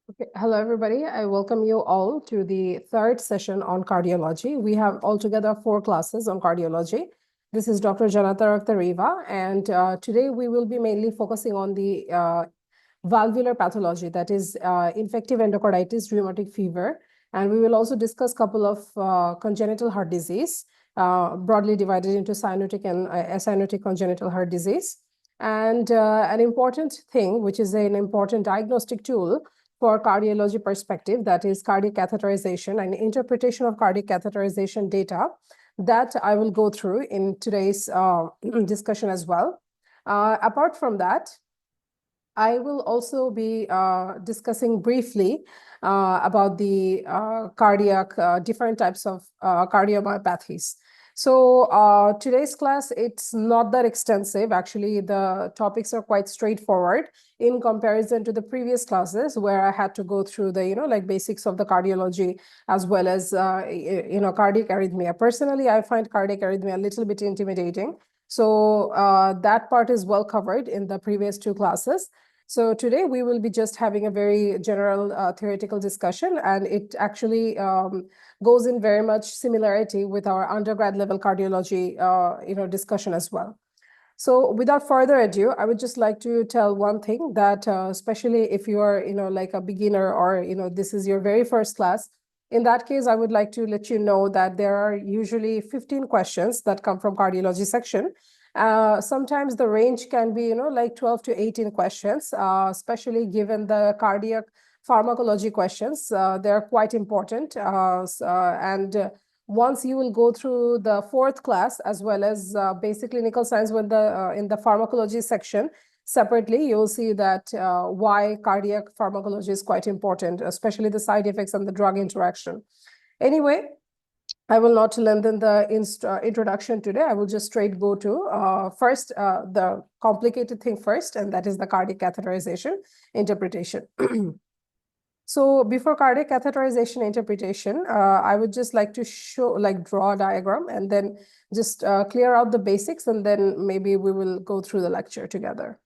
Okay. Hello, everybody. I welcome you all to the third session on cardiology. We have altogether 4 classes on cardiology. This is Dr. Jannat Akter Riva, and today we will be mainly focusing on the valvular pathology, that is infective endocarditis, rheumatic fever, and we will also discuss a couple of congenital heart disease, broadly divided into cyanotic and acyanotic congenital heart disease. And an important thing, which is an important diagnostic tool for cardiology perspective, that is cardiac catheterization and interpretation of cardiac catheterization data, that I will go through in today's discussion as well. Apart from that, I will also be discussing briefly about the different types of cardiomyopathies. So today's class, it's not that extensive. Actually, the topics are quite straightforward in comparison to the previous classes where I had to go through the, like basics of the cardiology as well as, cardiac arrhythmia. Personally, I find cardiac arrhythmia a little bit intimidating. So that part is well covered in the previous 2 classes. So today we will be just having a very general theoretical discussion, and it actually goes in very much similarity with our undergrad level cardiology discussion as well. So without further ado, I would just like to tell one thing that especially if you are like a beginner or this is your very first class, in that case, I would like to let you know that there are usually 15 questions that come from cardiology section. Sometimes the range can be, like 12 to 18 questions, especially given the cardiac pharmacology questions. They're quite important. Once you will go through the 4th class as well as basic clinical science in the pharmacology section separately, you'll see that why cardiac pharmacology is quite important, especially the side effects and the drug interaction. Anyway, I will not lengthen the introduction today. I will just straight go to first the complicated thing first, and that is the cardiac catheterization interpretation. So before cardiac catheterization interpretation, I would just like to draw a diagram and then just clear out the basics, and then maybe we will go through the lecture together.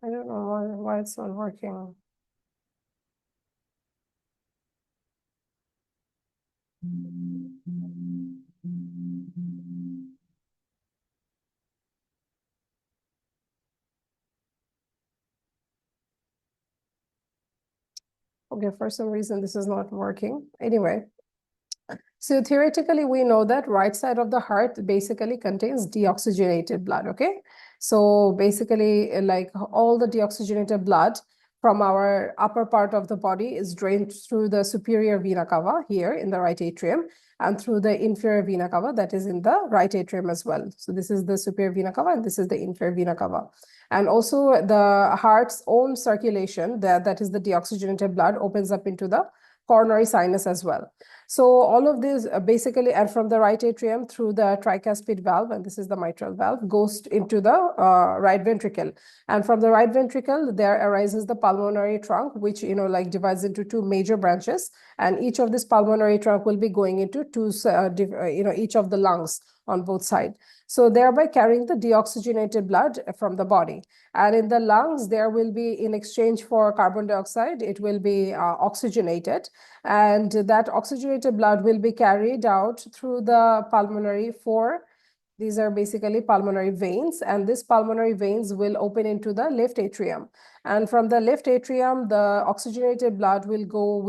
I don't know why it's not working. Okay, for some reason this is not working. Anyway, so theoretically, we know that right side of the heart basically contains deoxygenated blood, okay? So basically, like all the deoxygenated blood from our upper part of the body is drained through the superior vena cava here in the right atrium and through the inferior vena cava that is in the right atrium as well. So this is the superior vena cava and this is the inferior vena cava. And also the heart's own circulation, that is the deoxygenated blood, opens up into the coronary sinus as well. So all of this basically, and from the right atrium through the tricuspid valve, and this is the mitral valve, goes into the right ventricle. And from the right ventricle, there arises the pulmonary trunk, which, like divides into two major branches. And each of this pulmonary trunk will be going into two, each of the lungs on both sides. So thereby carrying the deoxygenated blood from the body. And in the lungs, there will be, in exchange for carbon dioxide, it will be oxygenated. And that oxygenated blood will be carried out through the pulmonary these are basically pulmonary veins, and these pulmonary veins will open into the left atrium. And from the left atrium, the oxygenated blood will go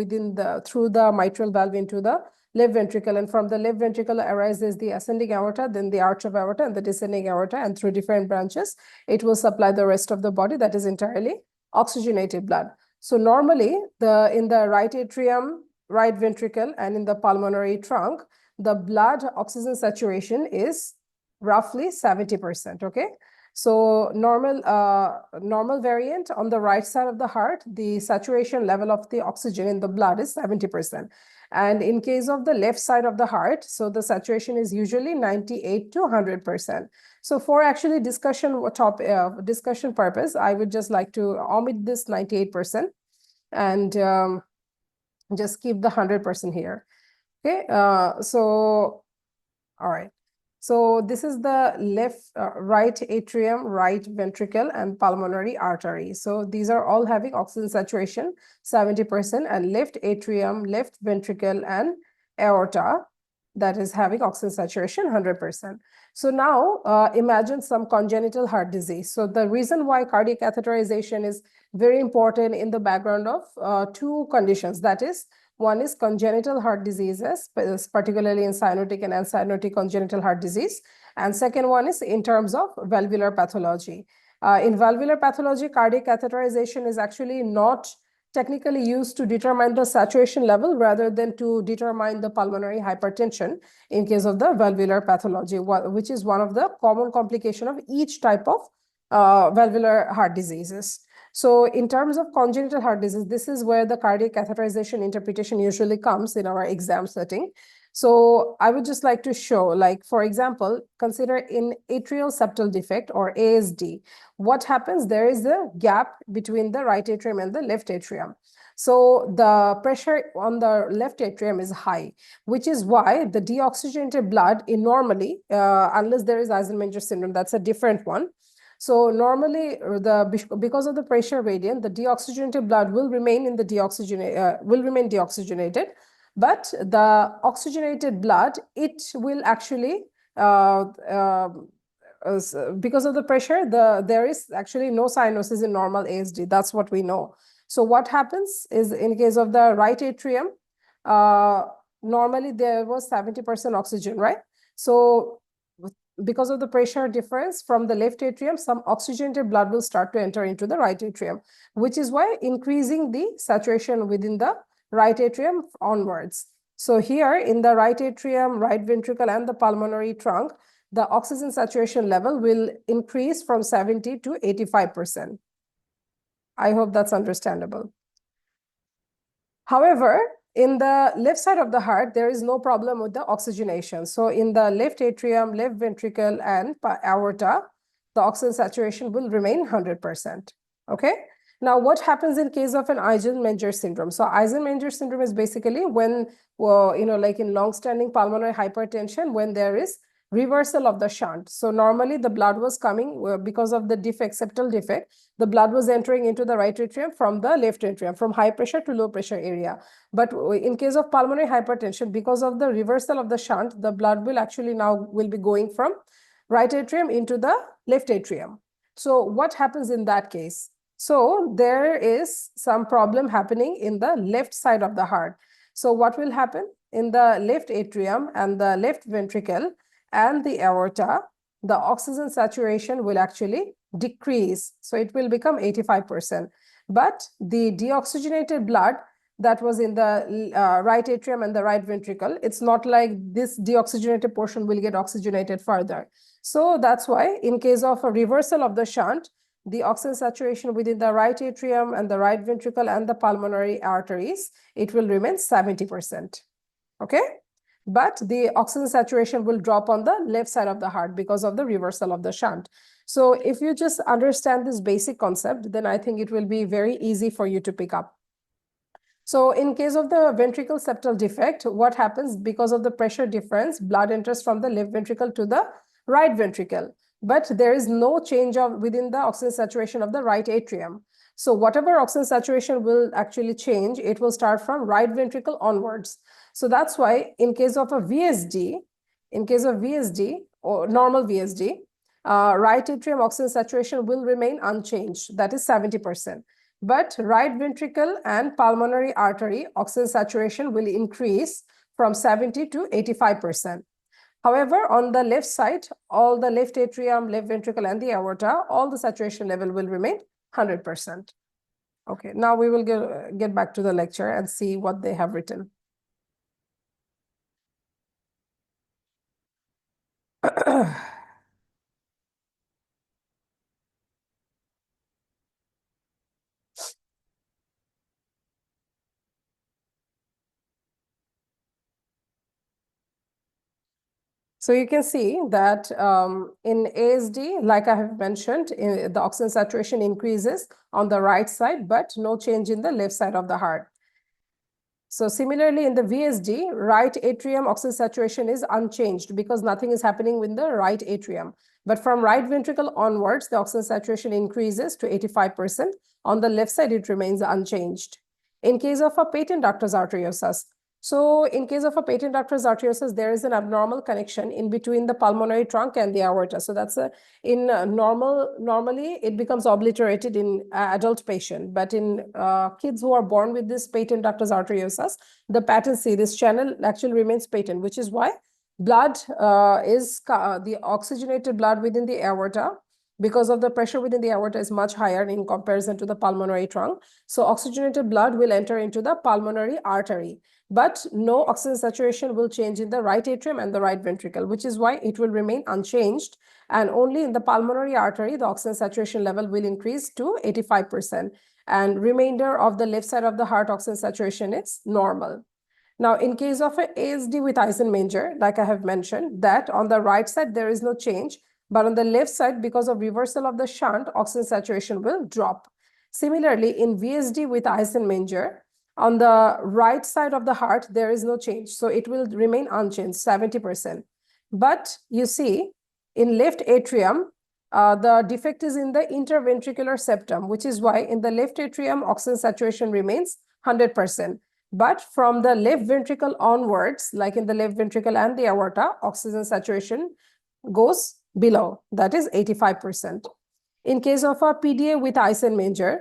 through the mitral valve into the left ventricle. And from the left ventricle arises the ascending aorta, then the arch of aorta, and the descending aorta. And through different branches, it will supply the rest of the body, that is entirely oxygenated blood. So normally, in the right atrium, right ventricle, and in the pulmonary trunk, the blood oxygen saturation is roughly 70%, okay? So normal variant on the right side of the heart, the saturation level of the oxygen in the blood is 70%. And in case of the left side of the heart, so the saturation is usually 98 to 100%. So for actually discussion purpose, I would just like to omit this 98% and just keep the 100% here. Okay, all right. So this is the right atrium, right ventricle, and pulmonary artery. So these are all having oxygen saturation 70%, and left atrium, left ventricle, and aorta, that is having oxygen saturation 100%. So now imagine some congenital heart disease. So the reason why cardiac catheterization is very important in the background of two conditions, that is, one is congenital heart diseases, particularly in cyanotic and acyanotic congenital heart disease. And second one is in terms of valvular pathology. In valvular pathology, cardiac catheterization is actually not technically used to determine the saturation level rather than to determine the pulmonary hypertension in case of the valvular pathology, which is one of the common complications of each type of valvular heart diseases. So in terms of congenital heart disease, this is where the cardiac catheterization interpretation usually comes in our exam setting. So I would just like to show, like, for example, consider in atrial septal defect or ASD, what happens? There is a gap between the right atrium and the left atrium. So the pressure on the left atrium is high, which is why the deoxygenated blood normally, unless there is Eisenmenger syndrome, that's a different one. So normally, because of the pressure gradient, the deoxygenated blood will remain deoxygenated, but the oxygenated blood, it will actually because of the pressure, there is actually no cyanosis in normal ASD. That's what we know. So what happens is, in case of the right atrium, normally there was 70% oxygen, right? So because of the pressure difference from the left atrium, some oxygenated blood will start to enter into the right atrium, which is why increasing the saturation within the right atrium onwards. So here in the right atrium, right ventricle, and the pulmonary trunk, the oxygen saturation level will increase from 70 to 85%. I hope that's understandable. However, in the left side of the heart, there is no problem with the oxygenation. So in the left atrium, left ventricle, and aorta, the oxygen saturation will remain 100%. Okay? Now, what happens in case of an Eisenmenger syndrome? So Eisenmenger syndrome is basically when, like in long-standing pulmonary hypertension, when there is reversal of the shunt. So normally the blood was coming because of the defect, septal defect, the blood was entering into the right atrium from the left atrium, from high pressure to low pressure area. But in case of pulmonary hypertension, because of the reversal of the shunt, the blood will actually will be going from right atrium into the left atrium. So what happens in that case? So there is some problem happening in the left side of the heart. So what will happen in the left atrium and the left ventricle and the aorta? The oxygen saturation will actually decrease. So it will become 85%. But the deoxygenated blood that was in the right atrium and the right ventricle, it's not like this deoxygenated portion will get oxygenated further. So that's why in case of a reversal of the shunt, the oxygen saturation within the right atrium and the right ventricle and the pulmonary arteries, it will remain 70%. Okay, but the oxygen saturation will drop on the left side of the heart because of the reversal of the shunt. So if you just understand this basic concept, then I think it will be very easy for you to pick up. So in case of the ventricle septal defect, what happens? Because of the pressure difference, blood enters from the left ventricle to the right ventricle, but there is no change within the oxygen saturation of the right atrium. So whatever oxygen saturation will actually change, it will start from right ventricle onwards. So that's why in case of a VSD, or normal VSD, right atrium oxygen saturation will remain unchanged, that is 70%. But right ventricle and pulmonary artery oxygen saturation will increase from 70 to 85%. However, on the left side, all the left atrium, left ventricle, and the aorta, all the saturation level will remain 100%. Okay, now we will get back to the lecture and see what they have written. So you can see that in ASD, like I have mentioned, the oxygen saturation increases on the right side, but no change in the left side of the heart. So similarly, in the VSD, right atrium oxygen saturation is unchanged because nothing is happening with the right atrium. But from right ventricle onwards, the oxygen saturation increases to 85%. On the left side, it remains unchanged. In case of a patent ductus arteriosus, so in case of a patent ductus arteriosus, there is an abnormal connection in between the pulmonary trunk and the aorta. So that's normally it becomes obliterated in adult patient, but in kids who are born with this patent ductus arteriosus, the patency, this channel actually remains patent, which is why blood the oxygenated blood within the aorta, because of the pressure within the aorta is much higher in comparison to the pulmonary trunk. So oxygenated blood will enter into the pulmonary artery, but no oxygen saturation will change in the right atrium and the right ventricle, which is why it will remain unchanged. And only in the pulmonary artery, the oxygen saturation level will increase to 85%. And remainder of the left side of the heart oxygen saturation is normal. Now, in case of a ASD with Eisenmenger, like I have mentioned, that on the right side, there is no change, but on the left side, because of reversal of the shunt, oxygen saturation will drop. Similarly, in VSD with Eisenmenger, on the right side of the heart, there is no change. So it will remain unchanged, 70%. But you see, in left atrium, the defect is in the interventricular septum, which is why in the left atrium, oxygen saturation remains 100%. But from the left ventricle onwards, like in the left ventricle and the aorta, oxygen saturation goes below, that is 85%. In case of a PDA with Eisenmenger,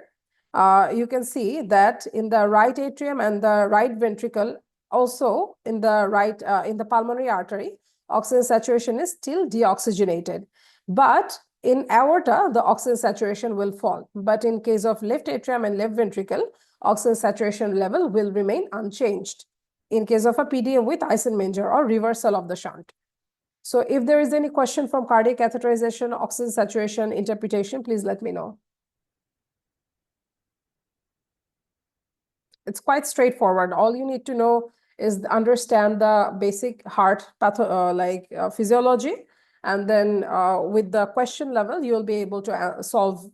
you can see that in the right atrium and the right ventricle, also in the pulmonary artery, oxygen saturation is still deoxygenated. But in aorta, the oxygen saturation will fall. But in case of left atrium and left ventricle, oxygen saturation level will remain unchanged in case of a PDA with Eisenmenger or reversal of the shunt. So if there is any question from cardiac catheterization, oxygen saturation interpretation, please let me know. It's quite straightforward. All you need to know is understand the basic heart physiology, and then with the question level, you'll be able to solve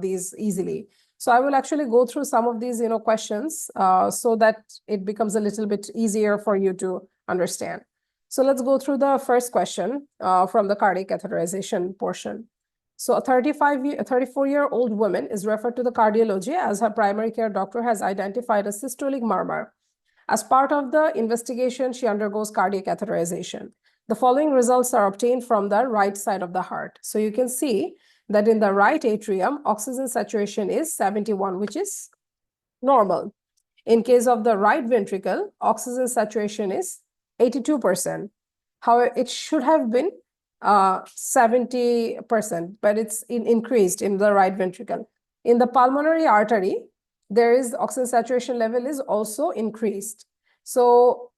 these easily. So I will actually go through some of these, questions so that it becomes a little bit easier for you to understand. So let's go through the first question from the cardiac catheterization portion. So a 34-year-old woman is referred to the cardiology as her primary care doctor has identified a systolic murmur. As part of the investigation, she undergoes cardiac catheterization. The following results are obtained from the right side of the heart. So you can see that in the right atrium, oxygen saturation is 71, which is normal. In case of the right ventricle, oxygen saturation is 82%. However, it should have been 70%, but it's increased in the right ventricle. In the pulmonary artery, there is oxygen saturation level is also increased. So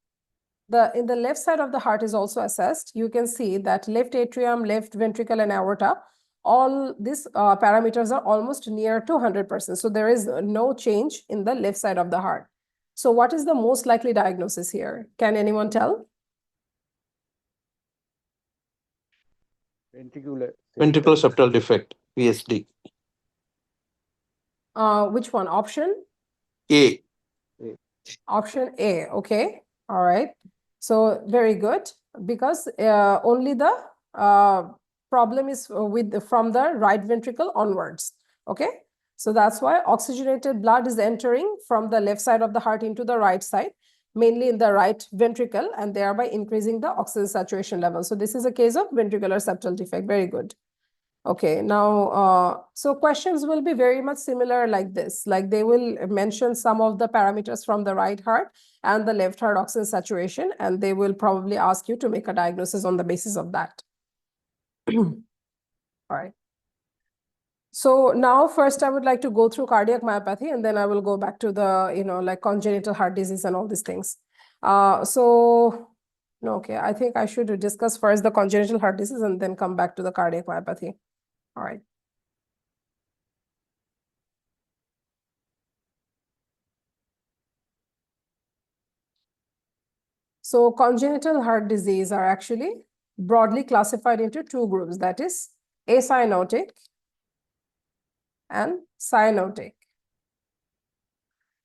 in the left side of the heart is also assessed. You can see that left atrium, left ventricle, and aorta, all these parameters are almost near to 100%. So there is no change in the left side of the heart. So what is the most likely diagnosis here? Can anyone tell? Ventricular Ventricular septal defect, VSD. Which one? Option? A. Option A. Okay. All right. So very good, because only the problem is from the right ventricle onwards. Okay. So that's why oxygenated blood is entering from the left side of the heart into the right side, mainly in the right ventricle, and thereby increasing the oxygen saturation level. So this is a case of ventricular septal defect. Very good. Okay, now, so questions will be very much similar like this. Like they will mention some of the parameters from the right heart and the left heart oxygen saturation, and they will probably ask you to make a diagnosis on the basis of that. All right. So now first I would like to go through cardiac myopathy, and then I will go back to the, like congenital heart disease and all these things. Okay, I think I should discuss first the congenital heart disease and then come back to the cardiac myopathy. All right. So congenital heart disease are actually broadly classified into two groups, that is acyanotic and cyanotic.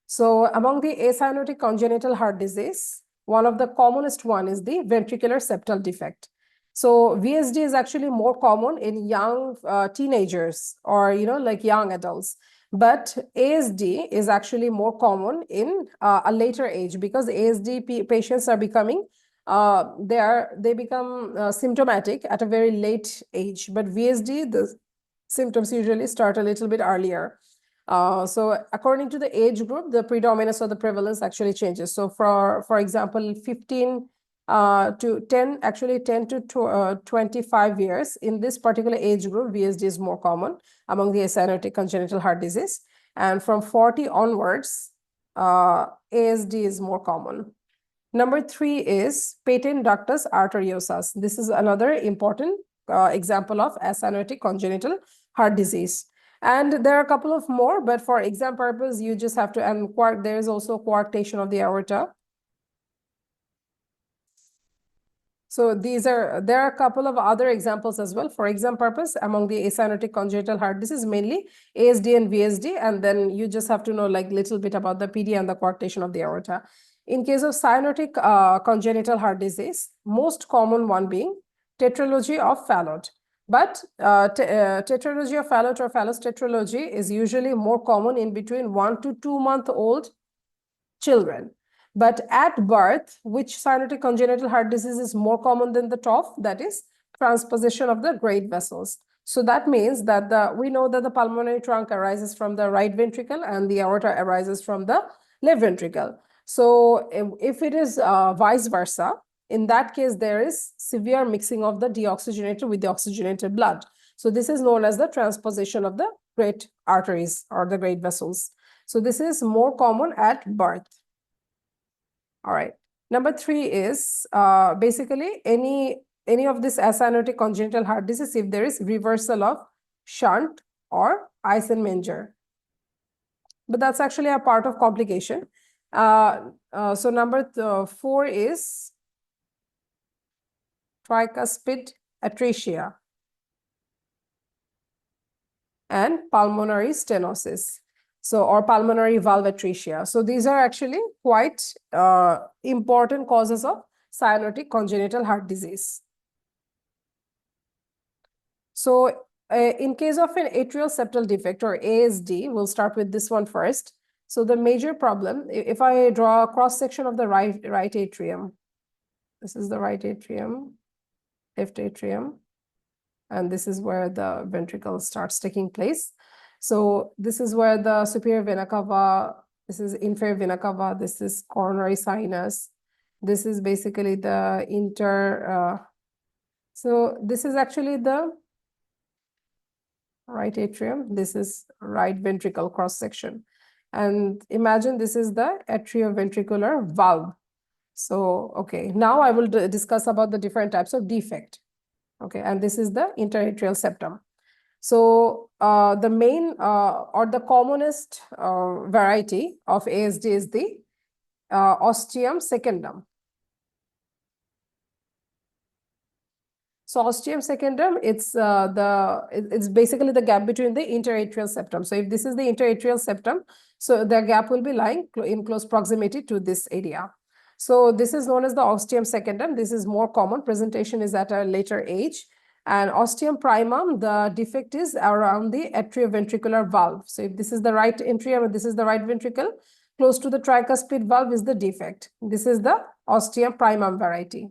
So among the acyanotic congenital heart disease, one of the commonest one is the ventricular septal defect. So VSD is actually more common in young teenagers or, like young adults. But ASD is actually more common in a later age, because ASD patients are becoming they become symptomatic at a very late age. But VSD, the symptoms usually start a little bit earlier. So according to the age group, the predominance or the prevalence actually changes. So for example, 15 to 10, actually 10 to 25 years, in this particular age group, VSD is more common among the acyanotic congenital heart disease. And from 40 onwards, ASD is more common. Number 3 is patent ductus arteriosus. This is another important example of acyanotic congenital heart disease. And there are a couple of more, but for exam purpose, you just have to, and there is also coarctation of the aorta. So there are a couple of other examples as well. For exam purpose, among the acyanotic congenital heart disease, mainly ASD and VSD, and then you just have to know like little bit about the PD and the coarctation of the aorta. In case of cyanotic congenital heart disease, most common one being tetralogy of Fallot. But tetralogy of Fallot or Fallot's tetralogy is usually more common in between 1 to 2 month old children. But at birth, which cyanotic congenital heart disease is more common than the TOF? That is transposition of the great vessels. So that means that we know that the pulmonary trunk arises from the right ventricle and the aorta arises from the left ventricle. So if it is vice versa, in that case, there is severe mixing of the deoxygenated with the oxygenated blood. So this is known as the transposition of the great arteries or the great vessels. So this is more common at birth. All right. Number 3 is basically any of this acyanotic congenital heart disease if there is reversal of shunt or Eisenmenger. But that's actually a part of complication. So number 4 is tricuspid atresia and pulmonary stenosis. So, or pulmonary valve atresia. So these are actually quite important causes of cyanotic congenital heart disease. So in case of an atrial septal defect or ASD, we'll start with this one first. So the major problem, if I draw a cross section of the right atrium, this is the right atrium, left atrium, and this is where the ventricle starts taking place. So this is where the superior vena cava, this is inferior vena cava, this is coronary sinus. This is basically the so this is actually the right atrium. This is right ventricle cross section. And imagine this is the atrioventricular valve. So, okay, now I will discuss about the different types of defect. Okay, and this is the interatrial septum. So the main or the commonest variety of ASD is the ostium secundum. So ostium secundum, it's basically the gap between the interatrial septum. So if this is the interatrial septum, so the gap will be lying in close proximity to this area. So this is known as the ostium secundum. This is more common. Presentation is at a later age. And ostium primum, the defect is around the atrioventricular valve. So if this is the right atrium and this is the right ventricle, close to the tricuspid valve is the defect. This is the ostium primum variety.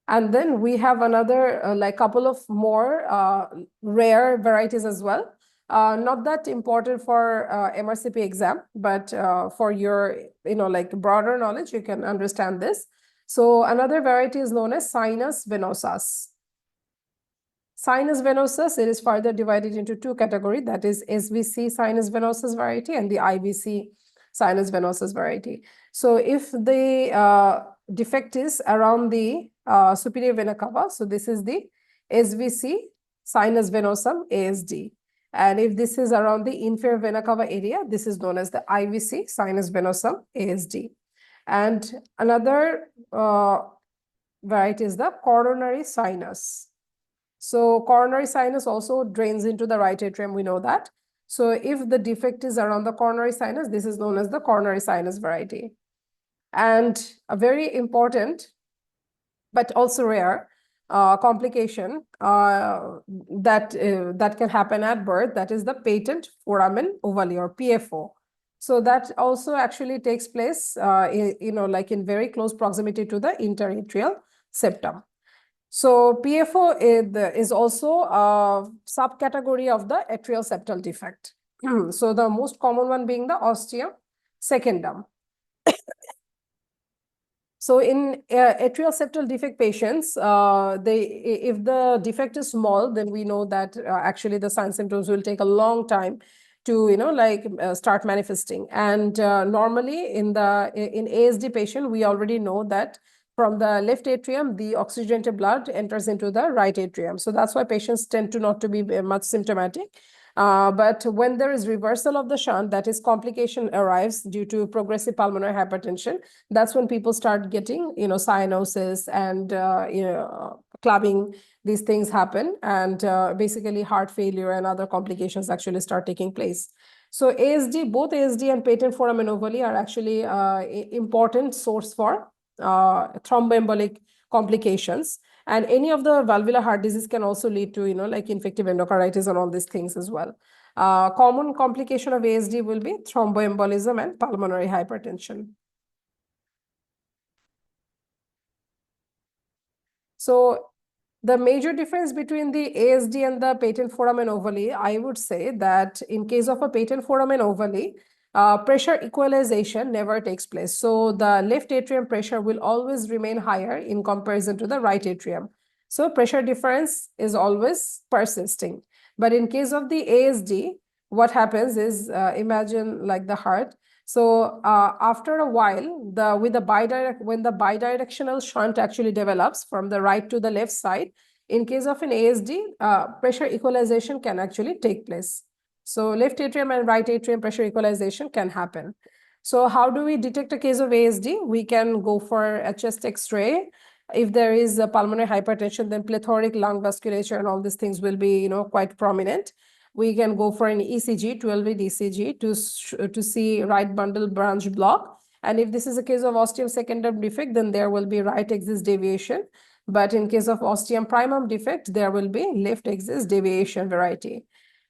And then we have another like couple of more rare varieties as well. Not that important for MRCP exam, but for your, like broader knowledge, you can understand this. So another variety is known as sinus venosas. Sinus venosus, it is further divided into two categories, that is SVC sinus venosus variety and the IVC sinus venosus variety. So if the defect is around the superior vena cava, so this is the SVC sinus venosum ASD. And if this is around the inferior vena cava area, this is known as the IVC sinus venosum ASD. And another variety is the coronary sinus. So coronary sinus also drains into the right atrium, we know that. So if the defect is around the coronary sinus, this is known as the coronary sinus variety. And a very important, but also rare complication that can happen at birth, that is the patent foramen ovale or PFO. So that also actually takes place, like in very close proximity to the interatrial septum. So PFO is also a subcategory of the atrial septal defect. So the most common one being the ostium secundum. So in atrial septal defect patients, if the defect is small, then we know that actually the signs symptoms will take a long time to start manifesting. And normally in ASD patient, we already know that from the left atrium, the oxygenated blood enters into the right atrium. So that's why patients tend to not to be much symptomatic. But when there is reversal of the shunt, that is complication arrives due to progressive pulmonary hypertension, that's when people start getting, cyanosis and, clubbing, these things happen. And basically heart failure and other complications actually start taking place. So ASD, both ASD and patent foramen ovale are actually important source for thromboembolic complications. And any of the valvular heart disease can also lead to, like infective endocarditis and all these things as well. Common complication of ASD will be thromboembolism and pulmonary hypertension. So the major difference between the ASD and the patent foramen ovale, I would say that in case of a patent foramen ovale, pressure equalization never takes place. So the left atrium pressure will always remain higher in comparison to the right atrium. So pressure difference is always persisting. But in case of the ASD, what happens is, imagine like the heart. So after a while, when the bidirectional shunt actually develops from the right to the left side, in case of an ASD, pressure equalization can actually take place. So left atrium and right atrium pressure equalization can happen. So how do we detect a case of ASD? We can go for a chest X-ray. If there is a pulmonary hypertension, then plethoric lung vasculature and all these things will be, quite prominent. We can go for an ECG, 12-lead ECG, to see right bundle branch block. And if this is a case of ostium secundum defect, then there will be right axis deviation. But in case of ostium primum defect, there will be left axis deviation variety.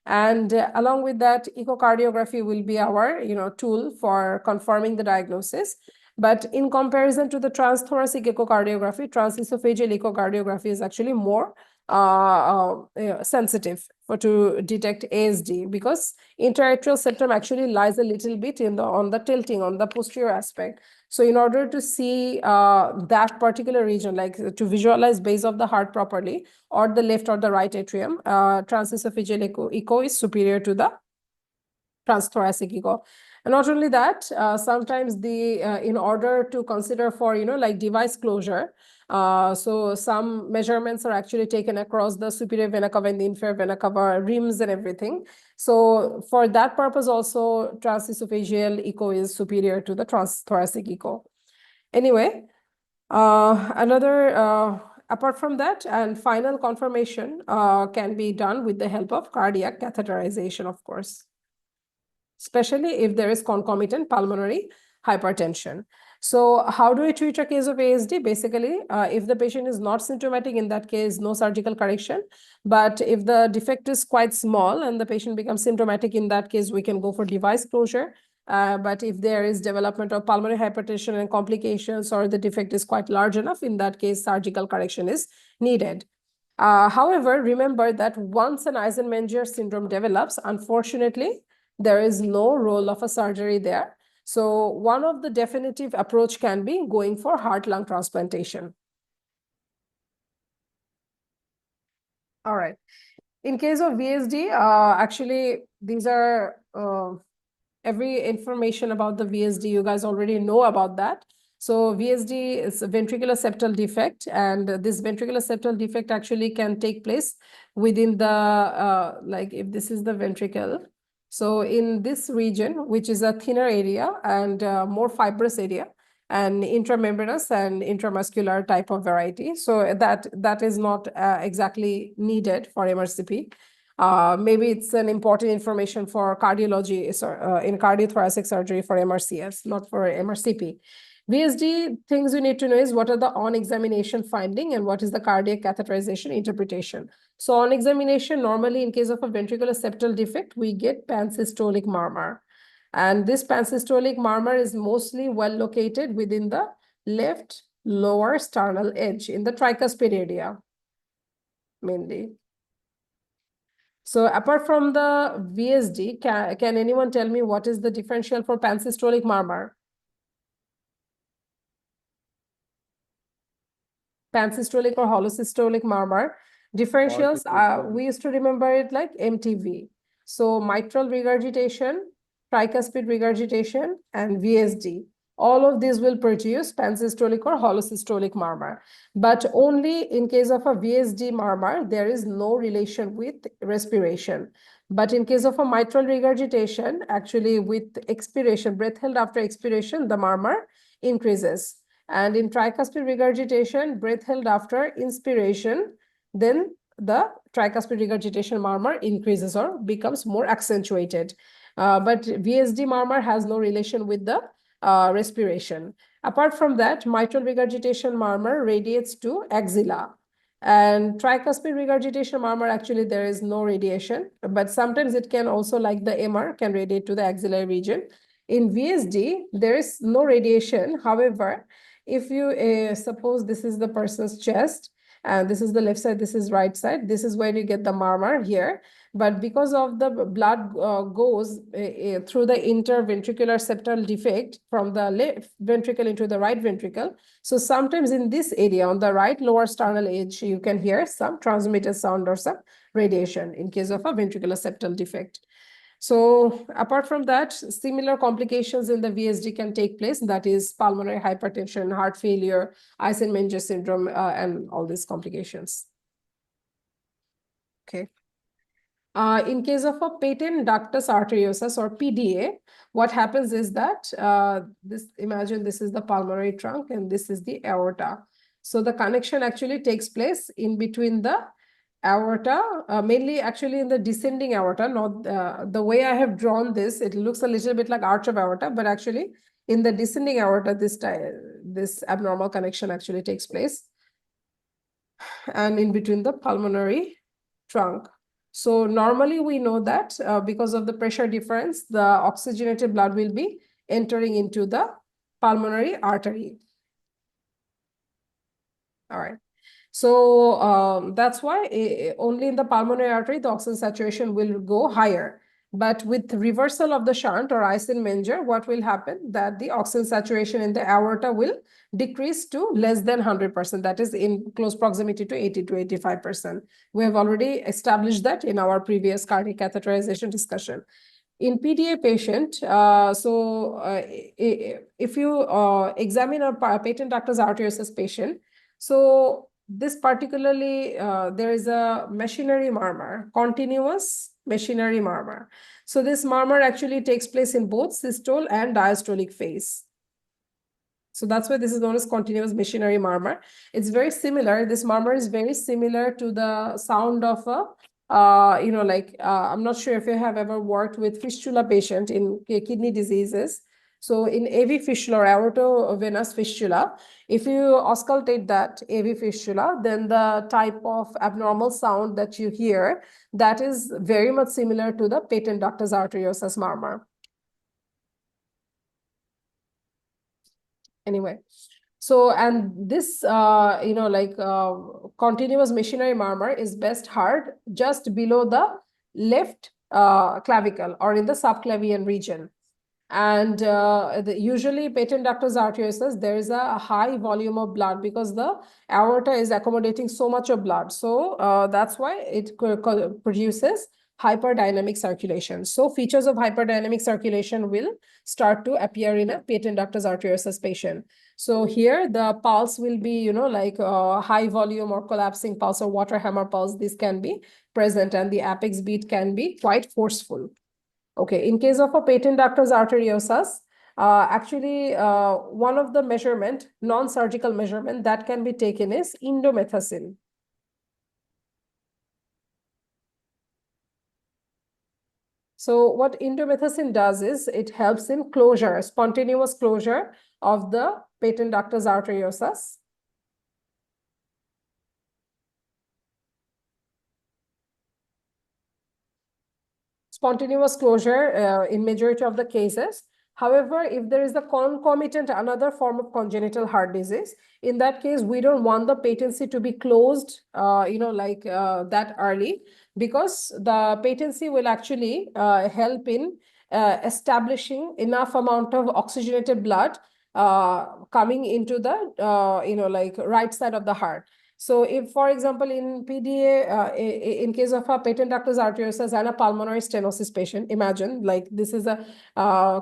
And along with that, echocardiography will be our tool for confirming the diagnosis. But in comparison to the transthoracic echocardiography, transesophageal echocardiography is actually more sensitive to detect ASD, because interatrial septum actually lies a little bit on the tilting, on the posterior aspect. So in order to see that particular region, like to visualize base of the heart properly, or the left or the right atrium, transesophageal echo is superior to the transthoracic echo. And not only that, sometimes in order to consider for, like device closure, so some measurements are actually taken across the superior vena cava and the inferior vena cava rims and everything. So for that purpose also, transesophageal echo is superior to the transthoracic echo. Anyway, apart from that, and final confirmation can be done with the help of cardiac catheterization, of course, especially if there is concomitant pulmonary hypertension. So how do we treat a case of ASD? Basically, if the patient is not symptomatic, in that case, no surgical correction. But if the defect is quite small and the patient becomes symptomatic, in that case, we can go for device closure. But if there is development of pulmonary hypertension and complications, or the defect is quite large enough, in that case, surgical correction is needed. However, remember that once an Eisenmenger syndrome develops, unfortunately, there is no role of a surgery there. So one of the definitive approach can be going for heart-lung transplantation. All right. In case of VSD, actually, these are every information about the VSD, you guys already know about that. So VSD is a ventricular septal defect, and this ventricular septal defect actually can take place within the, like if this is the ventricle. So in this region, which is a thinner area and more fibrous area, and intramembranous and intramuscular type of variety. So that is not exactly needed for MRCP. Maybe it's an important information for cardiology in cardiothoracic surgery for MRCS, not for MRCP. VSD, things you need to know is what are the on-examination finding and what is the cardiac catheterization interpretation. So on examination, normally in case of a ventricular septal defect, we get pansystolic murmur. And this pansystolic murmur is mostly well located within the left lower sternal edge in the tricuspid area, mainly. So apart from the VSD, can anyone tell me what is the differential for pansystolic murmur? Pansystolic or holosystolic murmur. Differentials, we used to remember it like MTV. So mitral regurgitation, tricuspid regurgitation, and VSD. All of these will produce pansystolic or holosystolic murmur. But only in case of a VSD murmur, there is no relation with respiration. But in case of a mitral regurgitation, actually with expiration, breath held after expiration, the murmur increases. And in tricuspid regurgitation, breath held after inspiration, then the tricuspid regurgitation murmur increases or becomes more accentuated. But VSD murmur has no relation with the respiration. Apart from that, mitral regurgitation murmur radiates to axilla. And tricuspid regurgitation murmur, actually, there is no radiation, but sometimes it can also, like the MR, can radiate to the axillary region. In VSD, there is no radiation. However, if you suppose this is the person's chest, and this is the left side, this is right side, this is where you get the murmur here. But because of the blood goes through the interventricular septal defect from the left ventricle into the right ventricle. So sometimes in this area on the right lower sternal edge, you can hear some transmitted sound or some radiation in case of a ventricular septal defect. So apart from that, similar complications in the VSD can take place. That is pulmonary hypertension, heart failure, Eisenmenger syndrome, and all these complications. Okay. In case of a patent ductus arteriosus or PDA, what happens is that imagine this is the pulmonary trunk and this is the aorta. So the connection actually takes place in between the aorta, mainly actually in the descending aorta. Not the way I have drawn this, it looks a little bit like arch of aorta, but actually in the descending aorta, this abnormal connection actually takes place, and in between the pulmonary trunk. So normally we know that because of the pressure difference, the oxygenated blood will be entering into the pulmonary artery. All right. So that's why only in the pulmonary artery, the oxygen saturation will go higher. But with reversal of the shunt or Eisenmenger, what will happen? That the oxygen saturation in the aorta will decrease to less than 100%. That is in close proximity to 80 to 85%. We have already established that in our previous cardiac catheterization discussion. In PDA patient, if you examine a patent ductus arteriosus patient, so this particularly, there is a machinery murmur, continuous machinery murmur. So this murmur actually takes place in both systole and diastolic phase. So that's why this is known as continuous machinery murmur. It's very similar. This murmur is very similar to the sound of a, I'm not sure if you have ever worked with fistula patient in kidney diseases. So in AV fistula or aortovenous fistula, if you auscultate that AV fistula, then the type of abnormal sound that you hear, that is very much similar to the patent ductus arteriosus murmur. Anyway. So, and this, continuous machinery murmur is best heard just below the left clavicle or in the subclavian region. And usually patent ductus arteriosus, there is a high volume of blood because the aorta is accommodating so much of blood. So that's why it produces hyperdynamic circulation. So features of hyperdynamic circulation will start to appear in a patent ductus arteriosus patient. So here the pulse will be, high volume or collapsing pulse or water hammer pulse. This can be present and the apex beat can be quite forceful. Okay, in case of a patent ductus arteriosus, one of the measurement, non-surgical measurement that can be taken is indomethacin. So what indomethacin does is it helps in closure, spontaneous closure of the patent ductus arteriosus. Spontaneous closure in majority of the cases. However, if there is a concomitant another form of congenital heart disease, in that case, we don't want the patency to be closed, that early, because the patency will actually help in establishing enough amount of oxygenated blood coming into the, right side of the heart. So if, for example, in PDA, in case of a patent ductus arteriosus and a pulmonary stenosis patient, imagine like this is a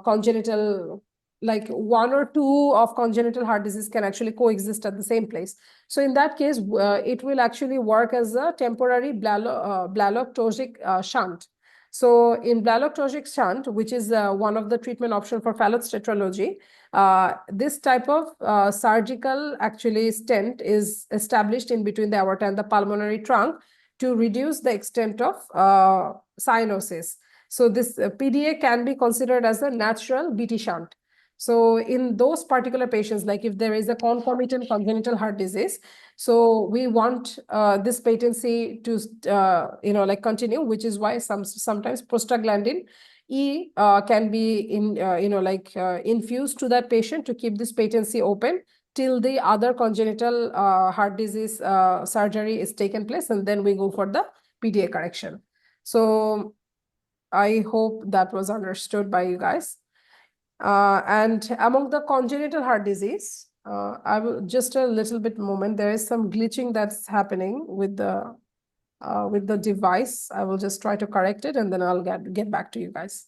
congenital, like one or two of congenital heart disease can actually coexist at the same place. So in that case, it will actually work as a temporary blaloctosic shunt. So in blaloctosic shunt, which is one of the treatment option for Fallot's tetralogy, this type of surgical actually stent is established in between the aorta and the pulmonary trunk to reduce the extent of cyanosis. So this PDA can be considered as a natural BT shunt. So in those particular patients, like if there is a concomitant congenital heart disease, so we want this patency to continue, which is why sometimes prostaglandin E can be infused to that patient to keep this patency open till the other congenital heart disease surgery is taken place, and then we go for the PDA correction. So I hope that was understood by you guys. And among the congenital heart disease, I will just a little bit moment. There is some glitching that's happening with the device. I will just try to correct it, and then I'll get back to you guys.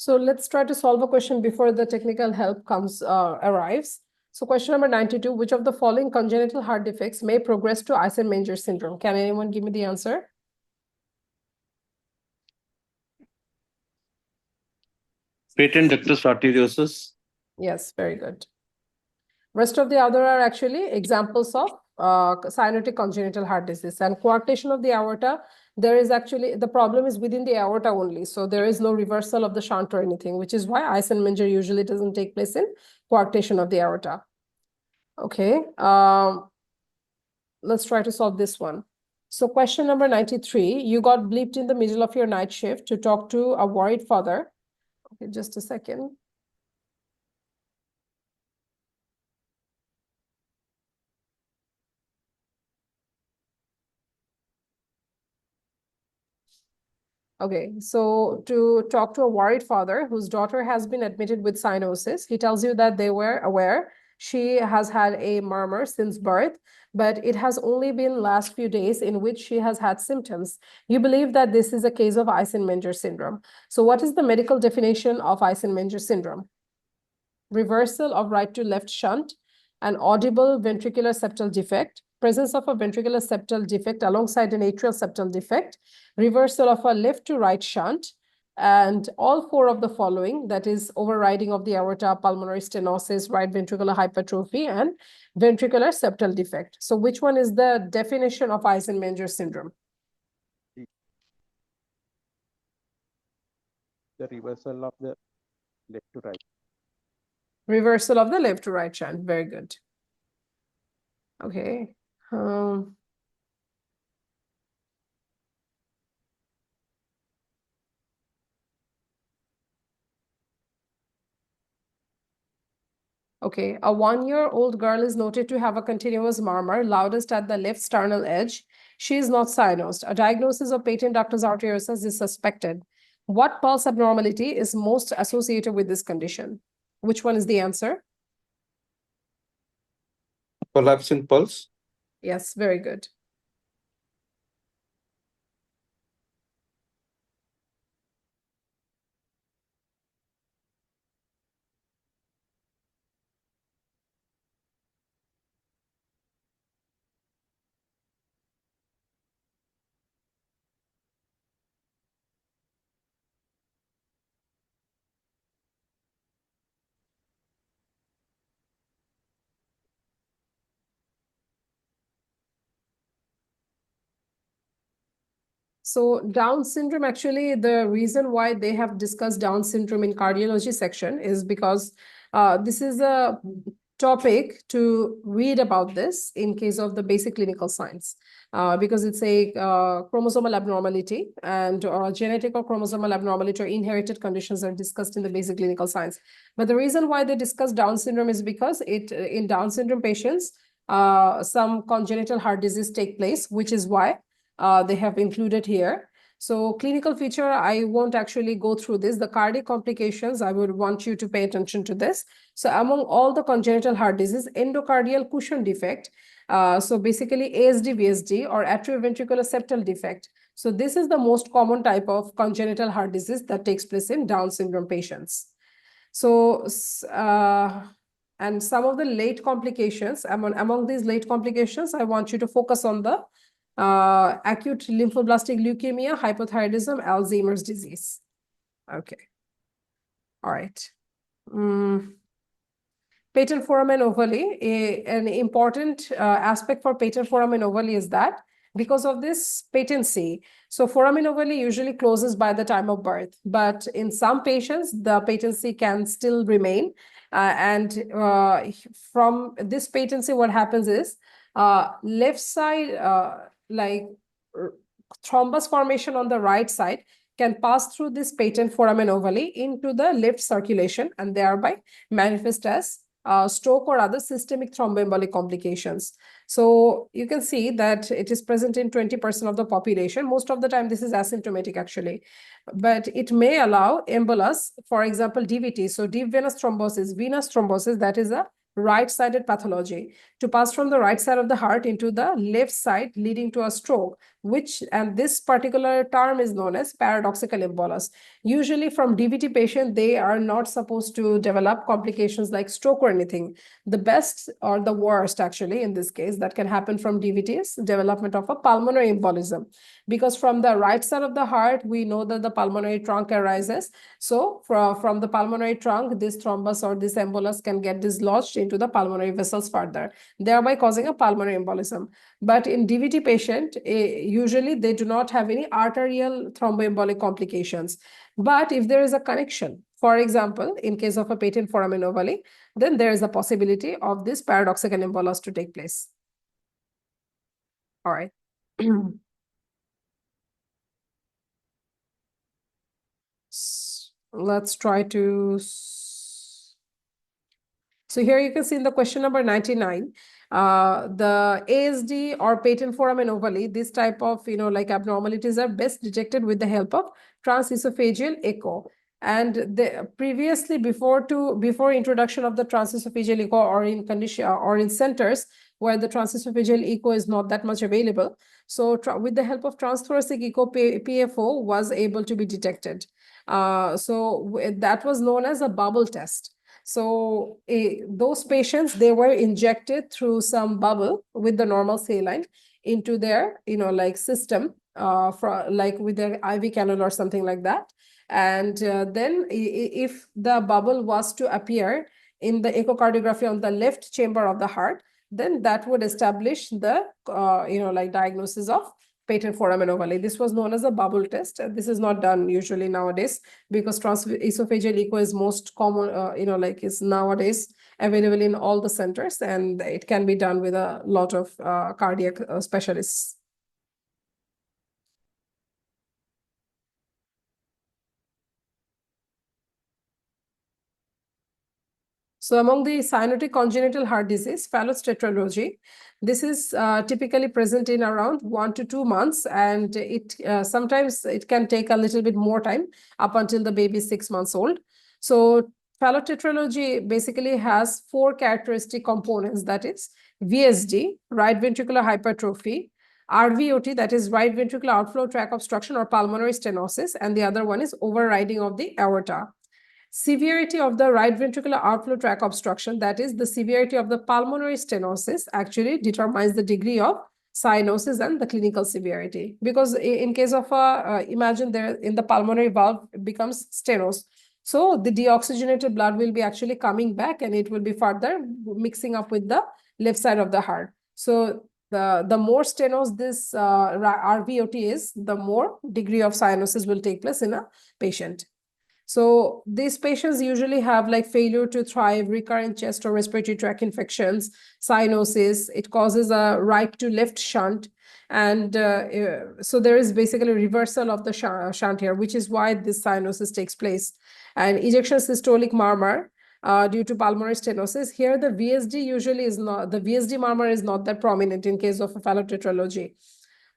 So let's try to solve a question before the technical help arrives. So question number 92, which of the following congenital heart defects may progress to Eisenmenger syndrome? Can anyone give me the answer? Patent ductus arteriosus. Yes, very good. Rest of the other are actually examples of cyanotic congenital heart disease. And coarctation of the aorta, there is actually, the problem is within the aorta only. So there is no reversal of the shunt or anything, which is why Eisenmenger usually doesn't take place in coarctation of the aorta. Okay, let's try to solve this one. So question number 93, you got bleeped in the middle of your night shift to talk to a worried father. Okay, just a second. Okay, so to talk to a worried father whose daughter has been admitted with cyanosis, he tells you that they were aware she has had a murmur since birth, but it has only been last few days in which she has had symptoms. You believe that this is a case of Eisenmenger syndrome. So what is the medical definition of Eisenmenger syndrome? Reversal of right to left shunt, an audible ventricular septal defect, presence of a ventricular septal defect alongside an atrial septal defect, reversal of a left to right shunt, and all four of the following, that is overriding of the aorta, pulmonary stenosis, right ventricular hypertrophy, and ventricular septal defect. So which one is the definition of Eisenmenger syndrome? The reversal of the left to right. Reversal of the left to right shunt. Very good. Okay. Okay, a 1-year-old girl is noted to have a continuous murmur, loudest at the left sternal edge. She is not cyanosed. A diagnosis of patent ductus arteriosus is suspected. What pulse abnormality is most associated with this condition? Which one is the answer? Collapsing pulse. Yes, very good. So Down syndrome, actually, the reason why they have discussed Down syndrome in cardiology section is because this is a topic to read about this in case of the basic clinical science, because it's a chromosomal abnormality, and genetic or chromosomal abnormality or inherited conditions are discussed in the basic clinical science. But the reason why they discuss Down syndrome is because in Down syndrome patients, some congenital heart disease take place, which is why they have included here. So clinical feature, I won't actually go through this. The cardiac complications, I would want you to pay attention to this. So among all the congenital heart disease, endocardial cushion defect, so basically ASD, VSD, or atrioventricular septal defect. So this is the most common type of congenital heart disease that takes place in Down syndrome patients. So, and some of the late complications, among these late complications, I want you to focus on the acute lymphoblastic leukemia, hypothyroidism, Alzheimer's disease. Okay. All right. Patent foramen ovale, an important aspect for patent foramen ovale is that because of this patency, so foramen ovale usually closes by the time of birth, but in some patients, the patency can still remain. From this patency, what happens is left side, like thrombus formation on the right side can pass through this patent foramen ovale into the left circulation and thereby manifest as stroke or other systemic thromboembolic complications. So you can see that it is present in 20% of the population. Most of the time, this is asymptomatic actually, but it may allow embolus, for example, DVT. So deep venous thrombosis, that is a right-sided pathology, to pass from the right side of the heart into the left side, leading to a stroke, and this particular term is known as paradoxical embolus. Usually from DVT patient, they are not supposed to develop complications like stroke or anything. The best or the worst actually in this case that can happen from DVT is development of a pulmonary embolism, because from the right side of the heart, we know that the pulmonary trunk arises. So from the pulmonary trunk, this thrombus or this embolus can get dislodged into the pulmonary vessels further, thereby causing a pulmonary embolism. But in DVT patient, usually they do not have any arterial thromboembolic complications. But if there is a connection, for example, in case of a patent foramen ovale, then there is a possibility of this paradoxical embolus to take place. All right. Let's try to. So here you can see in the question number 99, the ASD or patent foramen ovale, this type of, like abnormalities are best detected with the help of transesophageal echo. And previously, before introduction of the transesophageal echo, or in condition or in centers where the transesophageal echo is not that much available, so with the help of transthoracic echo, PFO was able to be detected. So that was known as a bubble test. So those patients, they were injected through some bubble with the normal saline into their, like system, like with their IV cannula or something like that. And then if the bubble was to appear in the echocardiography on the left chamber of the heart, then that would establish the, like diagnosis of patent foramen ovale. This was known as a bubble test. This is not done usually nowadays because transesophageal echo is most common, like is nowadays available in all the centers, and it can be done with a lot of cardiac specialists. So among the cyanotic congenital heart disease, Fallot's tetralogy, this is typically present in around 1 to 2 months, and it sometimes it can take a little bit more time up until the baby is 6 months old. So Fallot tetralogy basically has 4 characteristic components, that is VSD, right ventricular hypertrophy, RVOT, that is right ventricular outflow tract obstruction or pulmonary stenosis, and the other one is overriding of the aorta. Severity of the right ventricular outflow tract obstruction, that is the severity of the pulmonary stenosis, actually determines the degree of cyanosis and the clinical severity. Because in case of imagine there in the pulmonary valve becomes stenos, so the deoxygenated blood will be actually coming back and it will be further mixing up with the left side of the heart. So the more stenos this RVOT is, the more degree of cyanosis will take place in a patient. So these patients usually have like failure to thrive, recurrent chest or respiratory tract infections, cyanosis. It causes a right to left shunt. And so there is basically a reversal of the shunt here, which is why this cyanosis takes place. And ejection systolic murmur due to pulmonary stenosis. Here, the VSD usually is not, the VSD murmur is not that prominent in case of a Fallot tetralogy.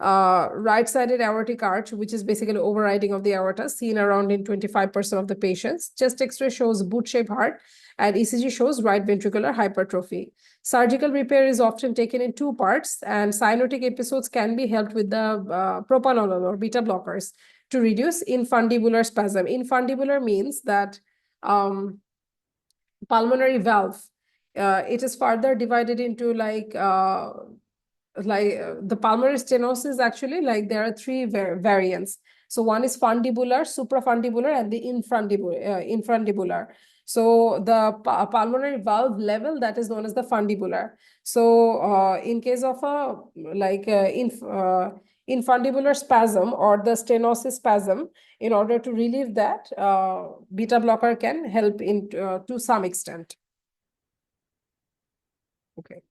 Right-sided aortic arch, which is basically overriding of the aorta, seen around in 25% of the patients. Chest X-ray shows boot-shaped heart, and ECG shows right ventricular hypertrophy. Surgical repair is often taken in 2 parts, and cyanotic episodes can be helped with the propanolol or beta blockers to reduce infundibular spasm. Infundibular means that pulmonary valve, it is further divided into like the pulmonary stenosis, actually, like there are 3 variants. So one is fundibular, suprafundibular, and the infundibular. So the pulmonary valve level, that is known as the fundibular. So in case of a like infundibular spasm or the stenosis spasm, in order to relieve that, beta blocker can help in to some extent. Okay.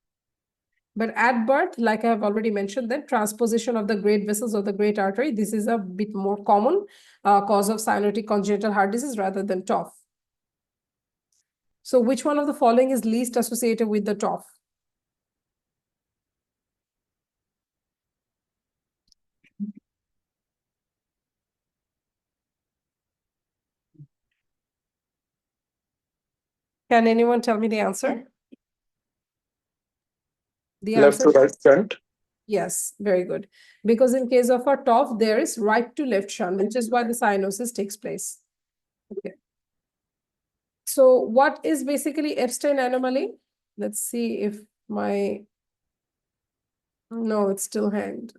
But at birth, like I have already mentioned, that transposition of the great vessels of the great artery, this is a bit more common cause of cyanotic congenital heart disease rather than TOF. So which one of the following is least associated with the TOF? Can anyone tell me the answer? The Left answer to right shunt. Yes, very good. Because in case of a TOF, there is right to left shunt, which is why the cyanosis takes place. Okay. So what is basically Epstein anomaly? Let's see if my, no, it's still hanged.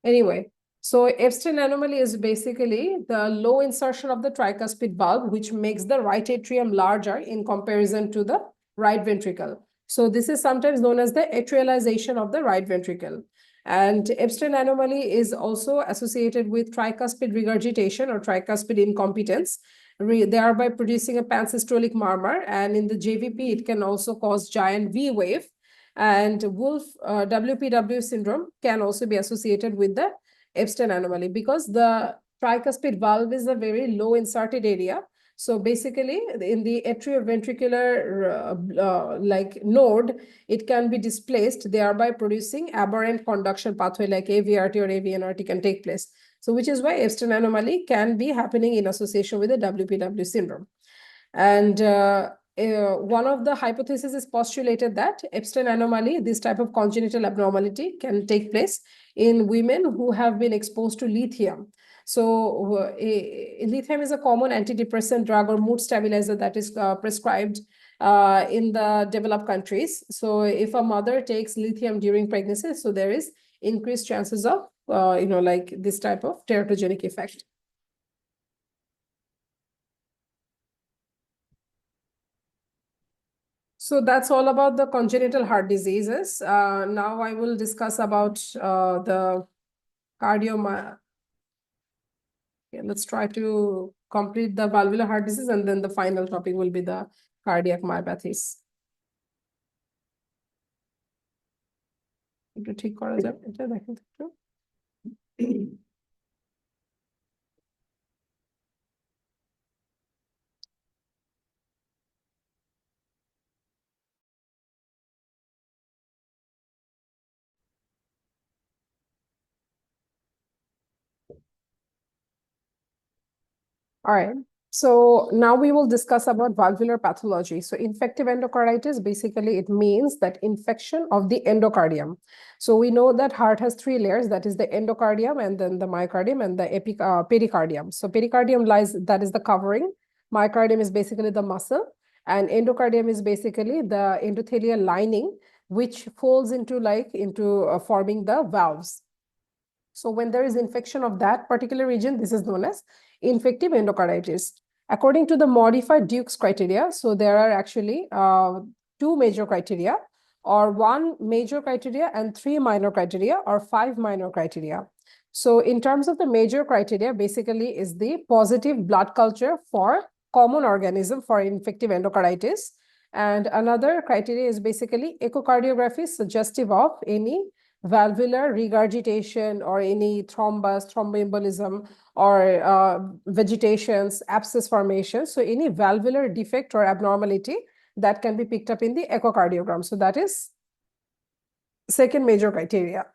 Anyway, so Epstein anomaly is basically the low insertion of the tricuspid valve, which makes the right atrium larger in comparison to the right ventricle. So this is sometimes known as the atrialization of the right ventricle. And Epstein anomaly is also associated with tricuspid regurgitation or tricuspid incompetence, thereby producing a pansystolic murmur. And in the JVP, it can also cause giant V wave. And Wolf WPW syndrome can also be associated with the Epstein anomaly because the tricuspid valve is a very low inserted area. So basically, in the atrioventricular like node, it can be displaced, thereby producing aberrant conduction pathway like AVRT or AVNRT can take place. So which is why Epstein anomaly can be happening in association with the WPW syndrome. And one of the hypotheses is postulated that Epstein anomaly, this type of congenital abnormality, can take place in women who have been exposed to lithium. So lithium is a common antidepressant drug or mood stabilizer that is prescribed in the developed countries. So if a mother takes lithium during pregnancy, so there is increased chances of, like this type of teratogenic effect. So that's all about the congenital heart diseases. Now I will discuss about the cardio. Okay, let's try to complete the valvular heart disease, and then the final topic will be the cardiac myopathies. একটু ঠিক করা যাবে এটা দেখেন একটু। All right. So now we will discuss about valvular pathology. So infective endocarditis, basically it means that infection of the endocardium. So we know that heart has three layers, that is the endocardium and then the myocardium and the pericardium. So pericardium lies, that is the covering. Myocardium is basically the muscle and endocardium is basically the endothelial lining, which folds into forming the valves. So when there is infection of that particular region, this is known as infective endocarditis. According to the modified Duke's criteria, so there are actually two major criteria, or one major criteria and three minor criteria, or five minor criteria. So in terms of the major criteria, basically is the positive blood culture for common organism for infective endocarditis. And another criteria is basically echocardiography suggestive of any valvular regurgitation or any thrombus, thromboembolism, or vegetations, abscess formation. So any valvular defect or abnormality that can be picked up in the echocardiogram. So that is second major criteria.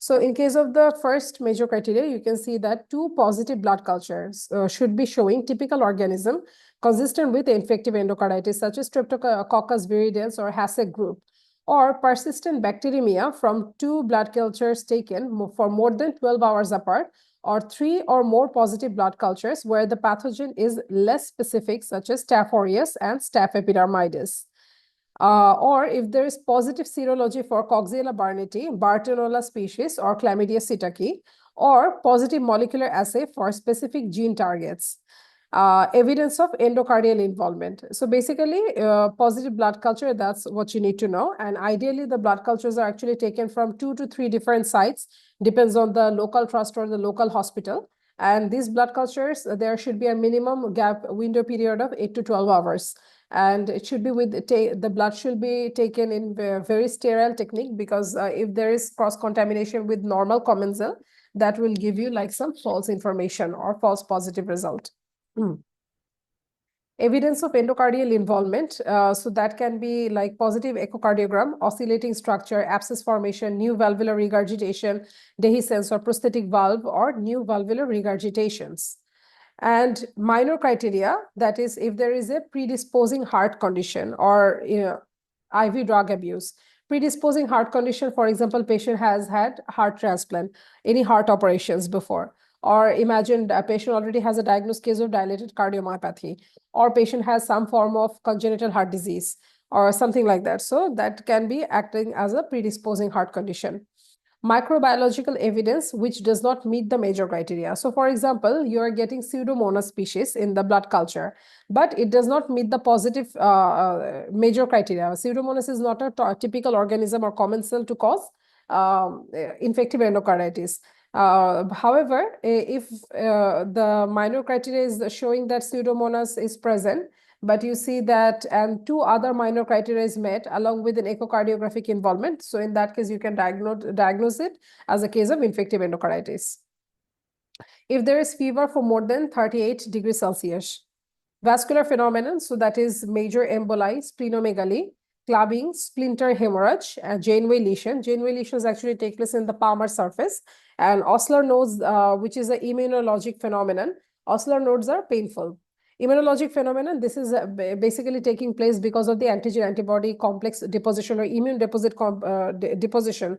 So in case of the first major criteria, you can see that two positive blood cultures should be showing typical organism consistent with infective endocarditis, such as Streptococcus viridans or Hassek group, or persistent bacteremia from two blood cultures taken for more than 12 hours apart, or three or more positive blood cultures where the pathogen is less specific, such as Staph aureus and Staph epidermidis. Or if there is positive serology for Coxiella burnetii, Bartonella species, or Chlamydia psittaci, or positive molecular assay for specific gene targets. Evidence of endocardial involvement. So basically, positive blood culture, that's what you need to know. And ideally, the blood cultures are actually taken from 2 to 3 different sites, depends on the local trust or the local hospital. And these blood cultures, there should be a minimum gap window period of 8 to 12 hours. And it should be the blood should be taken in very sterile technique, because if there is cross contamination with normal commensal, that will give you like some false information or false positive result. Evidence of endocardial involvement. So that can be like positive echocardiogram, oscillating structure, abscess formation, new valvular regurgitation, dehiscence or prosthetic valve, or new valvular regurgitations. And minor criteria, that is if there is a predisposing heart condition or IV drug abuse. Predisposing heart condition, for example, patient has had heart transplant, any heart operations before, or imagine a patient already has a diagnosed case of dilated cardiomyopathy, or patient has some form of congenital heart disease or something like that. So that can be acting as a predisposing heart condition. Microbiological evidence which does not meet the major criteria. So for example, you are getting Pseudomonas species in the blood culture, but it does not meet the positive major criteria. Pseudomonas is not a typical organism or commensal to cause infective endocarditis. However, if the minor criteria is showing that Pseudomonas is present, but you see that and two other minor criteria is met along with an echocardiographic involvement. So in that case, you can diagnose it as a case of infective endocarditis. If there is fever for more than 38 degrees Celsius, vascular phenomenon, so that is major emboli, splenomegaly, clubbing, splinter hemorrhage, and Janeway lesion. Janeway lesions actually take place in the palmar surface, and Osler nodes, which is an immunologic phenomenon. Osler nodes are painful. Immunologic phenomenon, this is basically taking place because of the antigen-antibody complex deposition or immune deposition,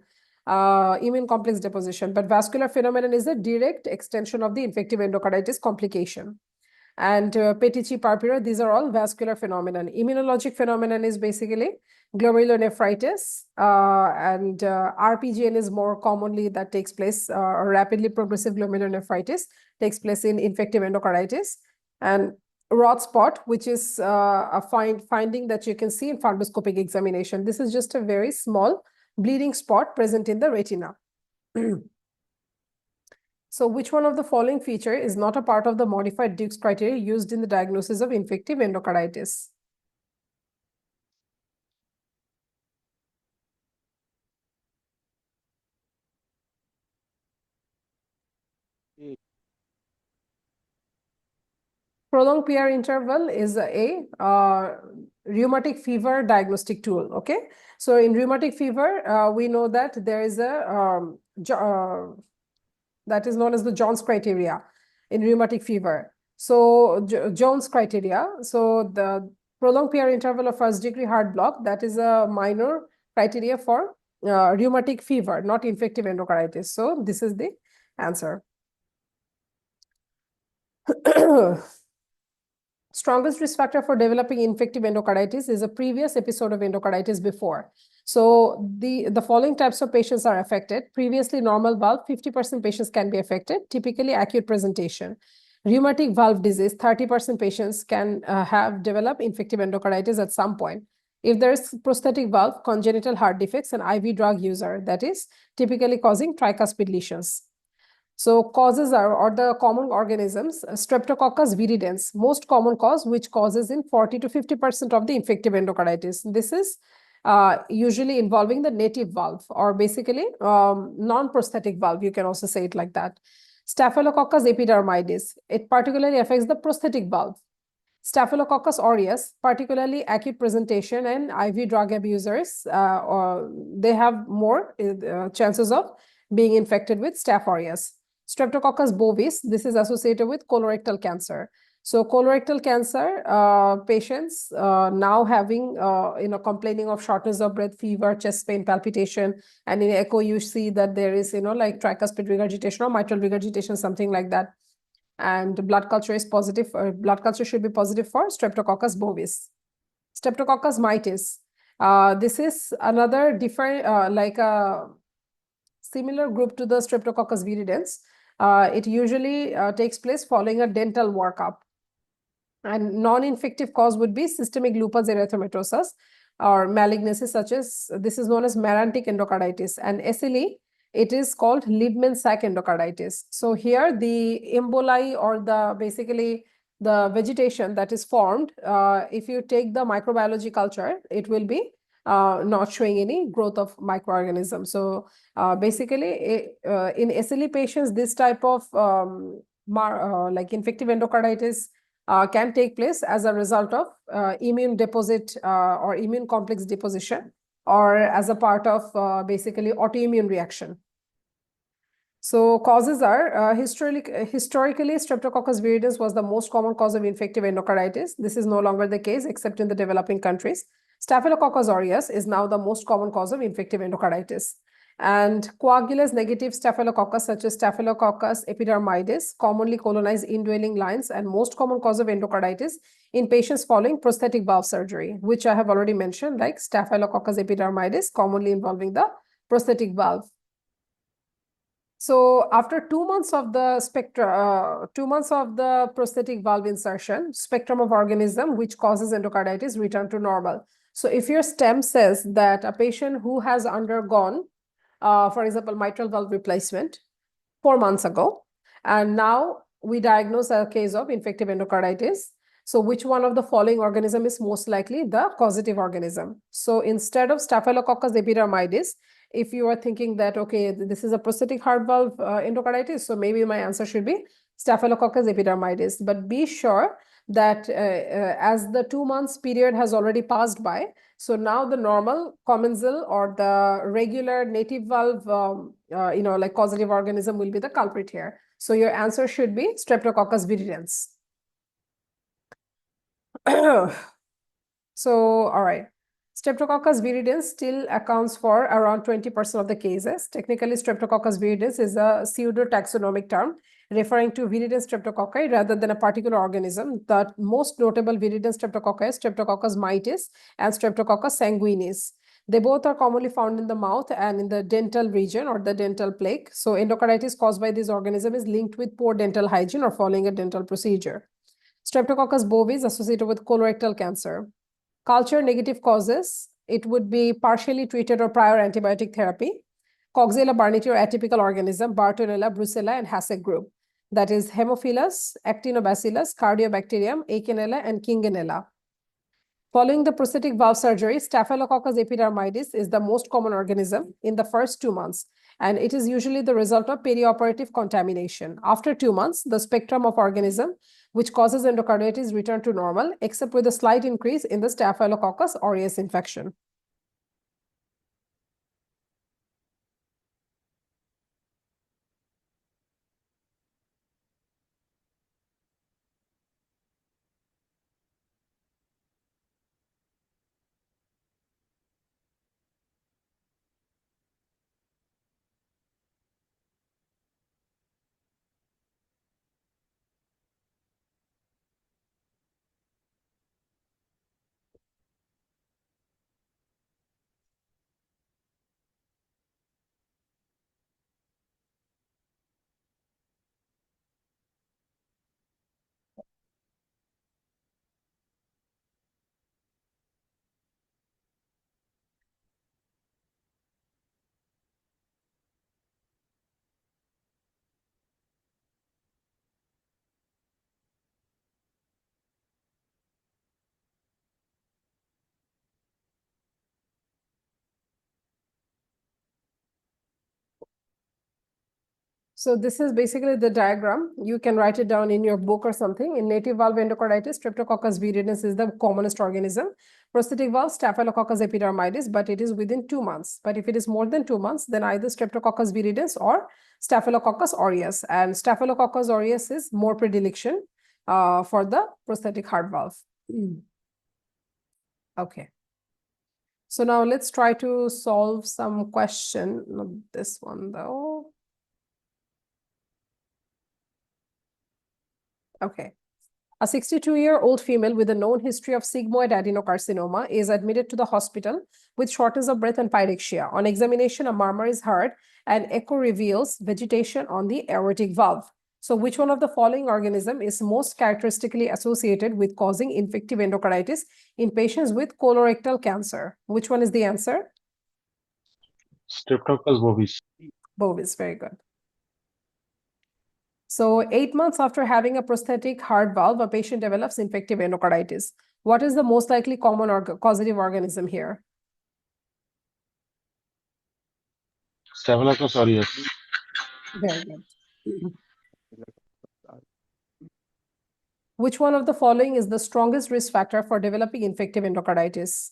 immune complex deposition. But vascular phenomenon is a direct extension of the infective endocarditis complication. And Petici purpura, these are all vascular phenomenon. Immunologic phenomenon is basically glomerulonephritis, and RPGN is more commonly that takes place, rapidly progressive glomerulonephritis takes place in infective endocarditis. And rod spot, which is a finding that you can see in fundoscopic examination. This is just a very small bleeding spot present in the retina. So which one of the following feature is not a part of the modified Dukes criteria used in the diagnosis of infective endocarditis? Prolonged PR interval is a rheumatic fever diagnostic tool. Okay, so in rheumatic fever, we know that there is a that is known as the Jones criteria in rheumatic fever. So Jones criteria. So the prolonged PR interval of first degree heart block, that is a minor criteria for rheumatic fever, not infective endocarditis. So this is the answer. Strongest risk factor for developing infective endocarditis is a previous episode of endocarditis before. So the following types of patients are affected. Previously normal valve, 50% patients can be affected, typically acute presentation. Rheumatic valve disease, 30% patients can develop infective endocarditis at some point. If there is prosthetic valve, congenital heart defects, and IV drug user, that is typically causing tricuspid lesions. So causes are, or the common organisms, Streptococcus viridans, most common cause, which causes in 40 to 50% of the infective endocarditis. This is usually involving the native valve, or basically non-prosthetic valve, you can also say it like that. Staphylococcus epidermidis, it particularly affects the prosthetic valve. Staphylococcus aureus, particularly acute presentation and IV drug abusers, they have more chances of being infected with Staph aureus. Streptococcus bovis, this is associated with colorectal cancer. So colorectal cancer patients now having, complaining of shortness of breath, fever, chest pain, palpitation, and in echo you see that there is, like tricuspid regurgitation or mitral regurgitation, something like that. And blood culture is positive, blood culture should be positive for Streptococcus bovis. Streptococcus mitis, this is another different, like a similar group to the Streptococcus viridans. It usually takes place following a dental workup. And non-infective cause would be systemic lupus erythematosus or malignancy such as, this is known as merantic endocarditis, and SLE, it is called Liebman sac endocarditis. So here the emboli or the basically the vegetation that is formed, if you take the microbiology culture, it will be not showing any growth of microorganisms. So basically, in SLE patients, this type of like infective endocarditis can take place as a result of immune deposit or immune complex deposition, or as a part of basically autoimmune reaction. So causes are historically Streptococcus viridis was the most common cause of infective endocarditis. This is no longer the case except in the developing countries. Staphylococcus aureus is now the most common cause of infective endocarditis. And coagulase negative staphylococcus such as Staphylococcus epidermidis commonly colonize indwelling lines and most common cause of endocarditis in patients following prosthetic valve surgery, which I have already mentioned, like Staphylococcus epidermidis commonly involving the prosthetic valve. So after 2 months of the 2 months of the prosthetic valve insertion, spectrum of organism which causes endocarditis return to normal. So if your stem says that a patient who has undergone, for example, mitral valve replacement 4 months ago, and now we diagnose a case of infective endocarditis, so which one of the following organism is most likely the causative organism? So instead of Staphylococcus epidermidis, if you are thinking that, okay, this is a prosthetic heart valve endocarditis, so maybe my answer should be Staphylococcus epidermidis. But be sure that as the 2 months period has already passed by, so now the normal commensal or the regular native valve, like causative organism will be the culprit here. So your answer should be Streptococcus viridans. So, all right. Streptococcus viridans still accounts for around 20% of the cases. Technically, Streptococcus viridans is a pseudo-taxonomic term referring to viridans streptococci rather than a particular organism. The most notable viridans streptococci is Streptococcus mitis and Streptococcus sanguinis. They both are commonly found in the mouth and in the dental region or the dental plaque. So endocarditis caused by this organism is linked with poor dental hygiene or following a dental procedure. Streptococcus bovis associated with colorectal cancer. Culture negative causes, it would be partially treated or prior antibiotic therapy. Coxiella burnetii or atypical organism, Bartonella, Brucella, and Hassek group. That is Haemophilus, Actinobacillus, Cardiobacterium, Aikenella, and Kingenella. Following the prosthetic valve surgery, Staphylococcus epidermidis is the most common organism in the first 2 months, and it is usually the result of perioperative contamination. After 2 months, the spectrum of organism which causes endocarditis return to normal, except with a slight increase in the Staphylococcus aureus infection. So this is basically the diagram. You can write it down in your book or something. In native valve endocarditis, Streptococcus viridis is the commonest organism. Prosthetic valve, Staphylococcus epidermidis, but it is within 2 months. But if it is more than 2 months, then either Streptococcus viridis or Staphylococcus aureus. And Staphylococcus aureus is more predilection for the prosthetic heart valve. Okay. So now let's try to solve some question. Not this one though. Okay. A 62-year-old female with a known history of sigmoid adenocarcinoma is admitted to the hospital with shortness of breath and pyrexia. On examination, a murmur is heard and echo reveals vegetation on the aortic valve. So which one of the following organism is most characteristically associated with causing infective endocarditis in patients with colorectal cancer? Which one is the answer? Streptococcus bovis. Bovis, very good. So 8 months after having a prosthetic heart valve, a patient develops infective endocarditis. What is the most likely common causative organism here? Staphylococcus aureus. Very good. Which one of the following is the strongest risk factor for developing infective endocarditis?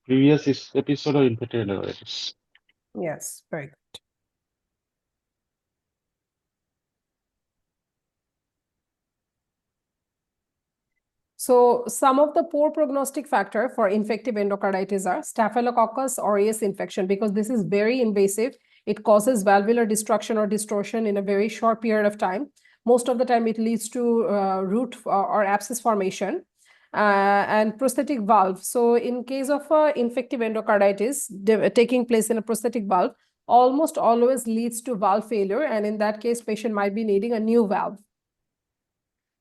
Previous episode of infected endocarditis. Yes, very good. So some of the poor prognostic factor for infective endocarditis are Staphylococcus aureus infection, because this is very invasive. It causes valvular destruction or distortion in a very short period of time. Most of the time it leads to root or abscess formation. And prosthetic valve. So in case of infective endocarditis taking place in a prosthetic valve, almost always leads to valve failure. And in that case, patient might be needing a new valve.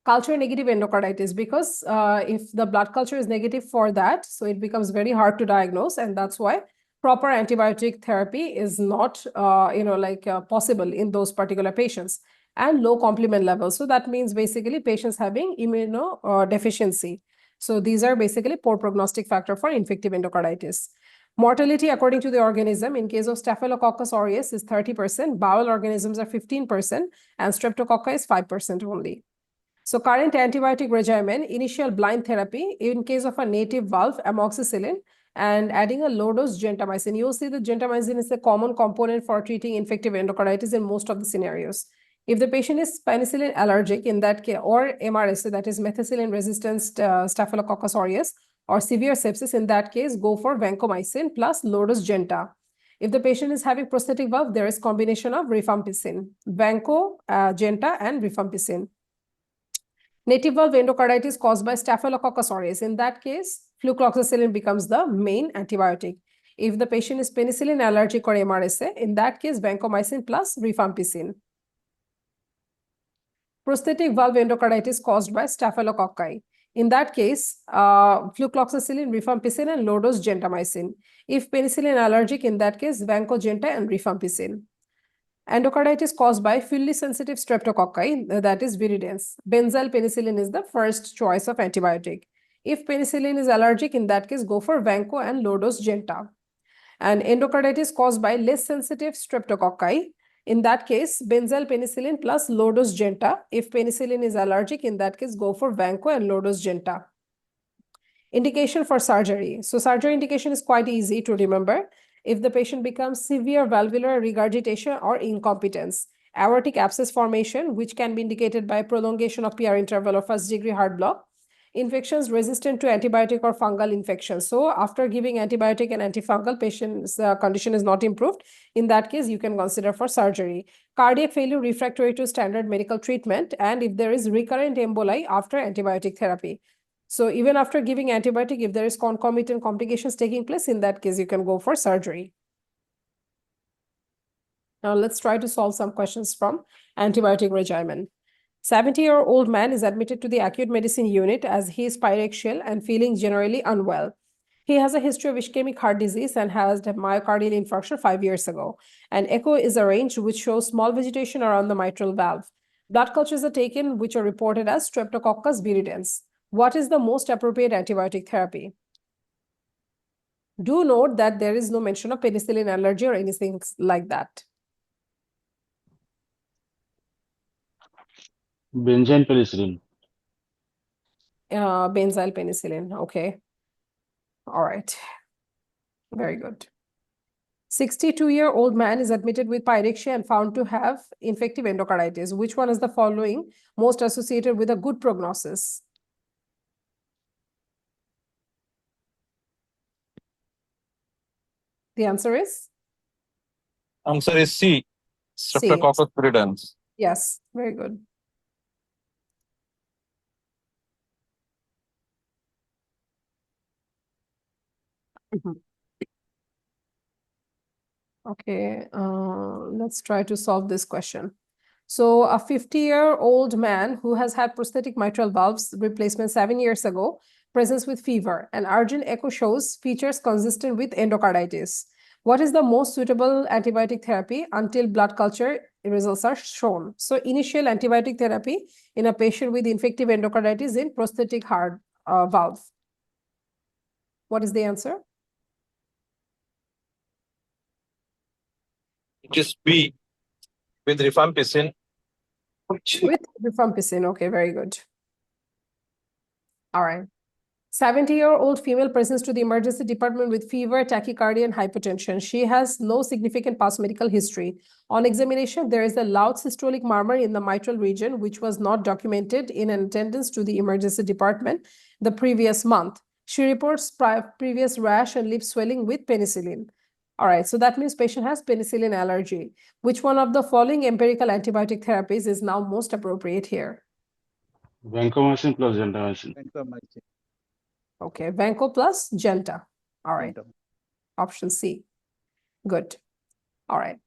Culture negative endocarditis, because if the blood culture is negative for that, so it becomes very hard to diagnose, and that's why proper antibiotic therapy is not possible in those particular patients. And low complement levels, so that means basically patients having immunodeficiency. So these are basically poor prognostic factor for infective endocarditis. Mortality according to the organism in case of Staphylococcus aureus is 30%, bowel organisms are 15%, and Streptococcus is 5% only. So current antibiotic regimen, initial blind therapy in case of a native valve, amoxicillin, and adding a low-dose gentamicin. You'll see that gentamicin is a common component for treating infective endocarditis in most of the scenarios. If the patient is penicillin allergic in that case, or MRSA, that is methicillin-resistant Staphylococcus aureus, or severe sepsis, in that case, go for vancomycin plus low-dose genta. If the patient is having prosthetic valve, there is combination of rifampicin, vanco, genta, and rifampicin. Native valve endocarditis caused by Staphylococcus aureus. In that case, flucloxacillin becomes the main antibiotic. If the patient is penicillin allergic or MRSA, in that case, vancomycin plus rifampicin. Prosthetic valve endocarditis caused by Staphylococci. In that case, flucloxacillin, rifampicin, and low-dose gentamicin. If penicillin allergic, in that case, vancogenta and rifampicin. Endocarditis caused by fully sensitive streptococci, that is viridans. Benzyl penicillin is the first choice of antibiotic. If penicillin is allergic, in that case, go for vanco and low-dose genta. And endocarditis caused by less sensitive streptococci. In that case, benzyl penicillin plus low-dose genta. If penicillin is allergic, in that case, go for vanco and low-dose genta. Indication for surgery. So surgery indication is quite easy to remember. If the patient becomes severe valvular regurgitation or incompetence, aortic abscess formation, which can be indicated by prolongation of PR interval or first-degree heart block, infections resistant to antibiotic or fungal infections. So after giving antibiotic and antifungal, patient's condition is not improved. In that case, you can consider for surgery. Cardiac failure refractory to standard medical treatment, and if there is recurrent emboli after antibiotic therapy. So even after giving antibiotic, if there is concomitant complications taking place, in that case, you can go for surgery. Now let's try to solve some questions from antibiotic regimen. 70-year-old man is admitted to the acute medicine unit as he is pyrexial and feeling generally unwell. He has a history of ischemic heart disease and has had myocardial infarction 5 years ago. An echo is arranged which shows small vegetation around the mitral valve. Blood cultures are taken which are reported as Streptococcus viridans. What is the most appropriate antibiotic therapy? Do note that there is no mention of penicillin allergy or anything like that. Benzyl penicillin. Benzyl penicillin, okay. All right, very good. 62-year-old man is admitted with pyrexia and found to have infective endocarditis. Which one is the following most associated with a good prognosis? The answer is? Answer is C. C. Streptococcus viridans. Yes, very good. Okay, let's try to solve this question. So a 50-year-old man who has had prosthetic mitral valves replacement 7 years ago presents with fever, and urgent echo shows features consistent with endocarditis. What is the most suitable antibiotic therapy until blood culture results are shown? So initial antibiotic therapy in a patient with infective endocarditis in prosthetic heart valve. What is the answer? It is B with rifampicin. With rifampicin. Okay, very good. All right. 70-year-old female presents to the emergency department with fever, tachycardia, and hypertension. She has no significant past medical history. On examination, there is a loud systolic murmur in the mitral region, which was not documented in an attendance to the emergency department the previous month. She reports previous rash and lip swelling with penicillin. All right, so that means patient has penicillin allergy. Which one of the following empirical antibiotic therapies is now most appropriate here? Vancomycin plus gentamicin. Vancomycin. Okay, Vanco plus Genta. All right, Gentam. option C. Good. All right.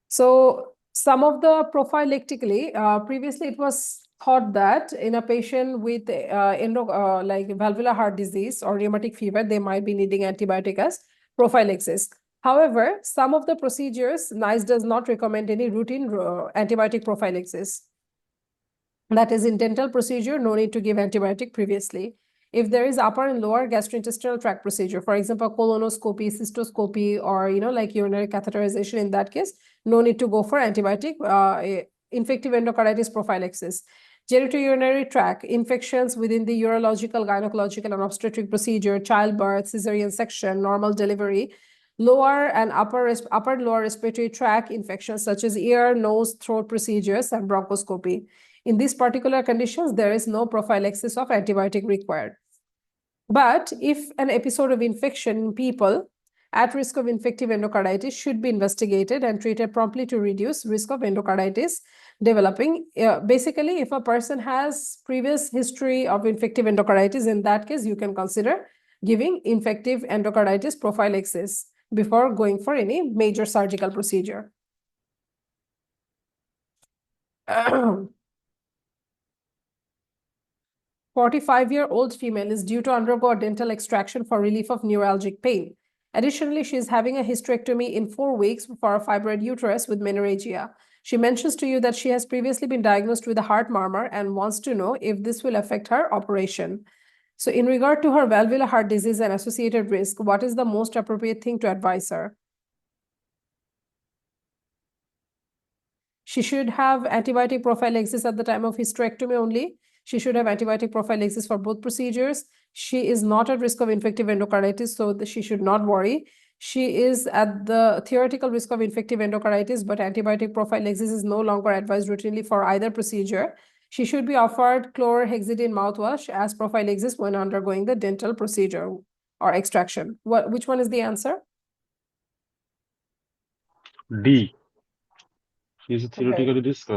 So some of the prophylactically, previously it was thought that in a patient with like valvular heart disease or rheumatic fever, they might be needing antibiotic as prophylaxis. However, some of the procedures, NICE does not recommend any routine antibiotic prophylaxis. That is, in dental procedure, no need to give antibiotic previously. If there is upper and lower gastrointestinal tract procedure, for example, colonoscopy, cystoscopy, or like urinary catheterization, in that case, no need to go for antibiotic infective endocarditis prophylaxis. Genitourinary tract infections within the urological, gynecological, and obstetric procedure, childbirth, cesarean section, normal delivery, lower and upper and lower respiratory tract infections such as ear, nose, throat procedures, and bronchoscopy. In these particular conditions, there is no prophylaxis of antibiotic required. But if an episode of infection in people at risk of infective endocarditis should be investigated and treated promptly to reduce risk of endocarditis developing. Basically, if a person has previous history of infective endocarditis, in that case, you can consider giving infective endocarditis prophylaxis before going for any major surgical procedure. 45-year-old female is due to undergo a dental extraction for relief of neuralgic pain. Additionally, she is having a hysterectomy in 4 weeks for a fibroid uterus with menorrhagia. She mentions to you that she has previously been diagnosed with a heart murmur and wants to know if this will affect her operation. So in regard to her valvular heart disease and associated risk, what is the most appropriate thing to advise her? She should have antibiotic prophylaxis at the time of hysterectomy only. She should have antibiotic prophylaxis for both procedures. She is not at risk of infective endocarditis, so she should not worry. She is at the theoretical risk of infective endocarditis, but antibiotic prophylaxis is no longer advised routinely for either procedure. She should be offered chlorhexidine mouthwash as prophylaxis when undergoing the dental procedure or extraction. Which one is the answer? D. Is it theoretically risk?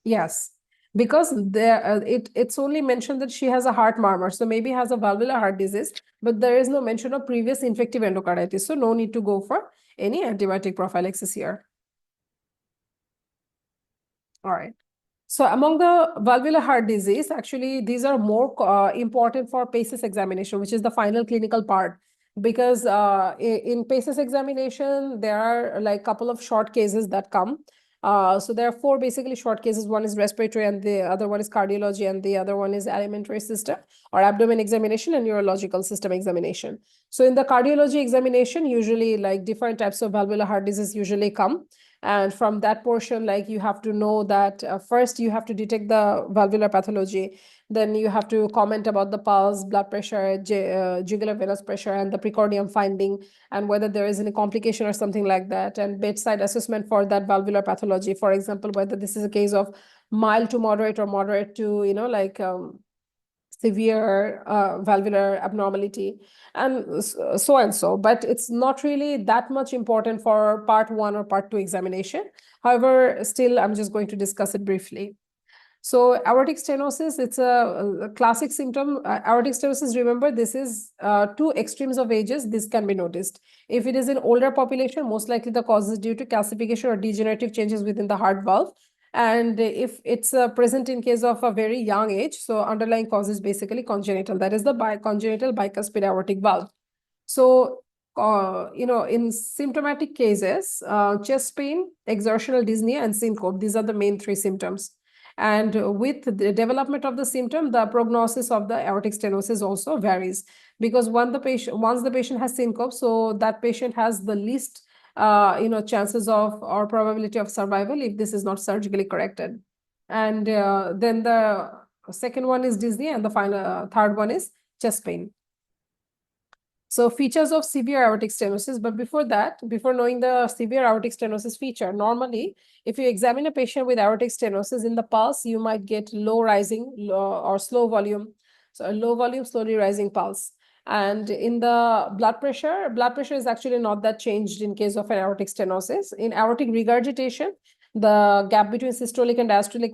Yes, because it's only mentioned that she has a heart murmur, so maybe has a valvular heart disease, but there is no mention of previous infective endocarditis, so no need to go for any antibiotic prophylaxis here. All right. So among the valvular heart disease, actually, these are more important for PACES examination, which is the final clinical part. Because in PACES examination, there are like a couple of short cases that come. So there are 4 basically short cases. One is respiratory, and the other one is cardiology, and the other one is alimentary system or abdomen examination and neurological system examination. So in the cardiology examination, usually like different types of valvular heart disease usually come. And from that portion, like you have to know that first you have to detect the valvular pathology. Then you have to comment about the pulse, blood pressure, jugular venous pressure, and the precordium finding, and whether there is any complication or something like that, and bedside assessment for that valvular pathology. For example, whether this is a case of mild to moderate or moderate to, like severe valvular abnormality, and so. But it's not really that much important for part 1 or part 2 examination. However, still, I'm just going to discuss it briefly. So aortic stenosis, it's a classic symptom. Aortic stenosis, remember, this is 2 extremes of ages. This can be noticed. If it is in older population, most likely the cause is due to calcification or degenerative changes within the heart valve. And if it's present in case of a very young age, so underlying cause is basically congenital. That is the congenital bicuspid aortic valve. So, in symptomatic cases, chest pain, exertional dyspnea, and syncope, these are the main three symptoms. And with the development of the symptom, the prognosis of the aortic stenosis also varies, because once the patient has syncope, so that patient has the least chances of or probability of survival if this is not surgically corrected. And then the second one is dyspnea, and the final third one is chest pain. So features of severe aortic stenosis, but before that, before knowing the severe aortic stenosis feature, normally, if you examine a patient with aortic stenosis in the pulse, you might get low rising or slow volume. So a low volume, slowly rising pulse. And in the blood pressure is actually not that changed in case of an aortic stenosis. In aortic regurgitation, the gap between systolic and diastolic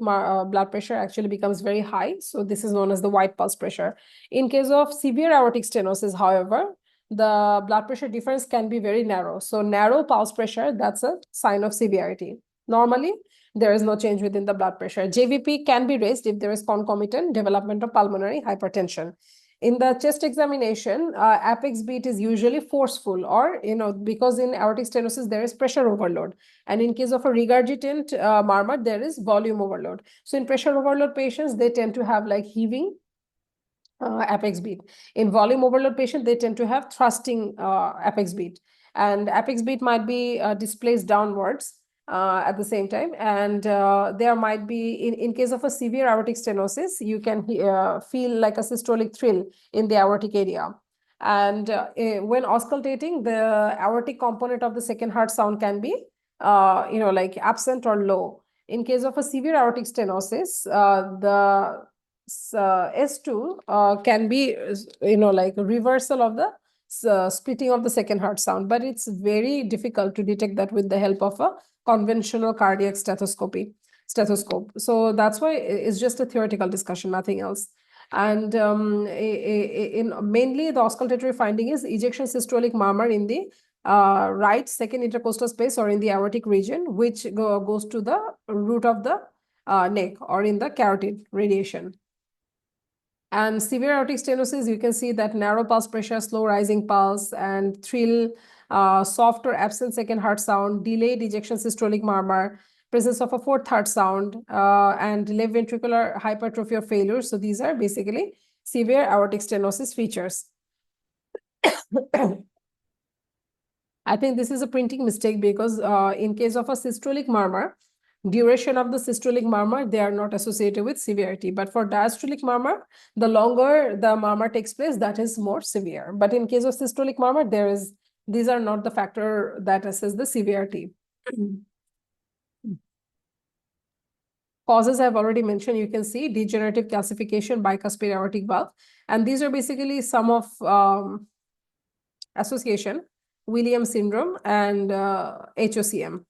blood pressure actually becomes very high. So this is known as the white pulse pressure. In case of severe aortic stenosis, however, the blood pressure difference can be very narrow. So narrow pulse pressure, that's a sign of severity. Normally, there is no change within the blood pressure. JVP can be raised if there is concomitant development of pulmonary hypertension. In the chest examination, apex beat is usually forceful, or, because in aortic stenosis, there is pressure overload. And in case of a regurgitant murmur, there is volume overload. So in pressure overload patients, they tend to have like heaving apex beat. In volume overload patient, they tend to have thrusting apex beat. And apex beat might be displaced downwards at the same time. And there might be, in case of a severe aortic stenosis, you can feel like a systolic thrill in the aortic area. And when auscultating, the aortic component of the second heart sound can be, like absent or low. In case of a severe aortic stenosis, the S2 can be, like a reversal of the splitting of the second heart sound, but it's very difficult to detect that with the help of a conventional cardiac stethoscope. So that's why it's just a theoretical discussion, nothing else. And mainly the auscultatory finding is ejection systolic murmur in the right second intercostal space or in the aortic region, which goes to the root of the neck or in the carotid radiation. And severe aortic stenosis, you can see that narrow pulse pressure, slow rising pulse, and thrill, soft or absent second heart sound, delayed ejection systolic murmur, presence of a fourth heart sound, and left ventricular hypertrophy or failure. So these are basically severe aortic stenosis features. I think this is a printing mistake, because in case of a systolic murmur, duration of the systolic murmur, they are not associated with severity. But for diastolic murmur, the longer the murmur takes place, that is more severe. But in case of systolic murmur, these are not the factor that assess the severity. Causes I've already mentioned, you can see degenerative calcification, bicuspid aortic valve. And these are basically some of association, Williams syndrome and HOCM.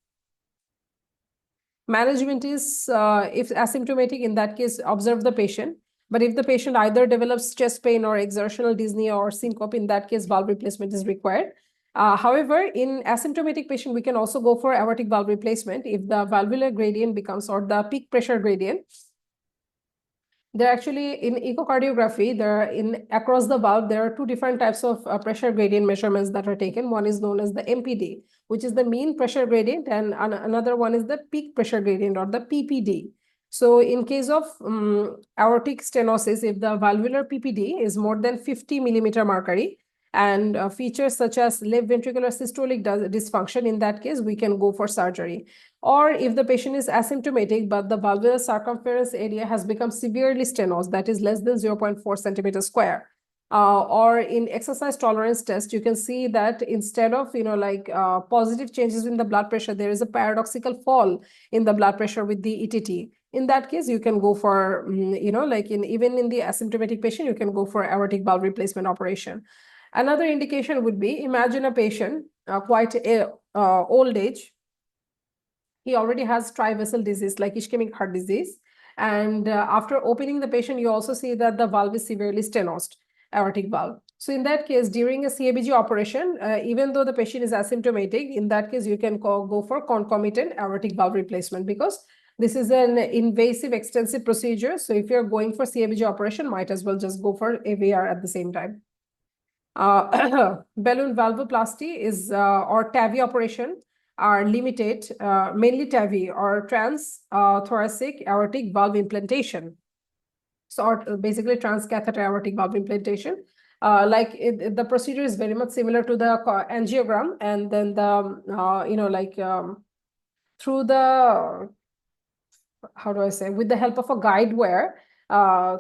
Management is, if asymptomatic, in that case, observe the patient. But if the patient either develops chest pain or exertional dyspnea or syncope, in that case, valve replacement is required. However, in asymptomatic patient, we can also go for aortic valve replacement if the valvular gradient becomes, or the peak pressure gradient. There actually, in echocardiography, across the valve, there are two different types of pressure gradient measurements that are taken. One is known as the MPD, which is the mean pressure gradient, and another one is the peak pressure gradient, or the PPD. So in case of aortic stenosis, if the valvular PPD is more than 50 millimeter mercury, and features such as left ventricular systolic dysfunction, in that case, we can go for surgery. Or if the patient is asymptomatic, but the valvular circumference area has become severely stenosed, that is less than 0.4 centimeters square. Or in exercise tolerance test, you can see that instead of, positive changes in the blood pressure, there is a paradoxical fall in the blood pressure with the ETT. In that case, you can go for, even in the asymptomatic patient, you can go for aortic valve replacement operation. Another indication would be, imagine a patient, quite old age. He already has tri-vessel disease like ischemic heart disease. And after opening the patient, you also see that the valve is severely stenosed, aortic valve. So in that case, during a CABG operation, even though the patient is asymptomatic, in that case, you can go for concomitant aortic valve replacement, because This is an invasive, extensive procedure. So if you're going for CABG operation, might as well just go for AVR at the same time. Balloon valvoplasty is or TAVI operation are limited, mainly TAVI or thoracic aortic valve implantation. So or basically transcatheter aortic valve implantation. The procedure is very much similar to the angiogram, and then the through the, how do I say, with the help of a guide wire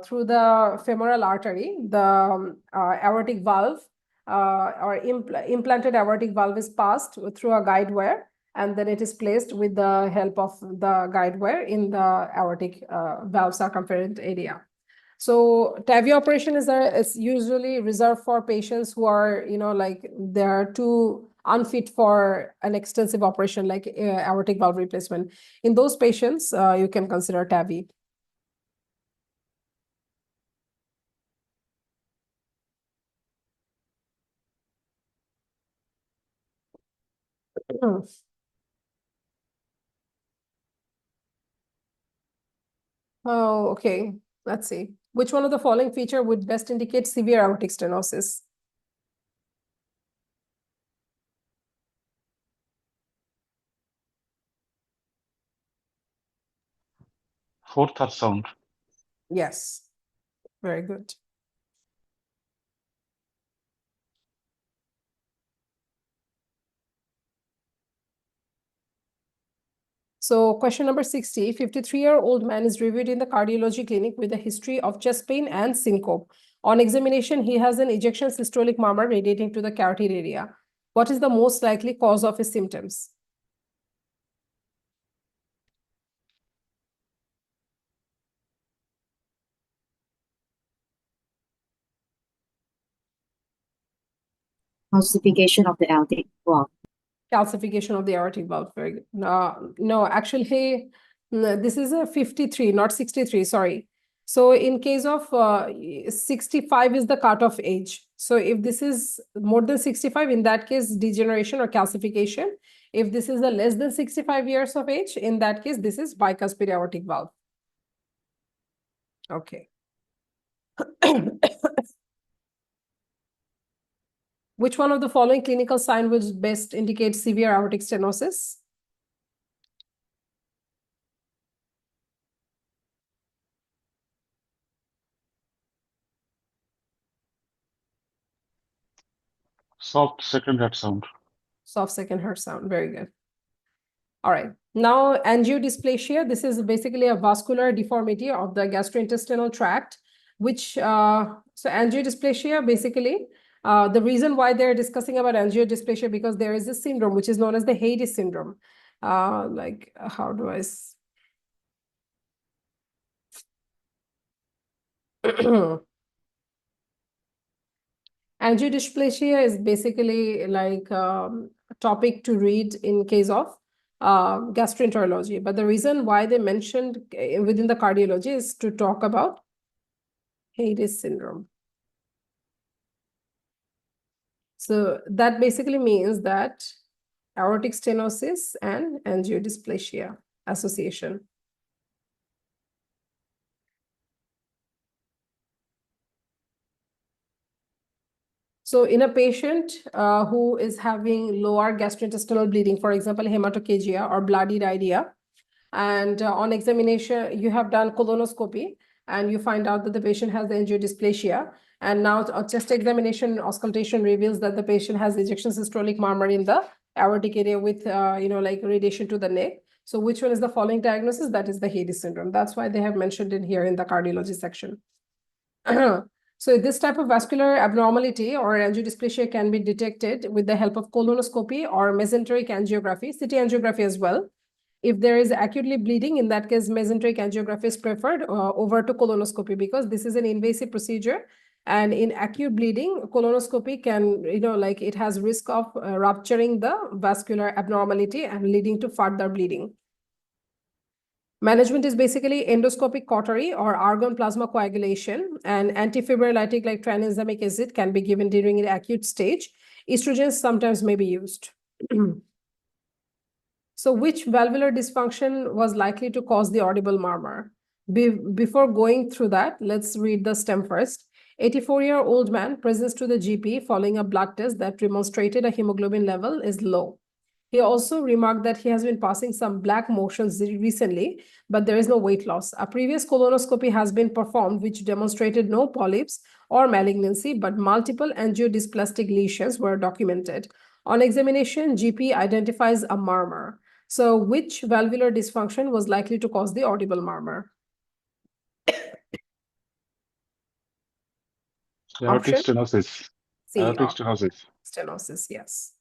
through the femoral artery, the aortic valve or implanted aortic valve is passed through a guide wire, and then it is placed with the help of the guide wire in the aortic valve circumference area. So TAVI operation is usually reserved for patients who are, they're too unfit for an extensive operation like aortic valve replacement. In those patients, you can consider TAVI. Oh, okay. Let's see. Which one of the following feature would best indicate severe aortic stenosis? Fourth heart sound. Yes. Very good. So question number 60, 53-year-old man is reviewed in the cardiology clinic with a history of chest pain and syncope. On examination, he has an ejection systolic murmur radiating to the carotid area. What is the most likely cause of his symptoms? Calcification of the aortic valve. Calcification of the aortic valve. Very good. No, actually, this is a 53, not 63, sorry. So in case of 65 is the cutoff age. So if this is more than 65, in that case, degeneration or calcification. If this is a less than 65 years of age, in that case, this is bicuspid aortic valve. Okay. Which one of the following clinical sign would best indicate severe aortic stenosis? Soft second heart sound. Soft second heart sound. Very good. All right. Now, angiodysplasia. This is basically a vascular deformity of the gastrointestinal tract, which, so angiodysplasia, basically, the reason why they're discussing about angiodysplasia, because there is a syndrome, which is known as the Hayes syndrome. How do I... Angiodysplasia is basically like a topic to read in case of gastroenterology. But the reason why they mentioned within the cardiology is to talk about Hayes syndrome. So that basically means that aortic stenosis and angiodysplasia association. So in a patient who is having lower gastrointestinal bleeding, for example, hematochezia or bloody diarrhea, and on examination, you have done colonoscopy, and you find out that the patient has angiodysplasia, and now a chest examination auscultation reveals that the patient has ejection systolic murmur in the aortic area with, radiation to the neck. So which one is the following diagnosis? That is the Hayes syndrome. That's why they have mentioned it here in the cardiology section. So this type of vascular abnormality or angiodysplasia can be detected with the help of colonoscopy or mesenteric angiography, CT angiography as well. If there is acutely bleeding, in that case, mesenteric angiography is preferred over to colonoscopy, because this is an invasive procedure. And in acute bleeding, colonoscopy can, it has risk of rupturing the vascular abnormality and leading to further bleeding. Management is basically endoscopic cautery or argon plasma coagulation, and antifibrinolytic like tranexamic acid can be given during the acute stage. Estrogens sometimes may be used. So which valvular dysfunction was likely to cause the audible murmur? Before going through that, let's read the stem first. 84-year-old man presents to the GP following a blood test that demonstrated a hemoglobin level is low. He also remarked that he has been passing some black motions recently, but there is no weight loss. A previous colonoscopy has been performed, which demonstrated no polyps or malignancy, but multiple angiodysplastic lesions were documented. On examination, GP identifies a murmur. So which valvular dysfunction was likely to cause the audible murmur? Aortic Option stenosis. C. Aortic stenosis. Stenosis, yes.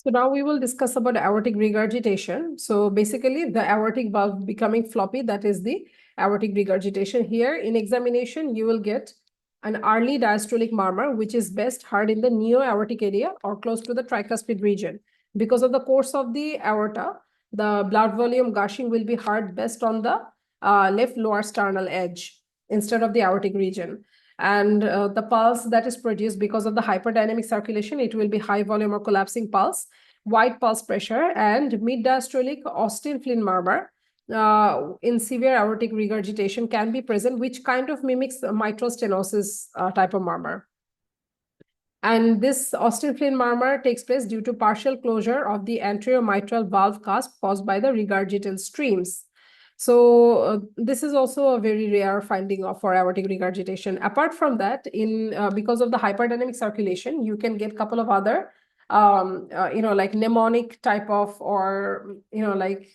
So now we will discuss about aortic regurgitation. So basically the aortic valve becoming floppy, that is the aortic regurgitation. Here in examination, you will get an early diastolic murmur, which is best heard in the neo-aortic area or close to the tricuspid region. Because of the course of the aorta, the blood volume gushing will be heard best on the left lower sternal edge instead of the aortic region. And the pulse that is produced because of the hyperdynamic circulation, it will be high volume or collapsing pulse, wide pulse pressure, and mid-diastolic Austin Flynn murmur in severe aortic regurgitation can be present, which kind of mimics mitral stenosis type of murmur. And this Austin Flynn murmur takes place due to partial closure of the anterior mitral valve cusp caused by the regurgitant streams. So this is also a very rare finding for aortic regurgitation. Apart from that, because of the hyperdynamic circulation, you can get a couple of other, like mnemonic type of, or, like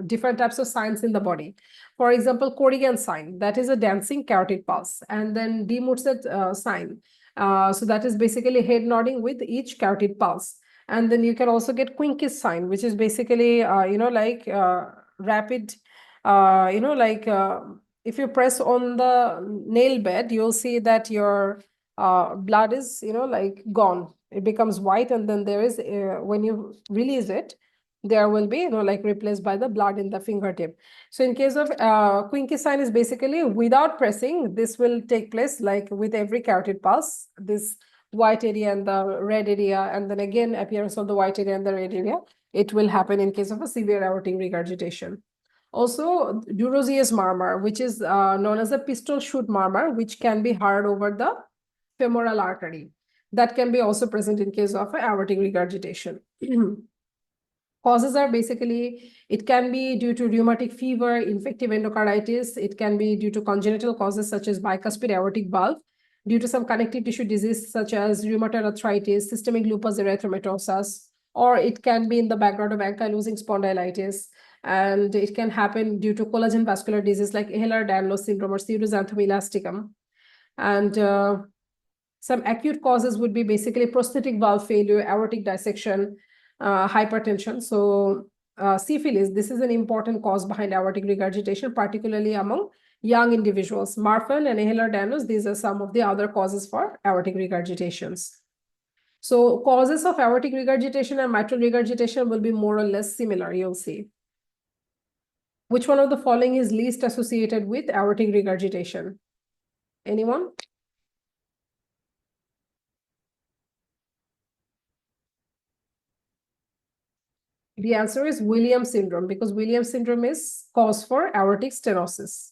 different types of signs in the body. For example, Corrigan sign, that is a dancing carotid pulse. And then de Morset sign. So that is basically head nodding with each carotid pulse. And then you can also get Quincke's sign, which is basically, rapid, if you press on the nail bed, you'll see that your blood is, gone. It becomes white, and then there is, when you release it, there will be, replaced by the blood in the fingertip. So in case of Quincke sign is basically without pressing, this will take place like with every carotid pulse, this white area and the red area, and then again appearance of the white area and the red area. It will happen in case of a severe aortic regurgitation. Also, Durozius murmur, which is known as a pistol shoot murmur, which can be heard over the femoral artery. That can be also present in case of aortic regurgitation. Causes are basically, it can be due to rheumatic fever, infective endocarditis. It can be due to congenital causes such as bicuspid aortic valve, due to some connective tissue disease such as rheumatoid arthritis, systemic lupus erythematosus, or it can be in the background of ankylosing spondylitis. And it can happen due to collagen vascular disease like Ehlers-Danlos syndrome or pseudoxanthoma elasticum. And some acute causes would be basically prosthetic valve failure, aortic dissection, hypertension. So syphilis, this is an important cause behind aortic regurgitation, particularly among young individuals. Marfan and Ehlers-Danlos, these are some of the other causes for aortic regurgitations. So causes of aortic regurgitation and mitral regurgitation will be more or less similar, you'll see. Which one of the following is least associated with aortic regurgitation? Anyone? The answer is Williams syndrome, because Williams syndrome is cause for aortic stenosis.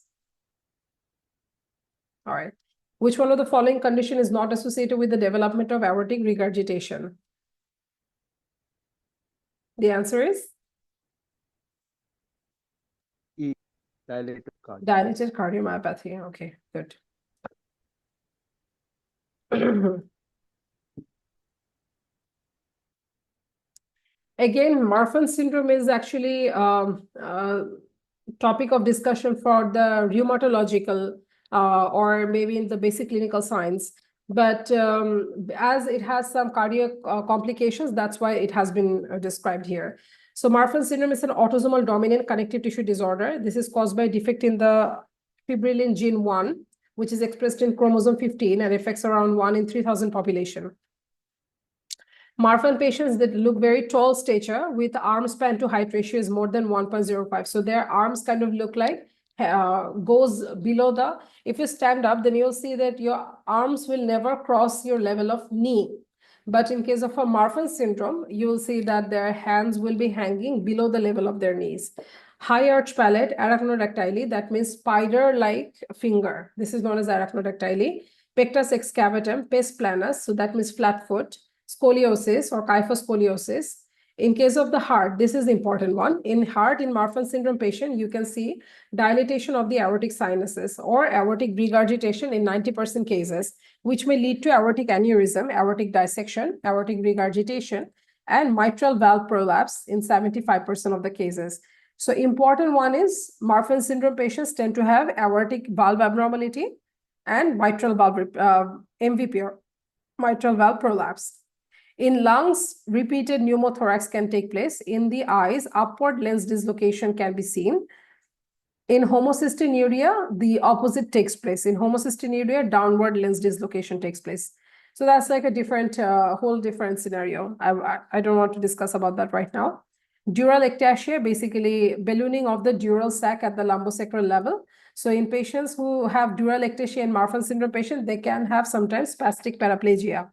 All right. Which one of the following condition is not associated with the development of aortic regurgitation? The answer is E. Dilated cardiac. dilated cardiomyopathy. Okay, good. Again, Marfan syndrome is actually topic of discussion for the rheumatological or maybe in the basic clinical science. But as it has some cardiac complications, that's why it has been described here. So Marfan syndrome is an autosomal dominant connective tissue disorder. This is caused by defect in the fibrillin gene 1, which is expressed in chromosome 15 and affects around 1 in 3,000 population. Marfan patients that look very tall stature with arm span to height ratio is more than 1.05. So their arms kind of look like goes below the, if you stand up, then you'll see that your arms will never cross your level of knee. But in case of a Marfan syndrome, you will see that their hands will be hanging below the level of their knees. High arch palate, arachnodactyly, that means spider-like finger. This is known as arachnodactyly. Pectus excavatum, pes planus, so that means flat foot. Scoliosis or kyphoscoliosis. In case of the heart, this is the important one. In heart, in Marfan syndrome patient, you can see dilatation of the aortic sinuses or aortic regurgitation in 90% cases, which may lead to aortic aneurysm, aortic dissection, aortic regurgitation, and mitral valve prolapse in 75% of the cases. So important one is Marfan syndrome patients tend to have aortic valve abnormality and mitral valve MVP or mitral valve prolapse. In lungs, repeated pneumothorax can take place. In the eyes, upward lens dislocation can be seen. In homocystinuria, the opposite takes place. In homocystinuria, downward lens dislocation takes place. So that's like a different, whole different scenario. I don't want to discuss about that right now. Dural ectasia, basically ballooning of the dural sac at the lumbosacral level. So in patients who have dural ectasia in Marfan syndrome patient, they can have sometimes spastic paraplegia.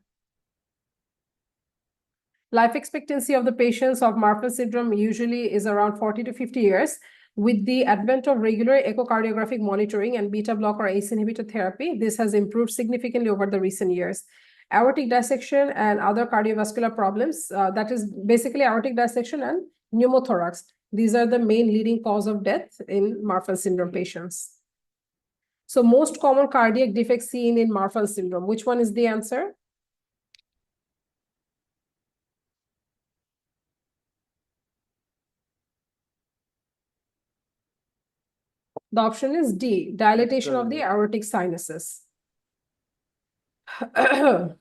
Life expectancy of the patients of Marfan syndrome usually is around 40 to 50 years. With the advent of regular echocardiographic monitoring and beta blocker ACE inhibitor therapy, this has improved significantly over the recent years. Aortic dissection and other cardiovascular problems, that is basically aortic dissection and pneumothorax. These are the main leading cause of death in Marfan syndrome patients. So most common cardiac defects seen in Marfan syndrome. Which one is the answer? The option is D, dilatation of the aortic sinuses. So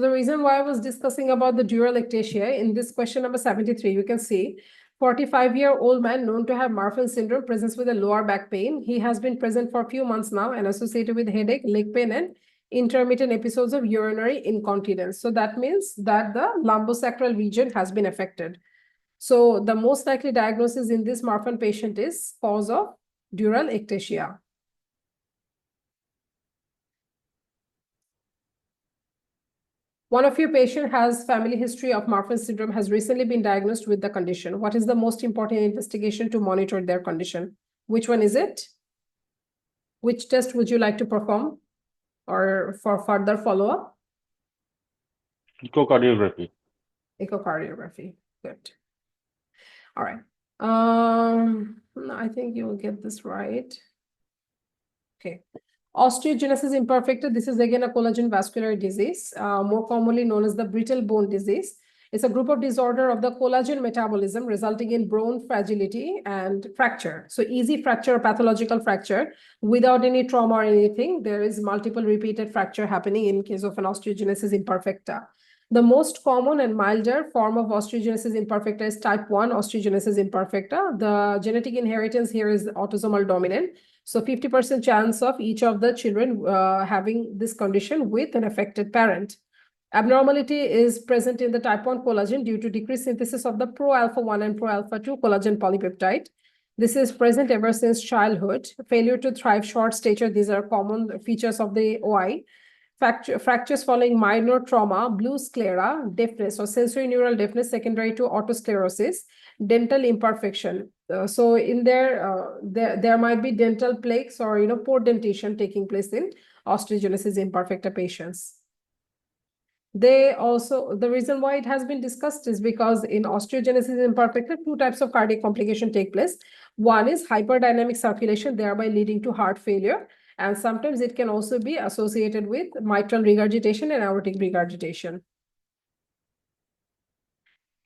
the reason why I was discussing about the dural ectasia in this question number 73, you can see 45-year-old man known to have Marfan syndrome presents with a lower back pain. He has been present for a few months now and associated with headache, leg pain, and intermittent episodes of urinary incontinence. So that means that the lumbosacral region has been affected. So the most likely diagnosis in this Marfan patient is cause of dural ectasia. One of your patient has family history of Marfan syndrome, has recently been diagnosed with the condition. What is the most important investigation to monitor their condition? Which one is it? Which test would you like to perform or for further follow-up? Echocardiography. Echocardiography. Good. All right. I think you will get this right. Okay. Osteogenesis imperfecta, this is again a collagen vascular disease, more commonly known as the brittle bone disease. It's a group of disorder of the collagen metabolism resulting in bone fragility and fracture. So easy fracture or pathological fracture without any trauma or anything. There is multiple repeated fracture happening in case of an osteogenesis imperfecta. The most common and milder form of osteogenesis imperfecta is type 1 osteogenesis imperfecta. The genetic inheritance here is autosomal dominant. So 50% chance of each of the children having this condition with an affected parent. Abnormality is present in the type 1 collagen due to decreased synthesis of the pro-alpha-1 and pro-alpha-2 collagen polypeptide. This is present ever since childhood. Failure to thrive, short stature, these are common features of the OI. Fractures following minor trauma, blue sclera, deafness or sensory neural deafness secondary to autosclerosis, dental imperfection. So in there might be dental plaques or poor dentition taking place in osteogenesis imperfecta patients. The reason why it has been discussed is because in osteogenesis imperfecta, two types of cardiac complication take place. One is hyperdynamic circulation, thereby leading to heart failure. And sometimes it can also be associated with mitral regurgitation and aortic regurgitation.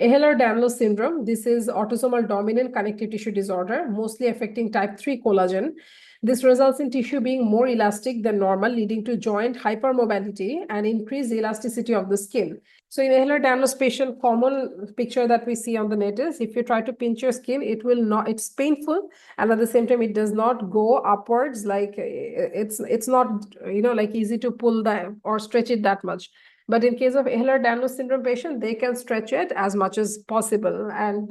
Ehlers-Danlos syndrome, this is autosomal dominant connective tissue disorder, mostly affecting type 3 collagen. This results in tissue being more elastic than normal, leading to joint hypermobility and increased elasticity of the skin. So in Ehlers-Danlos patient, common picture that we see on the net is if you try to pinch your skin, it will not, it's painful. And at the same time, it does not go upwards. Like it's not, like easy to pull that or stretch it that much. But in case of Ehlers-Danlos syndrome patient, they can stretch it as much as possible. And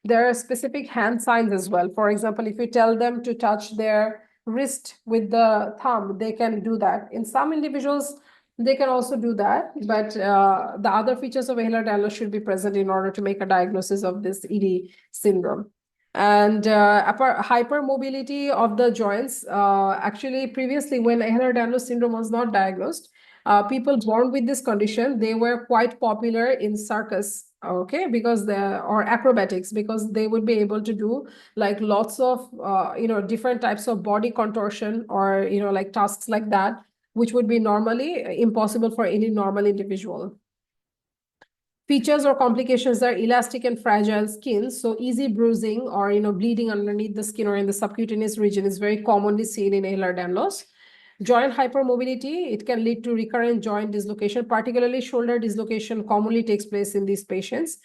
there are specific hand signs as well. For example, if you tell them to touch their wrist with the thumb, they can do that. In some individuals, they can also do that, but the other features of Ehlers-Danlos should be present in order to make a diagnosis of this ED syndrome. And hypermobility of the joints, actually previously when Ehlers-Danlos syndrome was not diagnosed, people born with this condition, they were quite popular in circus, okay, because or acrobatics, because they would be able to do like lots of, different types of body contortion or, like tasks like that, which would be normally impossible for any normal individual. Features or complications are elastic and fragile skin, so easy bruising or bleeding underneath the skin or in the subcutaneous region is very commonly seen in Ehlers-Danlos. Joint hypermobility, it can lead to recurrent joint dislocation, particularly shoulder dislocation commonly takes place in these patients.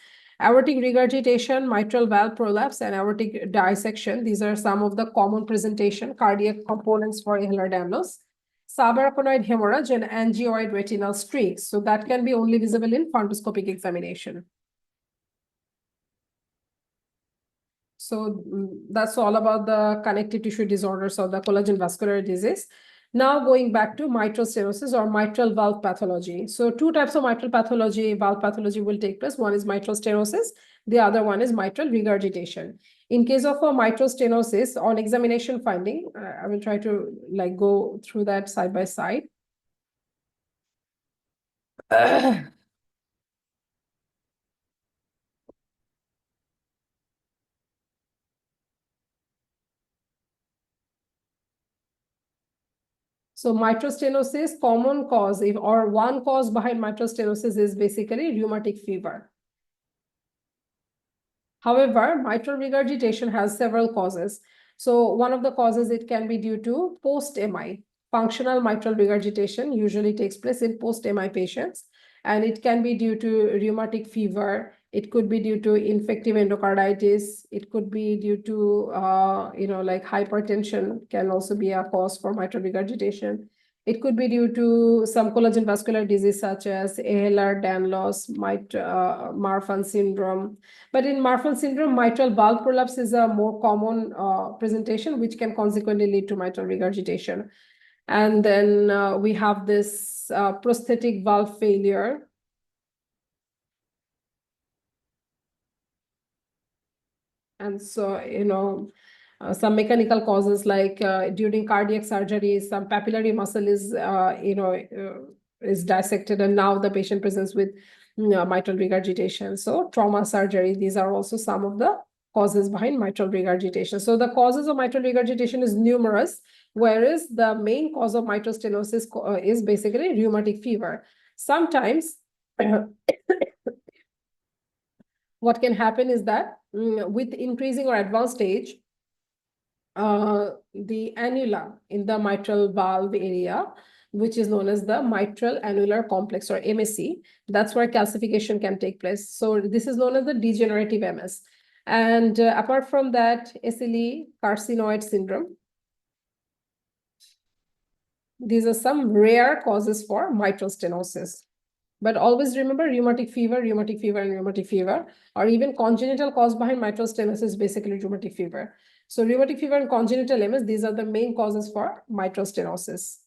Aortic regurgitation, mitral valve prolapse, and aortic dissection, these are some of the common presentation cardiac components for Ehlers-Danlos. Subarachnoid hemorrhage and angioid retinal streaks. So that can be only visible in fundoscopic examination. So that's all about the connective tissue disorders or the collagen vascular disease. Now going back to mitral stenosis or mitral valve pathology. So two types of mitral pathology, valve pathology will take place. One is mitral stenosis. The other one is mitral regurgitation. In case of a mitral stenosis, on examination finding, I will try to go through that side by side. So mitral stenosis, common cause, or one cause behind mitral stenosis is basically rheumatic fever. However, mitral regurgitation has several causes. So one of the causes, it can be due to post-MI. Functional mitral regurgitation usually takes place in post-MI patients, and it can be due to rheumatic fever. It could be due to infective endocarditis. It could be due to, hypertension can also be a cause for mitral regurgitation. It could be due to some collagen vascular disease such as Ehlers-Danlos, Marfan syndrome. But in Marfan syndrome, mitral valve prolapse is a more common presentation, which can consequently lead to mitral regurgitation. And then we have this prosthetic valve failure. And so, some mechanical causes like during cardiac surgery, some papillary muscle is, is dissected, and now the patient presents with mitral regurgitation. So trauma surgery, these are also some of the causes behind mitral regurgitation. So the causes of mitral regurgitation is numerous, whereas the main cause of mitral stenosis is basically rheumatic fever. Sometimes what can happen is that with increasing or advanced age, the annula in the mitral valve area, which is known as the mitral annular complex or MAC, that's where calcification can take place. So this is known as the degenerative MS. And apart from that, SLE, carcinoid syndrome. These are some rare causes for mitral stenosis. But always remember rheumatic fever, and rheumatic fever, or even congenital cause behind mitral stenosis is basically rheumatic fever. So rheumatic fever and congenital MS, these are the main causes for mitral stenosis.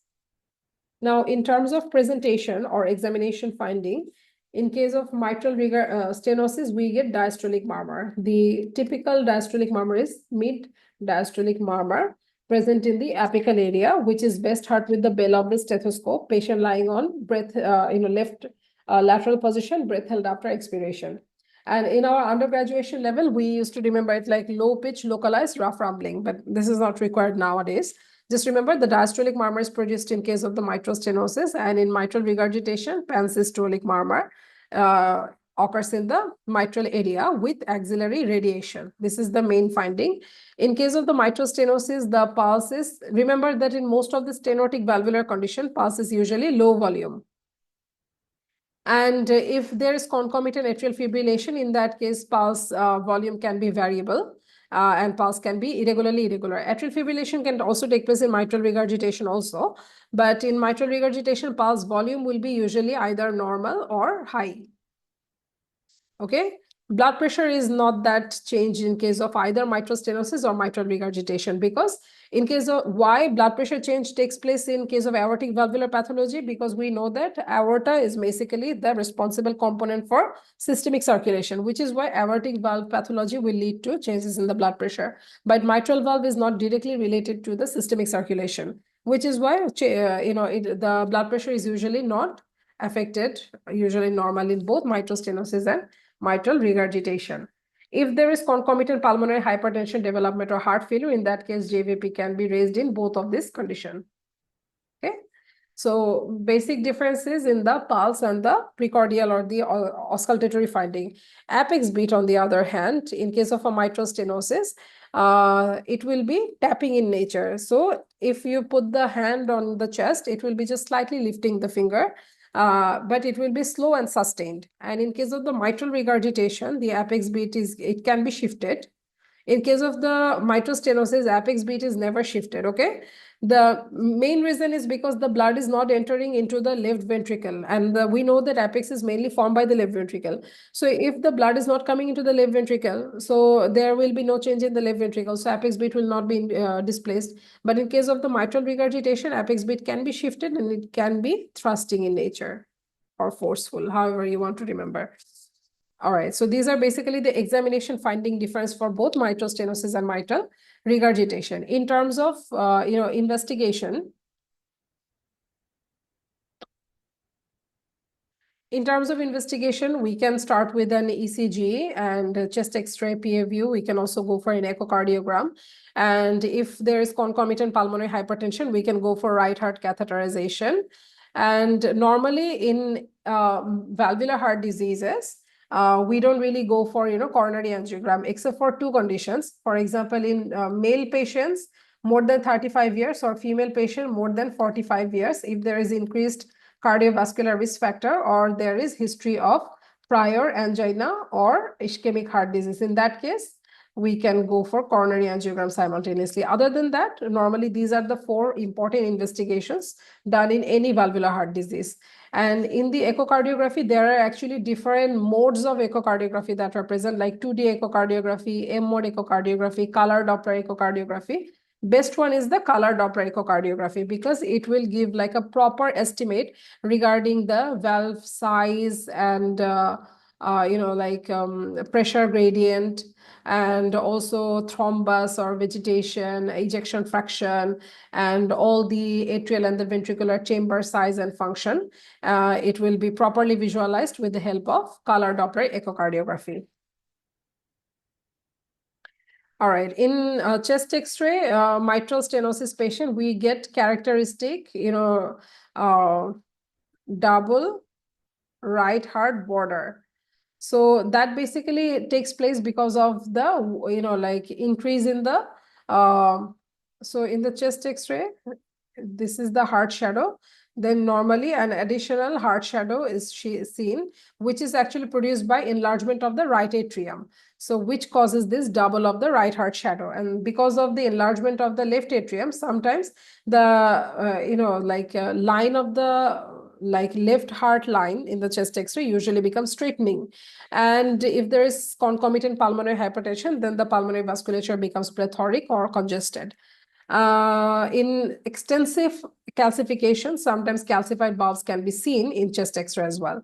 Now, in terms of presentation or examination finding, in case of mitral stenosis, we get diastolic murmur. The typical diastolic murmur is mid-diastolic murmur present in the apical area, which is best heard with the bell of the stethoscope, patient lying on breath, left lateral position, breath held after expiration. And in our undergraduation level, we used to remember it like low pitch, localized, rough rumbling, but this is not required nowadays. Just remember the diastolic murmur is produced in case of the mitral stenosis, and in mitral regurgitation, pansystolic murmur. occurs in the mitral area with axillary radiation. This is the main finding. In case of the mitral stenosis, the pulse is, remember that in most of the stenotic valvular condition, pulse is usually low volume. And if there is concomitant atrial fibrillation, in that case, pulse volume can be variable and pulse can be irregularly irregular. Atrial fibrillation can also take place in mitral regurgitation also, but in mitral regurgitation, pulse volume will be usually either normal or high. Okay, blood pressure is not that changed in case of either mitral stenosis or mitral regurgitation, because in case of why blood pressure change takes place in case of aortic valvular pathology, because we know that aorta is basically the responsible component for systemic circulation, which is why aortic valve pathology will lead to changes in the blood pressure. But mitral valve is not directly related to the systemic circulation, which is why the blood pressure is usually not affected, usually normal in both mitral stenosis and mitral regurgitation. If there is concomitant pulmonary hypertension development or heart failure, in that case, JVP can be raised in both of these conditions. Okay, so basic differences in the pulse and the precordial or the auscultatory finding. Apex beat, on the other hand, in case of a mitral stenosis, it will be tapping in nature. So if you put the hand on the chest, it will be just slightly lifting the finger. But it will be slow and sustained. And in case of the mitral regurgitation, the apex beat it can be shifted. In case of the mitral stenosis, apex beat is never shifted, okay? The main reason is because the blood is not entering into the left ventricle, and we know that apex is mainly formed by the left ventricle. So if the blood is not coming into the left ventricle, so there will be no change in the left ventricle, so apex beat will not be displaced. But in case of the mitral regurgitation, apex beat can be shifted and it can be thrusting in nature or forceful, however you want to remember. All right, so these are basically the examination finding difference for both mitral stenosis and mitral regurgitation. In terms of investigation, we can start with an ECG and chest X-ray PA view. We can also go for an echocardiogram. And if there is concomitant pulmonary hypertension, we can go for right heart catheterization. And normally in valvular heart diseases, we don't really go for coronary angiogram, except for two conditions. For example, in male patients more than 35 years or female patient more than 45 years, if there is increased cardiovascular risk factor or there is history of prior angina or ischemic heart disease. In that case, we can go for coronary angiogram simultaneously. Other than that, normally these are the four important investigations done in any valvular heart disease. And in the echocardiography, there are actually different modes of echocardiography that are present, like 2D echocardiography, M-mode echocardiography, color Doppler echocardiography. Best one is the color Doppler echocardiography, because it will give like a proper estimate regarding the valve size and pressure gradient, and also thrombus or vegetation, ejection fraction, and all the atrial and the ventricular chamber size and function. It will be properly visualized with the help of color Doppler echocardiography. All right, in chest X-ray, mitral stenosis patient, we get characteristic, double right heart border. So that basically takes place because of the, increase in the, so in the chest X-ray, this is the heart shadow. Then normally an additional heart shadow is seen, which is actually produced by enlargement of the right atrium. So which causes this double of the right heart shadow. And because of the enlargement of the left atrium, sometimes the, line of the left heart line in the chest X-ray usually becomes straightening. And if there is concomitant pulmonary hypertension, then the pulmonary vasculature becomes plethoric or congested. In extensive calcification, sometimes calcified valves can be seen in chest X-ray as well.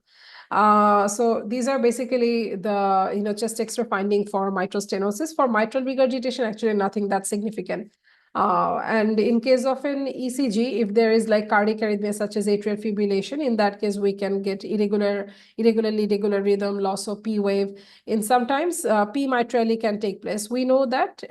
So these are basically the chest X-ray finding for mitral stenosis. For mitral regurgitation, actually nothing that significant. And in case of an ECG, if there is like cardiac arrhythmia such as atrial fibrillation, in that case we can get irregular rhythm, loss of P wave. In sometimes P mitrale can take place. We know that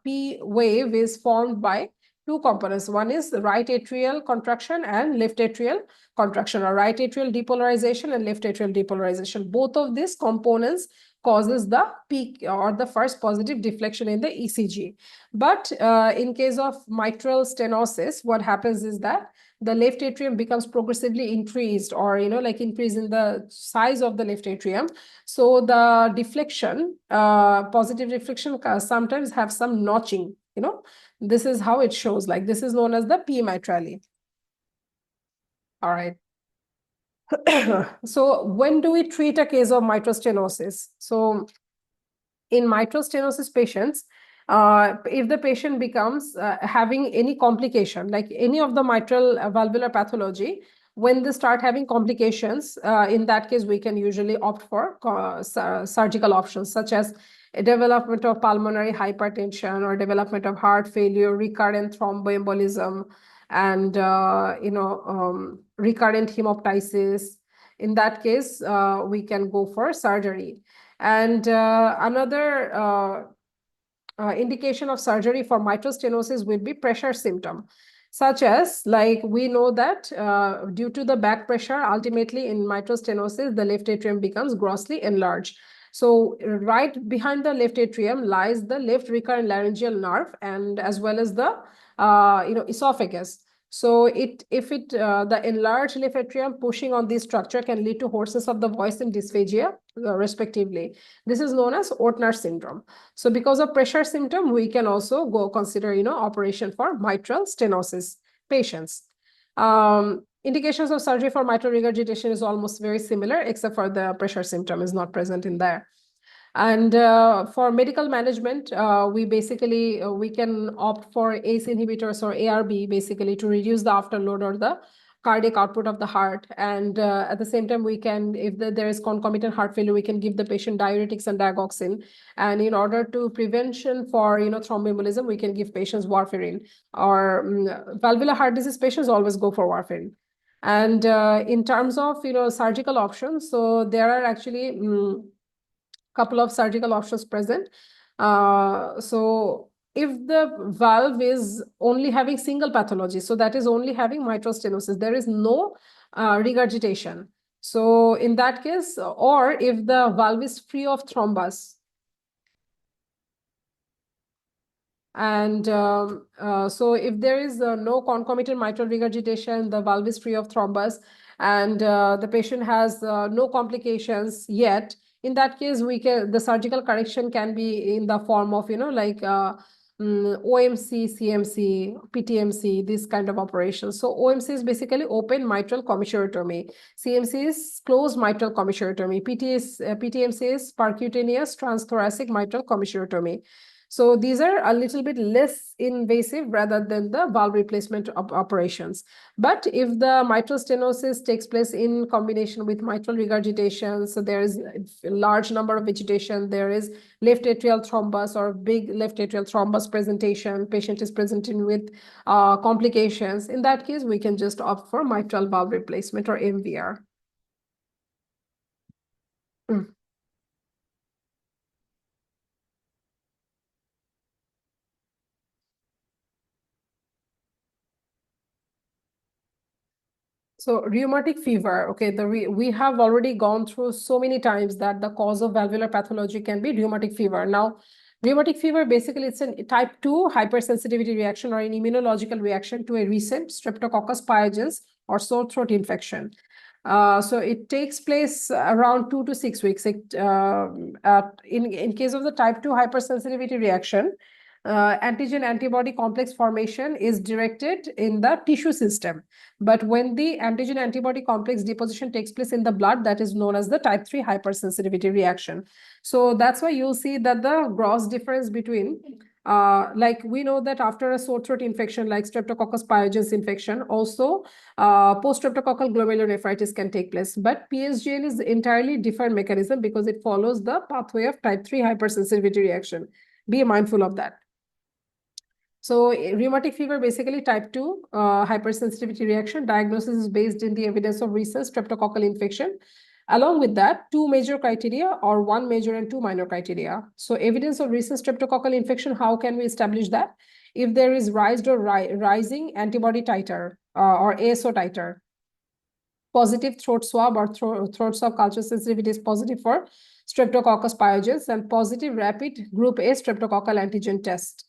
P wave is formed by two components. One is the right atrial contraction and left atrial contraction, or right atrial depolarization and left atrial depolarization. Both of these components causes the peak or the first positive deflection in the ECG. But in case of mitral stenosis, what happens is that the left atrium becomes progressively increased, or like increase in the size of the left atrium. So the deflection, positive deflection sometimes have some notching, this is how it shows, like this is known as the P mitrale. All right. So when do we treat a case of mitral stenosis? So in mitral stenosis patients, if the patient becomes having any complication, like any of the mitral valvular pathology, when they start having complications, in that case, we can usually opt for surgical options, such as a development of pulmonary hypertension or development of heart failure, recurrent thromboembolism, and recurrent hemoptysis. In that case, we can go for surgery. And another indication of surgery for mitral stenosis will be pressure symptom, such as, like, we know that due to the back pressure, ultimately in mitral stenosis, the left atrium becomes grossly enlarged. So right behind the left atrium lies the left recurrent laryngeal nerve, and as well as the esophagus. So the enlarged left atrium pushing on this structure can lead to hoarseness of the voice and dysphagia, respectively. This is known as Ortner syndrome. So because of pressure symptom, we can also go consider, operation for mitral stenosis patients. Indications of surgery for mitral regurgitation is almost very similar, except for the pressure symptom is not present in there. And for medical management, we can opt for ACE inhibitors or ARB, basically to reduce the afterload or the cardiac output of the heart. And at the same time, we can, if there is concomitant heart failure, we can give the patient diuretics and digoxin. And in order to prevention for thromboembolism, we can give patients warfarin. Or valvular heart disease patients always go for warfarin. And in terms of surgical options, so there are actually couple of surgical options present. So if the valve is only having single pathology, so that is only having mitral stenosis, there is no regurgitation. So in that case, or if the valve is free of thrombus, and so if there is no concomitant mitral regurgitation, the valve is free of thrombus, and the patient has no complications yet, in that case, the surgical correction can be in the form of, OMC, CMC, PTMC, this kind of operations. So OMC is basically open mitral commissurotomy. CMC is closed mitral commissurotomy. PTMC is percutaneous transthoracic mitral commissurotomy. So these are a little bit less invasive rather than the valve replacement operations. But if the mitral stenosis takes place in combination with mitral regurgitation, so there is a large number of vegetation, there is left atrial thrombus or big left atrial thrombus presentation, patient is presenting with complications, in that case, we can just opt for mitral valve replacement or MVR. So rheumatic fever, okay, we have already gone through so many times that the cause of valvular pathology can be rheumatic fever. Now, rheumatic fever, basically, it's a type 2 hypersensitivity reaction or an immunological reaction to a recent Streptococcus pyogenes or sore throat infection. So it takes place around 2 to 6 weeks. In case of the type 2 hypersensitivity reaction, antigen-antibody complex formation is directed in the tissue system. But when the antigen-antibody complex deposition takes place in the blood, that is known as the type 3 hypersensitivity reaction. So that's why you'll see that the gross difference between, like we know that after a sore throat infection like Streptococcus pyogenes infection, also post-streptococcal glomerulonephritis can take place. But PSGN is entirely different mechanism because it follows the pathway of type 3 hypersensitivity reaction. Be mindful of that. So rheumatic fever, basically type 2 hypersensitivity reaction. Diagnosis is based in the evidence of recent streptococcal infection. Along with that, 2 major criteria or 1 major and 2 minor criteria. So evidence of recent streptococcal infection, how can we establish that? if there is rising antibody titer or ASO titer. Positive throat swab or throat swab culture sensitivity is positive for Streptococcus pyogenes, and positive rapid group A streptococcal antigen test.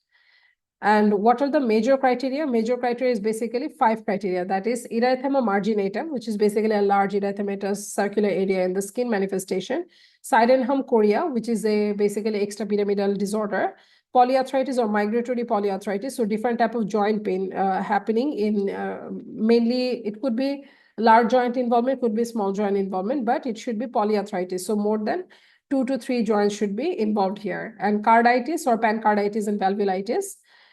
And what are the major criteria? Major criteria is basically 5 criteria. That is erythema marginatum, which is basically a large erythematous circular area in the skin manifestation. Sydenham chorea, which is a basically extrapyramidal disorder. Polyarthritis or migratory polyarthritis, so different type of joint pain happening in mainly it could be large joint involvement, could be small joint involvement, but it should be polyarthritis. So more than 2 to 3 joints should be involved here. And carditis or pancarditis and valvulitis.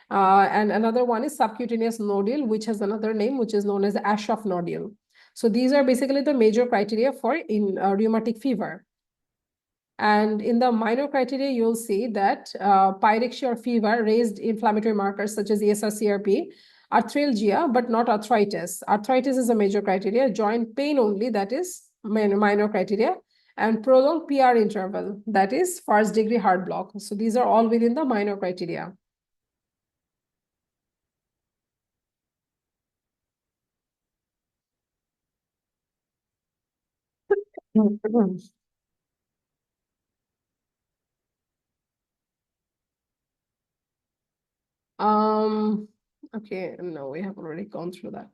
And another one is subcutaneous nodule, which has another name, which is known as Aschoff nodule. So these are basically the major criteria for in rheumatic fever. And in the minor criteria, you'll see that pyrexia or fever, raised inflammatory markers such as ESR-CRP, arthralgia, but not arthritis. Arthritis is a major criteria. Joint pain only, that is minor criteria. And prolonged PR interval, that is first degree heart block. So these are all within the minor criteria. Okay, no, we have already gone through that.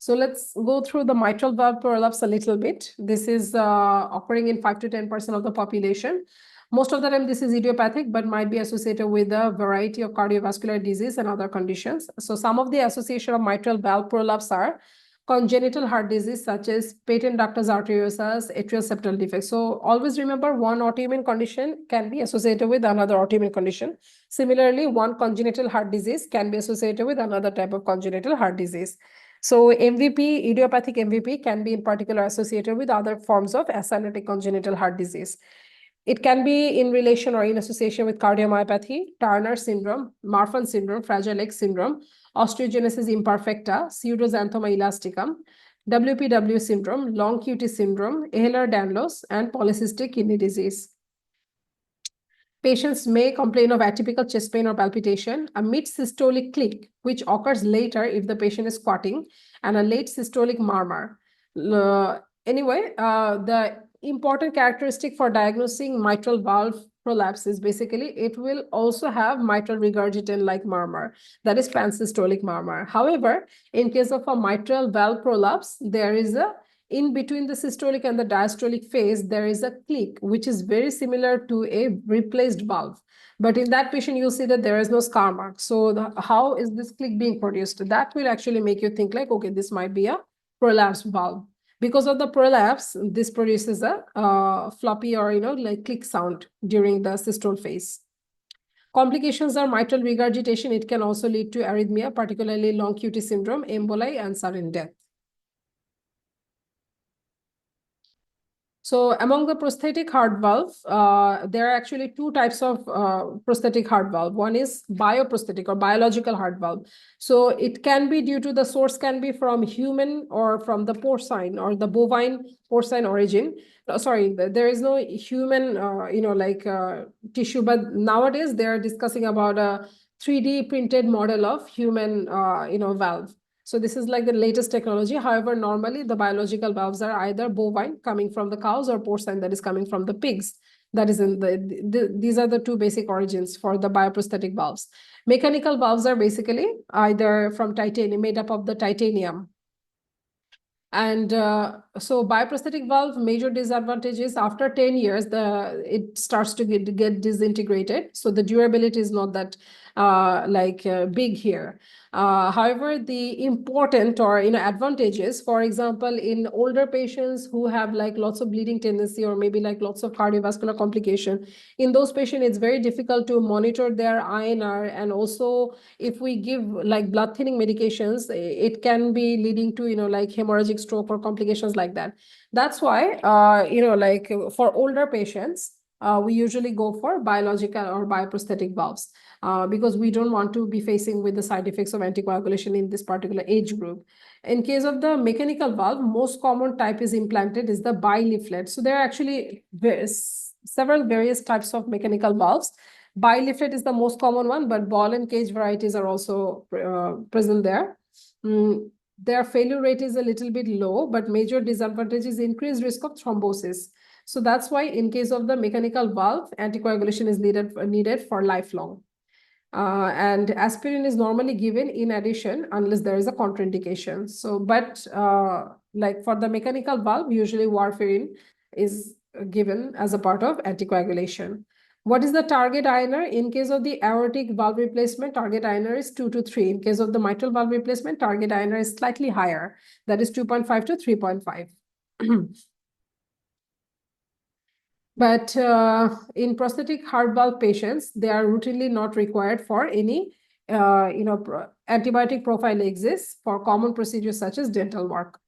So let's go through the mitral valve prolapse a little bit. This is occurring in 5 to 10% of the population. Most of the time, this is idiopathic, but might be associated with a variety of cardiovascular disease and other conditions. So some of the association of mitral valve prolapse are congenital heart disease, such as patent ductus arteriosus, atrial septal defect. So always remember, one autoimmune condition can be associated with another autoimmune condition. Similarly, one congenital heart disease can be associated with another type of congenital heart disease. So MVP, idiopathic MVP, can be in particular associated with other forms of acyclic congenital heart disease. It can be in relation or in association with cardiomyopathy, Turner syndrome, Marfan syndrome, Fragile X syndrome, osteogenesis imperfecta, pseudoxanthoma elasticum, WPW syndrome, long QT syndrome, Ehlers-Danlos, and polycystic kidney disease. Patients may complain of atypical chest pain or palpitation, a mid-systolic click, which occurs later if the patient is squatting, and a late systolic murmur. Anyway, the important characteristic for diagnosing mitral valve prolapse is basically it will also have mitral regurgitant-like murmur, that is pansystolic murmur. However, in case of a mitral valve prolapse, there is a in between the systolic and the diastolic phase, there is a click, which is very similar to a replaced valve. But in that patient, you'll see that there is no scar mark. So how is this click being produced? That will actually make you think like, okay, this might be a prolapse valve. Because of the prolapse, this produces a floppy or, like click sound during the systole phase. Complications are mitral regurgitation. It can also lead to arrhythmia, particularly long QT syndrome, emboli, and sudden death. So among the prosthetic heart valve, there are actually 2 types of prosthetic heart valve. One is bioprosthetic or biological heart valve. So it can be due to the source can be from human or from the porcine or the bovine porcine origin. Sorry, there is no human, tissue, but nowadays they are discussing about a 3D printed model of human, valve. So this is like the latest technology. However, normally the biological valves are either bovine coming from the cows or porcine that is coming from the pigs. That is in these are the 2 basic origins for the bioprosthetic valves. Mechanical valves are basically either from titanium, made up of the titanium. And so bioprosthetic valve major disadvantage is after 10 years, it starts to get disintegrated. So the durability is not that big here. However, the important or advantages, for example, in older patients who have like lots of bleeding tendency or maybe like lots of cardiovascular complication, in those patients, it's very difficult to monitor their INR. And also, if we give like blood thinning medications, it can be leading to like hemorrhagic stroke or complications like that. That's why for older patients, we usually go for biological or bioprosthetic valves because we don't want to be facing with the side effects of anticoagulation in this particular age group. In case of the mechanical valve, most common type is implanted is the bileaflet. So there are actually several various types of mechanical valves. Bilifid is the most common one, but ball and cage varieties are also present there. Their failure rate is a little bit low, but major disadvantage is increased risk of thrombosis. So that's why in case of the mechanical valve, anticoagulation is needed for lifelong. And aspirin is normally given in addition unless there is a contraindication. So, but like for the mechanical valve, usually warfarin is given as a part of anticoagulation. What is the target INR? In case of the aortic valve replacement, target INR is 2 to 3. In case of the mitral valve replacement, target INR is slightly higher, that is 2.5 to 3.5. But in prosthetic heart valve patients, they are routinely not required for any antibiotic profile exists for common procedures such as dental work.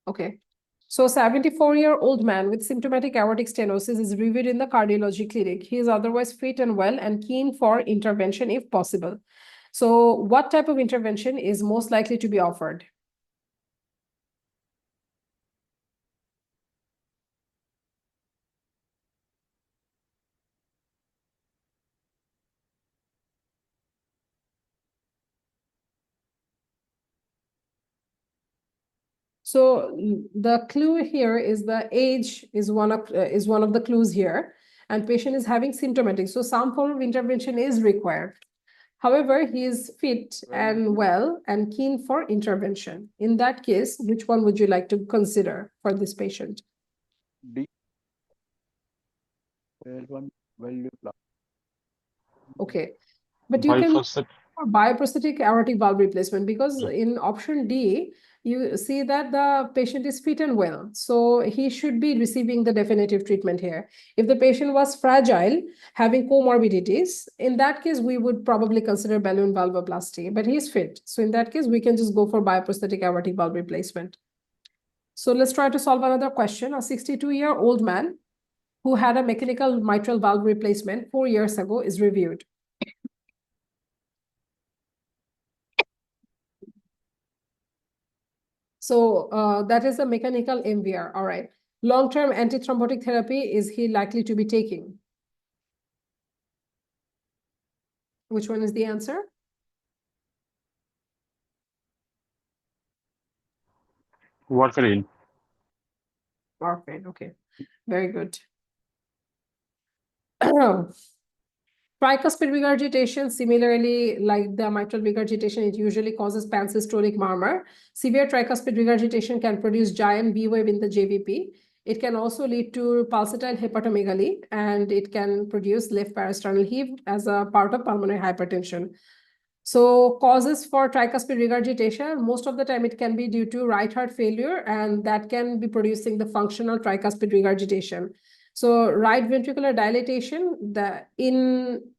Okay. So 74-year-old man with symptomatic aortic stenosis is reviewed in the cardiology clinic. He is otherwise fit and well and keen for intervention if possible. So what type of intervention is most likely to be offered? So the clue here is the age is one of the clues here, and patient is having symptomatic. So some form of intervention is required. However, he is fit and well and keen for intervention. In that case, which one would you like to consider for this patient? D. One value plus. Okay, but you can Biphasic. for bioprosthetic aortic valve replacement because in option D, you see that the patient is fit and well. So he should be receiving the definitive treatment here. If the patient was fragile, having comorbidities, in that case, we would probably consider balloon valvoplasty, but he's fit. So in that case, we can just go for bioprosthetic aortic valve replacement. So let's try to solve another question. A 62-year-old man who had a mechanical mitral valve replacement 4 years ago is reviewed. So that is a mechanical MVR. All right. Long-term antithrombotic therapy, is he likely to be taking? Which one is the answer? Warfarin. Warfarin. Okay. Very good. Tricuspid regurgitation, similarly, like the mitral regurgitation, it usually causes pansystolic murmur. Severe tricuspid regurgitation can produce giant V wave in the JVP. It can also lead to pulsatile hepatomegaly, and it can produce left parasternal heave as a part of pulmonary hypertension. So causes for tricuspid regurgitation, most of the time it can be due to right heart failure, and that can be producing the functional tricuspid regurgitation. So right ventricular dilatation,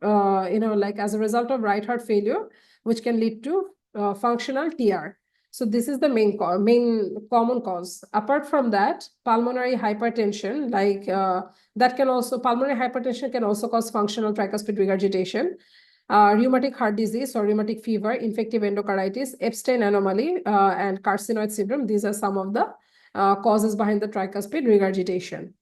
like as a result of right heart failure, which can lead to functional TR. So this is the main common cause. Apart from that, pulmonary hypertension, pulmonary hypertension can also cause functional tricuspid regurgitation. Rheumatic heart disease or rheumatic fever, infective endocarditis, Epstein anomaly, and carcinoid syndrome. These are some of the causes behind the tricuspid regurgitation.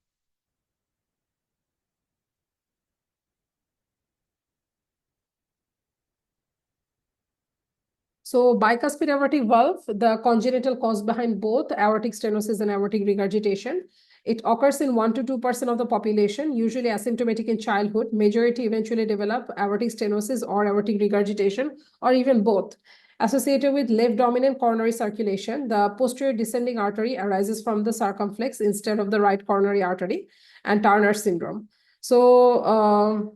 So bicuspid aortic valve, the congenital cause behind both aortic stenosis and aortic regurgitation. It occurs in 1 to 2% of the population, usually asymptomatic in childhood. Majority eventually develop aortic stenosis or aortic regurgitation, or even both. Associated with left dominant coronary circulation, the posterior descending artery arises from the circumflex instead of the right coronary artery, and Turner syndrome. So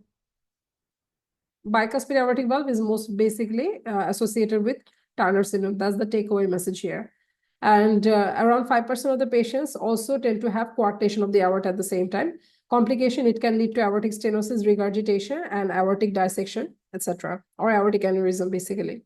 bicuspid aortic valve is most basically associated with Turner syndrome. That's the takeaway message here. And around 5% of the patients also tend to have coarctation of the aorta at the same time. Complication, it can lead to aortic stenosis, regurgitation, and aortic dissection, etc., or aortic aneurysm, basically.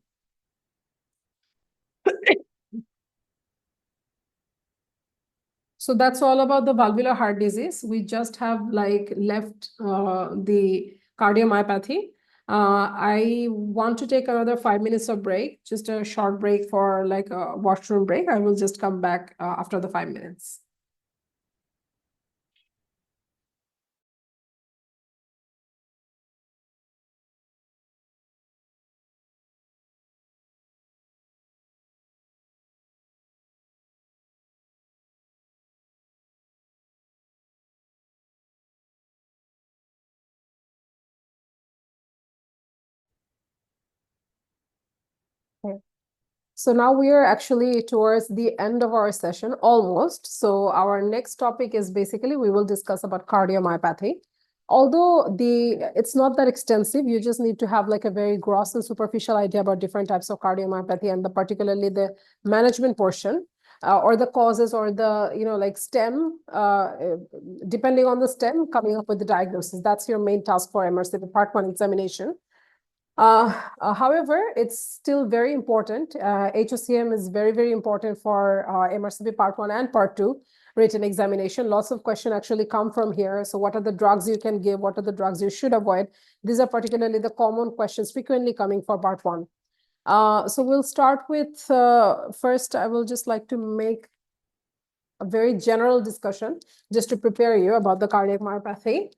So that's all about the valvular heart disease. We just have left the cardiomyopathy. I want to take another 5 minutes of break, just a short break for like a washroom break. I will just come back after the 5 minutes. Okay. So now we are actually towards the end of our session, almost. So our next topic is basically we will discuss about cardiomyopathy. Although it's not that extensive, you just need to have like a very gross and superficial idea about different types of cardiomyopathy and particularly the management portion or the causes or the like stem, depending on the stem, coming up with the diagnosis. That's your main task for MRCP Part 1 examination. However, it's still very important. HOCM is very, very important for MRCP Part 1 and Part 2 written examination. Lots of questions actually come from here. So what are the drugs you can give? What are the drugs you should avoid? These are particularly the common questions frequently coming for Part 1. So we'll start with, first, I will just like to make a very general discussion just to prepare you about the cardiac myopathy.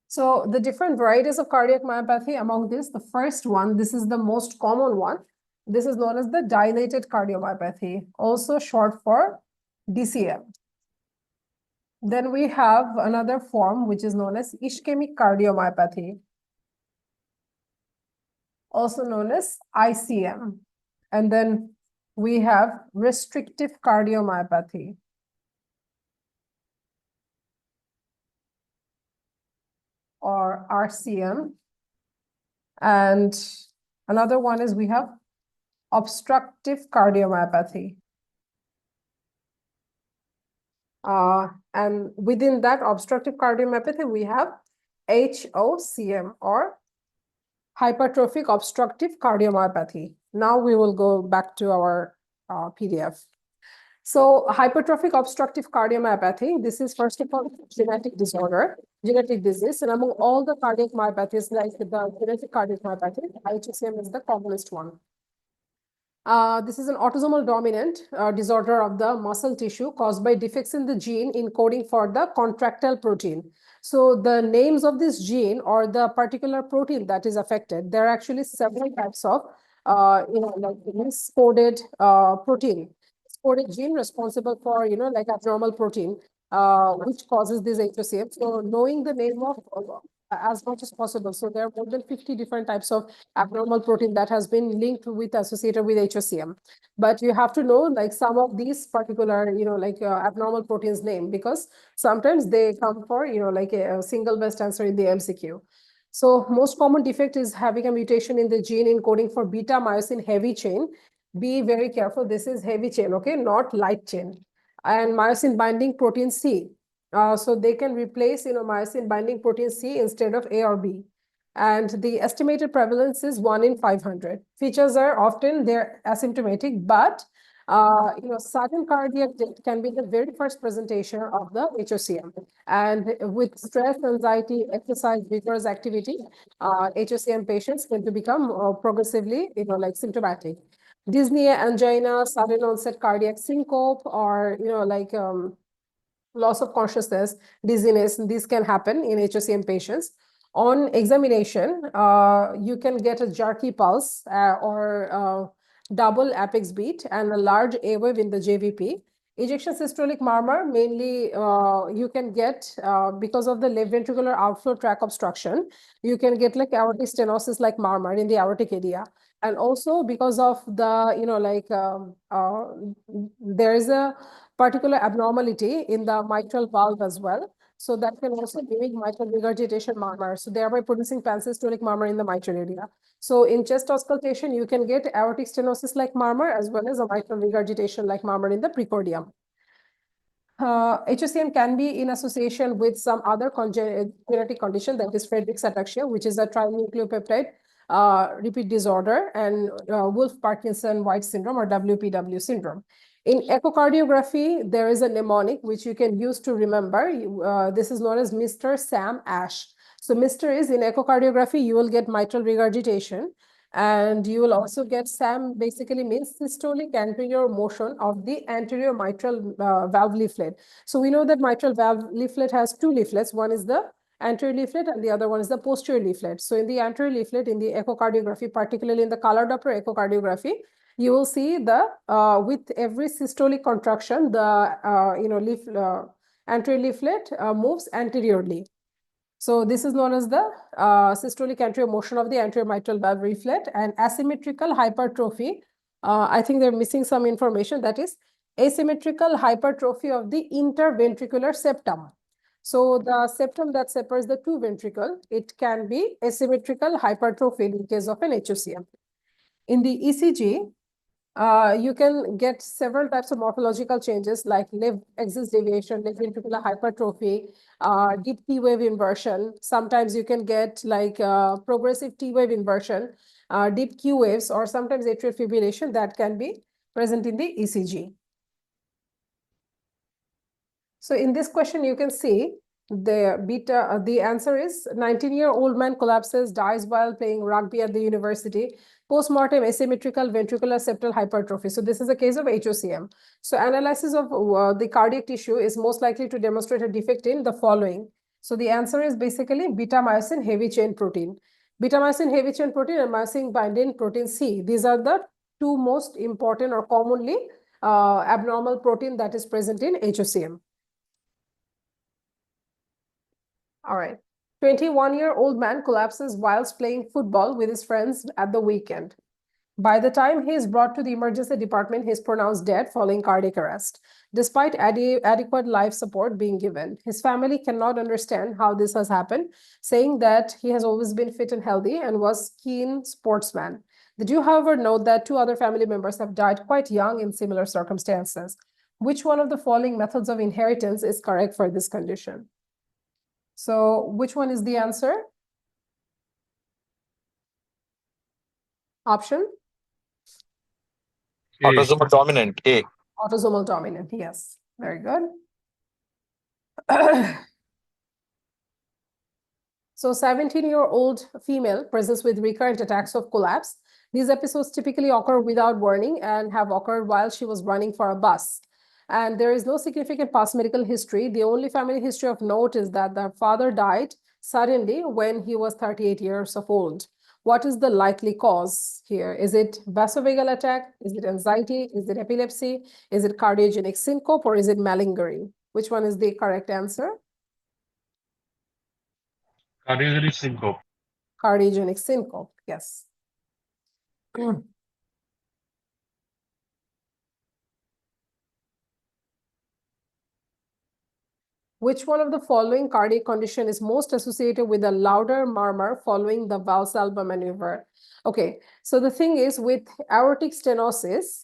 So the different varieties of cardiac myopathy, among this, the first one, this is the most common one. This is known as the dilated cardiomyopathy, also short for DCM. Then we have another form, which is known as ischemic cardiomyopathy, also known as ICM. And then we have restrictive cardiomyopathy, or RCM. And another one is we have obstructive cardiomyopathy. And within that obstructive cardiomyopathy, we have HOCM, or hypertrophic obstructive cardiomyopathy. Now we will go back to our PDF. So hypertrophic obstructive cardiomyopathy, this is first of all genetic disorder, genetic disease, and among all the cardiac myopathies, like the genetic cardiac myopathy, HOCM is the commonest one. This is an autosomal dominant disorder of the muscle tissue caused by defects in the gene encoding for the contractile protein. So the names of this gene or the particular protein that is affected, there are actually several types of, like miscoded protein. Miscoded gene responsible for, like abnormal protein, which causes this HOCM. So knowing the name of as much as possible. So there are more than 50 different types of abnormal protein that has been linked with associated with HOCM. But you have to know like some of these particular, abnormal proteins name, because sometimes they come for, like a single best answer in the MCQ. So most common defect is having a mutation in the gene encoding for beta myosin heavy chain. Be very careful. This is heavy chain, okay, not light chain. And myosin binding protein C. So they can replace, myosin binding protein C instead of A or B. And the estimated prevalence is 1 in 500. Features are often they're asymptomatic, but sudden cardiac death can be the very first presentation of the HOCM. And with stress, anxiety, exercise, vigorous activity, HOCM patients tend to become progressively, symptomatic. Dyspnea, angina, sudden onset cardiac syncope, or loss of consciousness, dizziness, these can happen in HOCM patients. On examination, you can get a jerky pulse or double apex beat and a large A wave in the JVP. Ejection systolic murmur, mainly you can get because of the left ventricular outflow tract obstruction. You can get like aortic stenosis like murmur in the aortic area. And also because of the, there is a particular abnormality in the mitral valve as well. So that can also mimic mitral regurgitation murmur, so thereby producing pansystolic murmur in the mitral area. So in chest auscultation, you can get aortic stenosis like murmur as well as a mitral regurgitation like murmur in the precordium. HOCM can be in association with some other genetic condition, that is Friedreich's ataxia, which is a trinucleopeptide repeat disorder, and Wolff-Parkinson-White syndrome, or WPW syndrome. In echocardiography, there is a mnemonic which you can use to remember. This is known as Mr. Sam Ash. So Mr. is in echocardiography, you will get mitral regurgitation. And you will also get SAM basically means systolic anterior motion of the anterior mitral valve leaflet. So we know that mitral valve leaflet has two leaflets. One is the anterior leaflet and the other one is the posterior leaflet. So in the anterior leaflet, in the echocardiography, particularly in the color Doppler echocardiography, you will see the with every systolic contraction, the anterior leaflet moves anteriorly. So this is known as the systolic anterior motion of the anterior mitral valve leaflet, and asymmetrical hypertrophy. I think they're missing some information, that is asymmetrical hypertrophy of the interventricular septum. So the septum that separates the two ventricle, it can be asymmetrical hypertrophy in case of an HOCM. In the ECG, you can get several types of morphological changes like left axis deviation, left ventricular hypertrophy, deep T wave inversion. Sometimes you can get like progressive T wave inversion, deep Q waves, or sometimes atrial fibrillation that can be present in the ECG. So in this question, you can see the answer is 19-year-old man collapses, dies while playing rugby at the university. Postmortem asymmetrical ventricular septal hypertrophy. So this is a case of HOCM. So analysis of the cardiac tissue is most likely to demonstrate a defect in the following. So the answer is basically beta-myosin heavy chain protein. Beta-myosin heavy chain protein and myosin binding protein C. These are the two most important or commonly abnormal protein that is present in HOCM. All right. 21-year-old man collapses whilst playing football with his friends at the weekend. By the time he is brought to the emergency department, he is pronounced dead following cardiac arrest. Despite adequate life support being given, his family cannot understand how this has happened, saying that he has always been fit and healthy and was keen sportsman. They do, however, note that two other family members have died quite young in similar circumstances. Which one of the following methods of inheritance is correct for this condition? So which one is the answer? Option? A. Autosomal dominant, A. Autosomal dominant, yes. Very good. So 17-year-old female presents with recurrent attacks of collapse. These episodes typically occur without warning and have occurred while she was running for a bus. And there is no significant past medical history. The only family history of note is that the father died suddenly when he was 38 years of old. What is the likely cause here? Is it vasovagal attack? Is it anxiety? Is it epilepsy? Is it cardiogenic syncope, or is it malingering? Which one is the correct answer? Cardiogenic syncope. Cardiogenic syncope, yes. Which one of the following cardiac condition is most associated with a louder murmur following the Valsalva maneuver? Okay, so the thing is with aortic stenosis,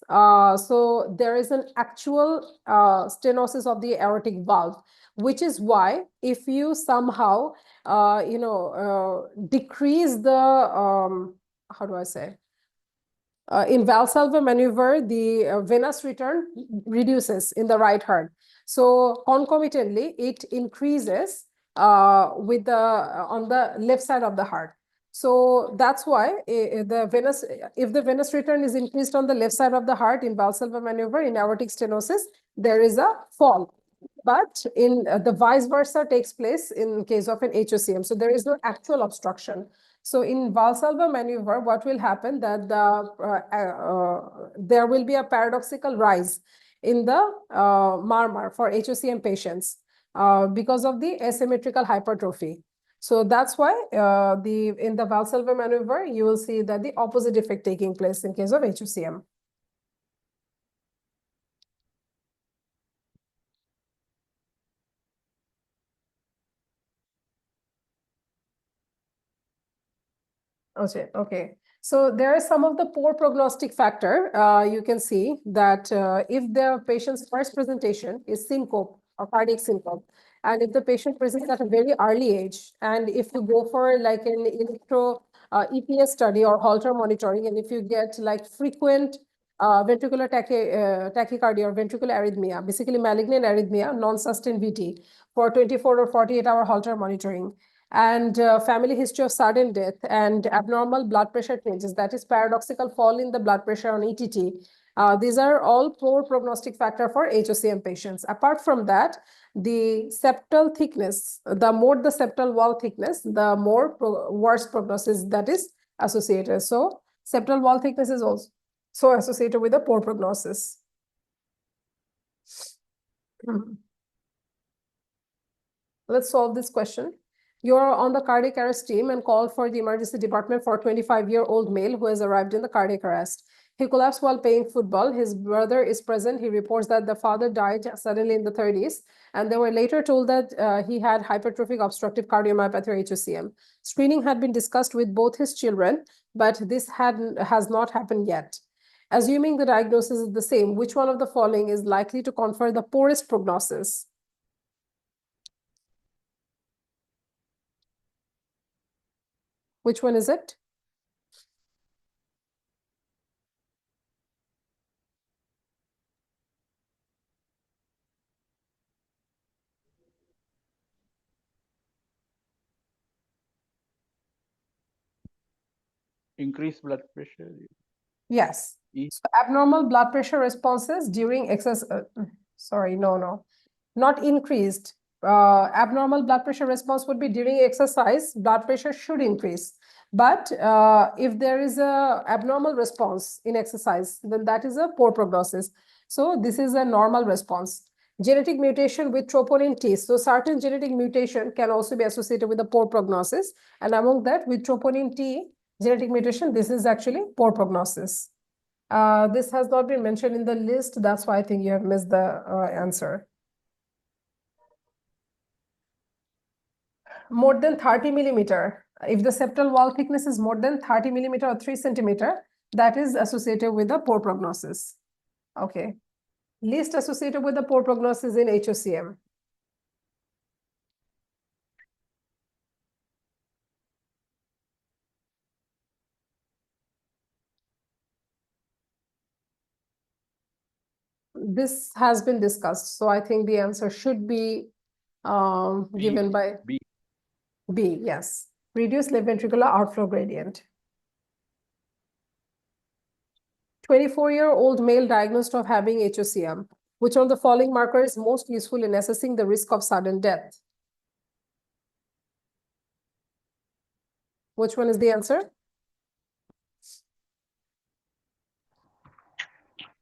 so there is an actual stenosis of the aortic valve, which is why if you somehow, decrease the, how do I say? In Valsalva maneuver, the venous return reduces in the right heart. So concomitantly, it increases with the on the left side of the heart. So that's why if the venous return is increased on the left side of the heart in Valsalva maneuver in aortic stenosis, there is a fall. But in the vice versa takes place in case of an HOCM. So there is no actual obstruction. So in Valsalva maneuver, what will happen that there will be a paradoxical rise in the murmur for HOCM patients because of the asymmetrical hypertrophy. So that's why in the Valsalva maneuver, you will see that the opposite effect taking place in case of HOCM. Okay. So there are some of the poor prognostic factor. You can see that if the patient's first presentation is syncope or cardiac syncope, and if the patient presents at a very early age, and if you go for like an electro EPS study or Holter monitoring, and if you get like frequent tachycardia or ventricular arrhythmia, basically malignant arrhythmia, non-sustained VT for 24 or 48-hour Holter monitoring, and family history of sudden death and abnormal blood pressure changes, that is paradoxical fall in the blood pressure on ETT. These are all poor prognostic factor for HOCM patients. Apart from that, the septal thickness, the more the septal wall thickness, the more worse prognosis that is associated. So septal wall thickness is also associated with a poor prognosis. Let's solve this question. You're on the cardiac arrest team and called for the emergency department for a 25-year-old male who has arrived in the cardiac arrest. He collapsed while playing football. His brother is present. He reports that the father died suddenly in the 30s, and they were later told that he had hypertrophic obstructive cardiomyopathy or HOCM. Screening had been discussed with both his children, but this has not happened yet. Assuming the diagnosis is the same, which one of the following is likely to confer the poorest prognosis? Which one is it? Increased blood pressure. Yes. E. So abnormal blood pressure responses during not increased. Abnormal blood pressure response would be during exercise, blood pressure should increase. But if there is a abnormal response in exercise, then that is a poor prognosis. So this is a normal response. Genetic mutation with troponin T. So certain genetic mutation can also be associated with a poor prognosis. And among that, with troponin T genetic mutation, this is actually poor prognosis. This has not been mentioned in the list. That's why I think you have missed the answer. More than 30 millimeter. If the septal wall thickness is more than 30 millimeter or 3 centimeter, that is associated with a poor prognosis. Okay. Least associated with the poor prognosis in HOCM. This has been discussed, so I think the answer should be given by B. B, yes. Reduced left ventricular outflow gradient. 24-year-old male diagnosed of having HOCM. Which of the following marker is most useful in assessing the risk of sudden death? Which one is the answer?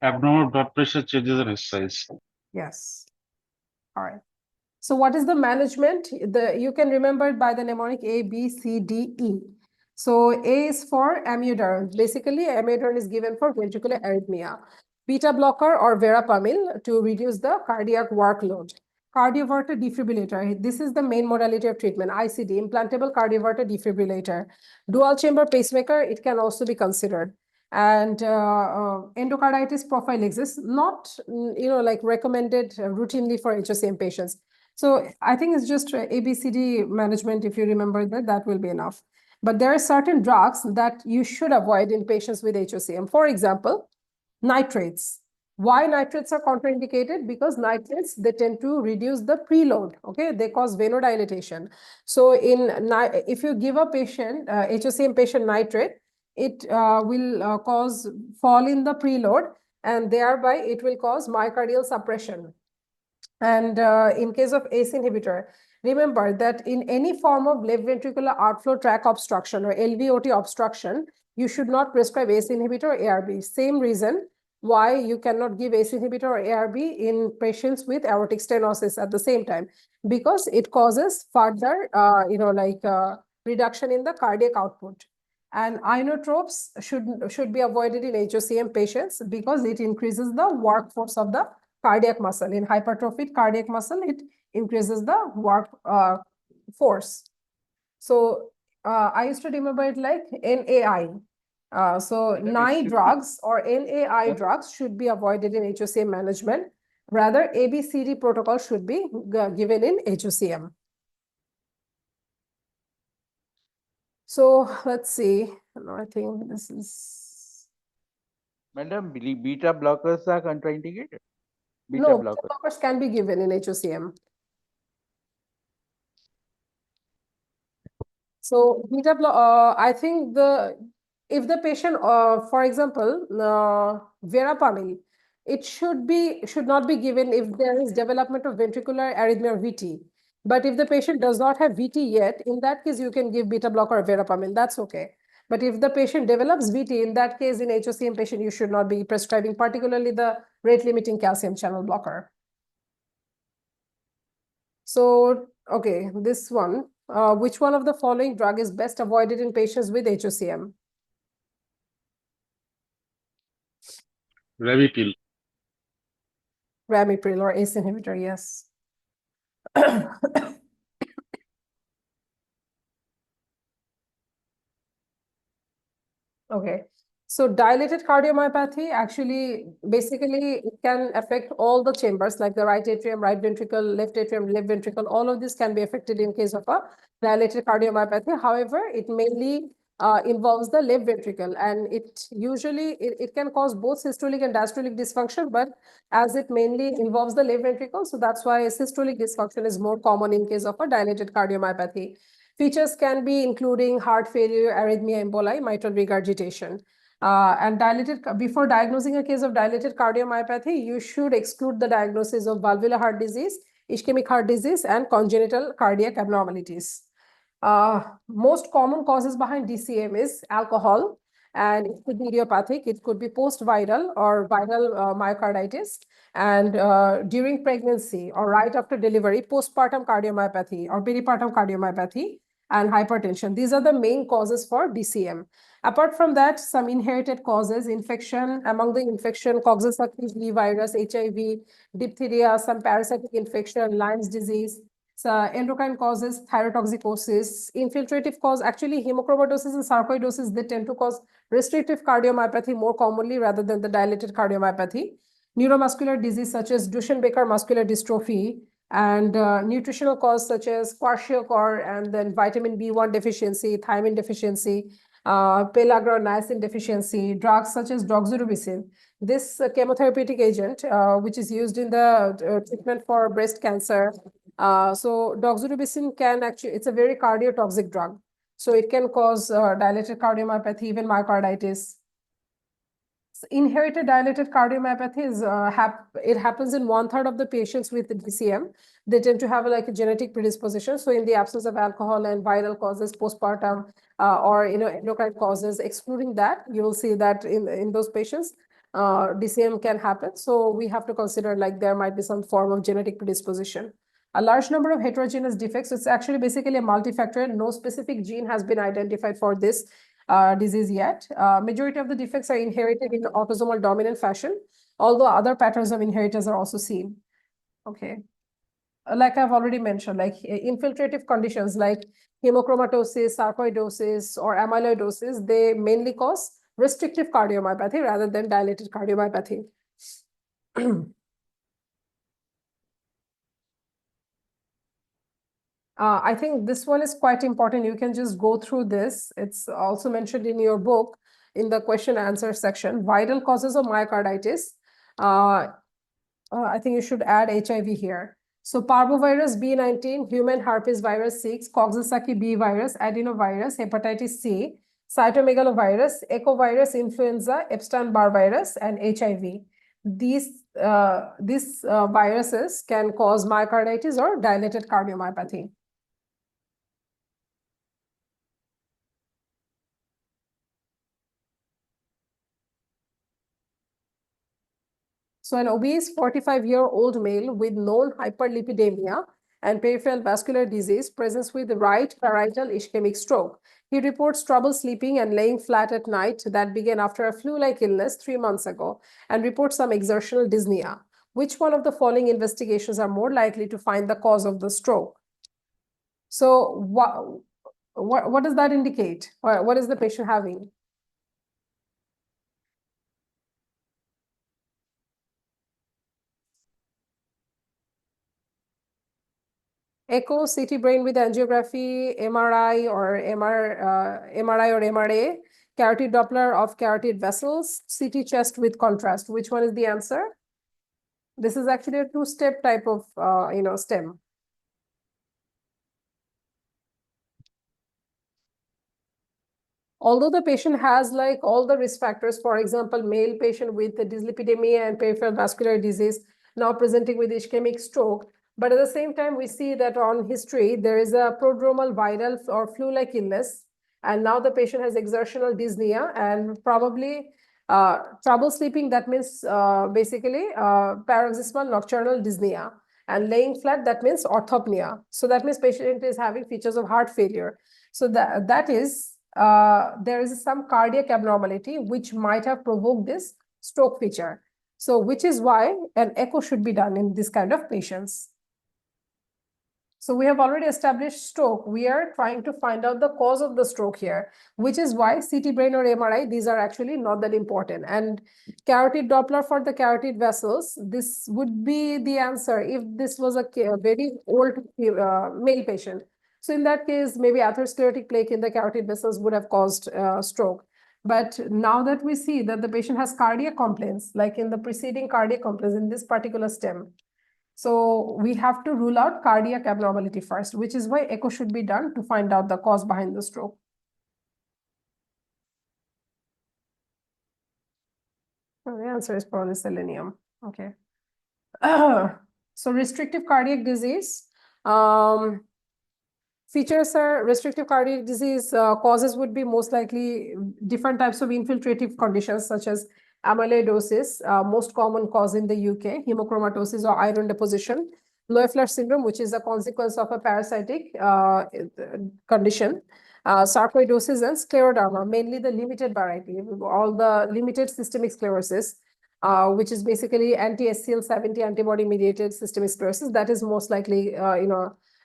Abnormal blood pressure changes in exercise. Yes. All right. So what is the management? You can remember it by the mnemonic A, B, C, D, E. So A is for amiodarone. Basically, amiodarone is given for ventricular arrhythmia. Beta blocker or verapamil to reduce the cardiac workload. Cardioverter defibrillator. This is the main modality of treatment. ICD, implantable cardioverter defibrillator. Dual chamber pacemaker, it can also be considered. And endocarditis prophylaxis, not like recommended routinely for HOCM patients. So I think it's just ABCD management. If you remember that, that will be enough. But there are certain drugs that you should avoid in patients with HOCM. For example, nitrates. Why nitrates are contraindicated? Because nitrates, they tend to reduce the preload. Okay, they cause vasodilatation. So if you give a patient, HOCM patient nitrate, it will cause fall in the preload, and thereby it will cause myocardial suppression. And in case of ACE inhibitor, remember that in any form of left ventricular outflow tract obstruction or LVOT obstruction, you should not prescribe ACE inhibitor or ARB. Same reason why you cannot give ACE inhibitor or ARB in patients with aortic stenosis at the same time, because it causes further, reduction in the cardiac output. And inotropes should be avoided in HOCM patients because it increases the workforce of the cardiac muscle. In hypertrophic cardiac muscle, it increases the work force. So I used to remember it like NAI. So NAI drugs or NAI drugs should be avoided in HOCM management. Rather, ABCD protocol should be given in HOCM. So let's see. I think this is Madam, beta blockers are contraindicated. Beta No, beta blockers. blockers can be given in HOCM. So I think if the patient, for example, verapamil, it should not be given if there is development of ventricular arrhythmia or VT. But if the patient does not have VT yet, in that case, you can give beta blocker or verapamil. That's okay. But if the patient develops VT, in that case, in HOCM patient, you should not be prescribing, particularly the rate limiting calcium channel blocker. So, okay, this one. Which one of the following drug is best avoided in patients with HOCM? Revipil. Ramipril or ACE inhibitor, yes. Okay. So dilated cardiomyopathy actually, basically, it can affect all the chambers like the right atrium, right ventricle, left atrium, left ventricle. All of this can be affected in case of a dilated cardiomyopathy. However, it mainly involves the left ventricle, and it can cause both systolic and diastolic dysfunction, but as it mainly involves the left ventricle, so that's why systolic dysfunction is more common in case of a dilated cardiomyopathy. Features can be including heart failure, arrhythmia, emboli, mitral regurgitation. And before diagnosing a case of dilated cardiomyopathy, you should exclude the diagnosis of valvular heart disease, ischemic heart disease, and congenital cardiac abnormalities. Most common causes behind DCM is alcohol, and it could be idiopathic, it could be post-viral or viral myocarditis, and during pregnancy or right after delivery, postpartum cardiomyopathy or peripartum cardiomyopathy, and hypertension. These are the main causes for DCM. Apart from that, some inherited causes, infection, among the infection, Coxsackie virus, HIV, diphtheria, some parasitic infection, Lyme's disease. So endocrine causes, thyrotoxicosis, infiltrative cause, actually hemochromatosis and sarcoidosis, they tend to cause restrictive cardiomyopathy more commonly rather than the dilated cardiomyopathy. Neuromuscular disease such as Duchenne-Becker muscular dystrophy, and nutritional cause such as kwashiorkor, and then vitamin B1 deficiency, thiamine deficiency, pellagra niacin deficiency, drugs such as doxorubicin. This chemotherapeutic agent, which is used in the treatment for breast cancer. So doxorubicin it's a very cardiotoxic drug. So it can cause dilated cardiomyopathy, even myocarditis. Inherited dilated cardiomyopathy is it happens in 1/3 of the patients with DCM. They tend to have like a genetic predisposition. So in the absence of alcohol and viral causes, postpartum or endocrine causes, excluding that, you will see that in those patients, DCM can happen. So we have to consider like there might be some form of genetic predisposition. A large number of heterogeneous defects. It's actually basically a multifactorial. No specific gene has been identified for this disease yet. Majority of the defects are inherited in autosomal dominant fashion, although other patterns of inheritance are also seen. Okay. Like I've already mentioned, like infiltrative conditions like hemochromatosis, sarcoidosis, or amyloidosis, they mainly cause restrictive cardiomyopathy rather than dilated cardiomyopathy. I think this one is quite important. You can just go through this. It's also mentioned in your book in the question answer section. Viral causes of myocarditis. I think you should add HIV here. So parvovirus B19, human herpes virus 6, Coxsackie B virus, adenovirus, hepatitis C, cytomegalovirus, echovirus, influenza, Epstein-Barr virus, and HIV. These viruses can cause myocarditis or dilated cardiomyopathy. So an obese 45-year-old male with known hyperlipidemia and peripheral vascular disease presents with right parietal ischemic stroke. He reports trouble sleeping and laying flat at night that began after a flu-like illness 3 months ago, and reports some exertional dyspnea. Which one of the following investigations are more likely to find the cause of the stroke? So what does that indicate? What is the patient having? Echo, CT brain with angiography, MRI or MRA, carotid Doppler of carotid vessels, CT chest with contrast. Which one is the answer? This is actually a two-step type of, stem. Although the patient has like all the risk factors, for example, male patient with the dyslipidemia and peripheral vascular disease now presenting with ischemic stroke, but at the same time, we see that on history, there is a prodromal viral or flu-like illness, and now the patient has exertional dyspnea and probably trouble sleeping. That means basically paroxysmal nocturnal dyspnea, and laying flat, that means orthopnea. So that means patient is having features of heart failure. So that is there is some cardiac abnormality which might have provoked this stroke feature. So which is why an echo should be done in this kind of patients. So we have already established stroke. We are trying to find out the cause of the stroke here, which is why CT brain or MRI, these are actually not that important. And carotid Doppler for the carotid vessels, this would be the answer if this was a very old male patient. So in that case, maybe atherosclerotic plaque in the carotid vessels would have caused stroke. But now that we see that the patient has cardiac complaints, like in the preceding cardiac complaints in this particular stem, so we have to rule out cardiac abnormality first, which is why echo should be done to find out the cause behind the stroke. The answer is probably selenium. Okay. So restrictive cardiac disease. Features are restrictive cardiac disease causes would be most likely different types of infiltrative conditions such as amyloidosis, most common cause in the UK, hemochromatosis or iron deposition, Loeffler syndrome, which is a consequence of a parasitic condition, sarcoidosis and scleroderma, mainly the limited variety, all the limited systemic sclerosis, which is basically anti-SCL70 antibody-mediated systemic sclerosis. That is most likely,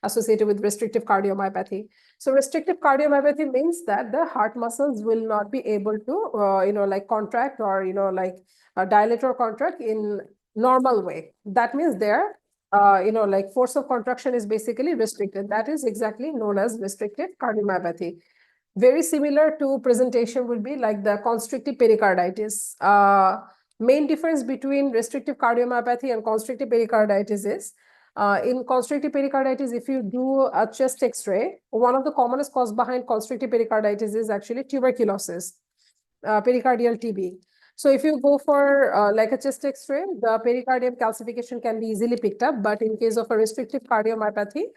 associated with restrictive cardiomyopathy. So restrictive cardiomyopathy means that the heart muscles will not be able to, like contract or, dilate or contract in normal way. That means their, like force of contraction is basically restricted. That is exactly known as restrictive cardiomyopathy. Very similar to presentation would be like the constrictive pericarditis. Main difference between restrictive cardiomyopathy and constrictive pericarditis is in constrictive pericarditis, if you do a chest X-ray, one of the commonest cause behind constrictive pericarditis is actually tuberculosis, pericardial TB. So if you go for like a chest X-ray, the pericardium calcification can be easily picked up. But in case of a restrictive cardiomyopathy,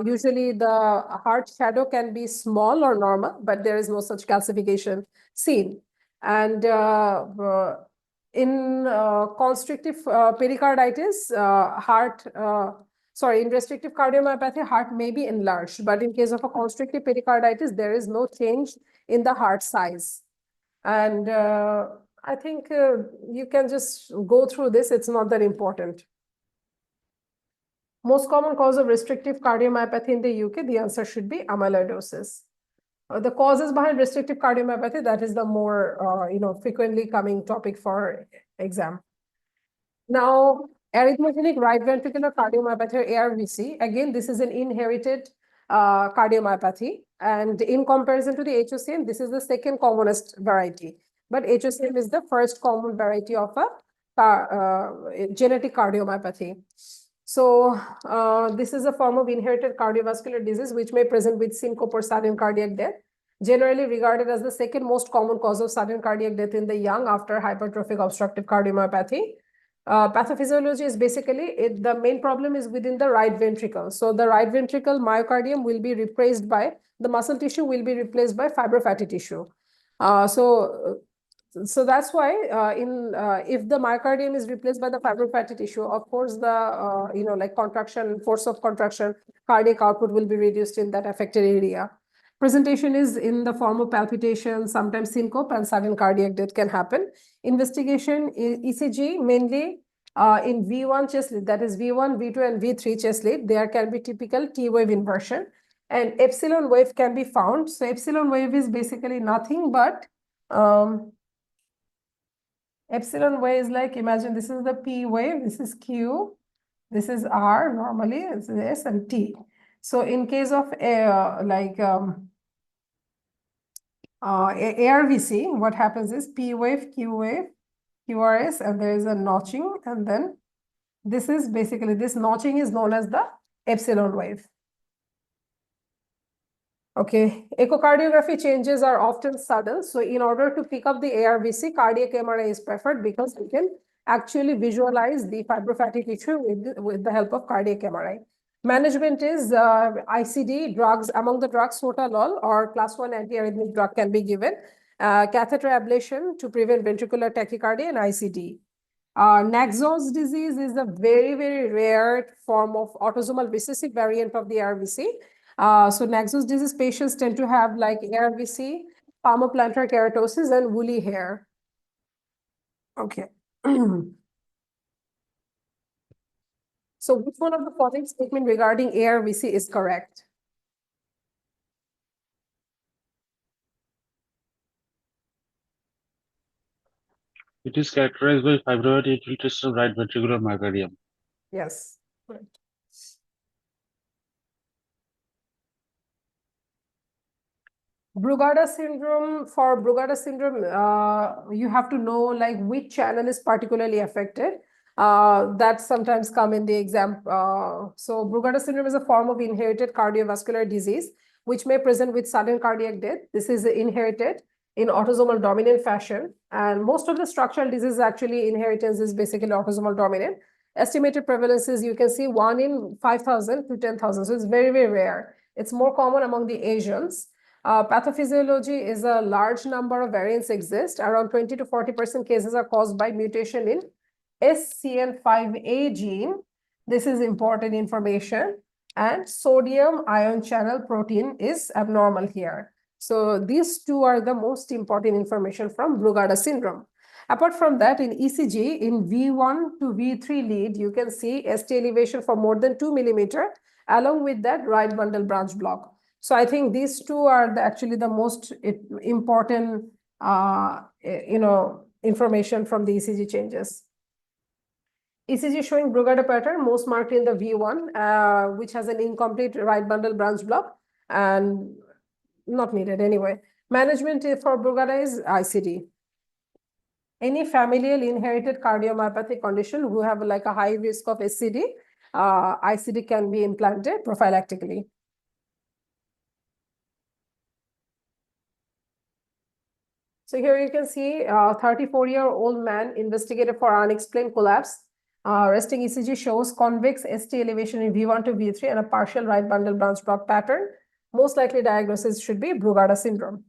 usually the heart shadow can be small or normal, but there is no such calcification seen. And in constrictive pericarditis, in restrictive cardiomyopathy, heart may be enlarged, but in case of a constrictive pericarditis, there is no change in the heart size. And I think you can just go through this. It's not that important. Most common cause of restrictive cardiomyopathy in the UK, the answer should be amyloidosis. The causes behind restrictive cardiomyopathy, that is the more, frequently coming topic for exam. Now, arrhythmogenic right ventricular cardiomyopathy or ARVC, again, this is an inherited cardiomyopathy. And in comparison to the HOCM, this is the second commonest variety. But HOCM is the first common variety of a genetic cardiomyopathy. So this is a form of inherited cardiovascular disease which may present with syncope or sudden cardiac death, generally regarded as the second most common cause of sudden cardiac death in the young after hypertrophic obstructive cardiomyopathy. Pathophysiology is basically, the main problem is within the right ventricle. So the right ventricle myocardium will be replaced by, the muscle tissue will be replaced by fibrofatty tissue. So that's why if the myocardium is replaced by the fibrofatty tissue, of course, the, like contraction, force of contraction, cardiac output will be reduced in that affected area. Presentation is in the form of palpitation, sometimes syncope, and sudden cardiac death can happen. Investigation, ECG, mainly in V1 chest lead, that is V1, V2, and V3 chest lead, there can be typical T wave inversion. And epsilon wave can be found. So epsilon wave is basically nothing but epsilon wave is like, imagine this is the P wave, this is Q, this is R normally, it's S and T. So in case of ARVC, what happens is P wave, Q wave, QRS, and there is a notching, and then this is basically, this notching is known as the epsilon wave. Okay, echocardiography changes are often sudden. So in order to pick up the ARVC, cardiac MRI is preferred because we can actually visualize the fibrofatty tissue with the help of cardiac MRI. Management is ICD drugs. Among the drugs, sotalol or class 1 antiarrhythmic drug can be given. Catheter ablation to prevent ventricular tachycardia and ICD. Naxos disease is a very, very rare form of autosomal recessive variant of the ARVC. So Naxos disease patients tend to have like ARVC, palmoplantar keratosis, and woolly hair. Okay. So which one of the following statement regarding ARVC is correct? It is characterized by fibroid infiltration of right ventricular myocardium. Yes. Right. Brugada syndrome, for Brugada syndrome, you have to know like which channel is particularly affected. That sometimes come in the exam. So Brugada syndrome is a form of inherited cardiovascular disease, which may present with sudden cardiac death. This is inherited in autosomal dominant fashion. And most of the structural disease actually inheritance is basically autosomal dominant. Estimated prevalence is, you can see 1 in 5,000 to 10,000. So it's very, very rare. It's more common among the Asians. Pathophysiology is a large number of variants exist. Around 20 to 40% cases are caused by mutation in SCN5A gene. This is important information. And sodium ion channel protein is abnormal here. So these two are the most important information from Brugada syndrome. Apart from that, in ECG, in V1 to V3 lead, you can see ST elevation for more than 2 millimeter, along with that right bundle branch block. So I think these two are actually the most important, information from the ECG changes. ECG showing Brugada pattern, most marked in the V1, which has an incomplete right bundle branch block and not needed anyway. Management for Brugada is ICD. Any familial inherited cardiomyopathy condition who have like a high risk of SCD, ICD can be implanted prophylactically. So here you can see a 34-year-old man investigated for unexplained collapse. Resting ECG shows convex ST elevation in V1 to V3 and a partial right bundle branch block pattern. Most likely diagnosis should be Brugada syndrome.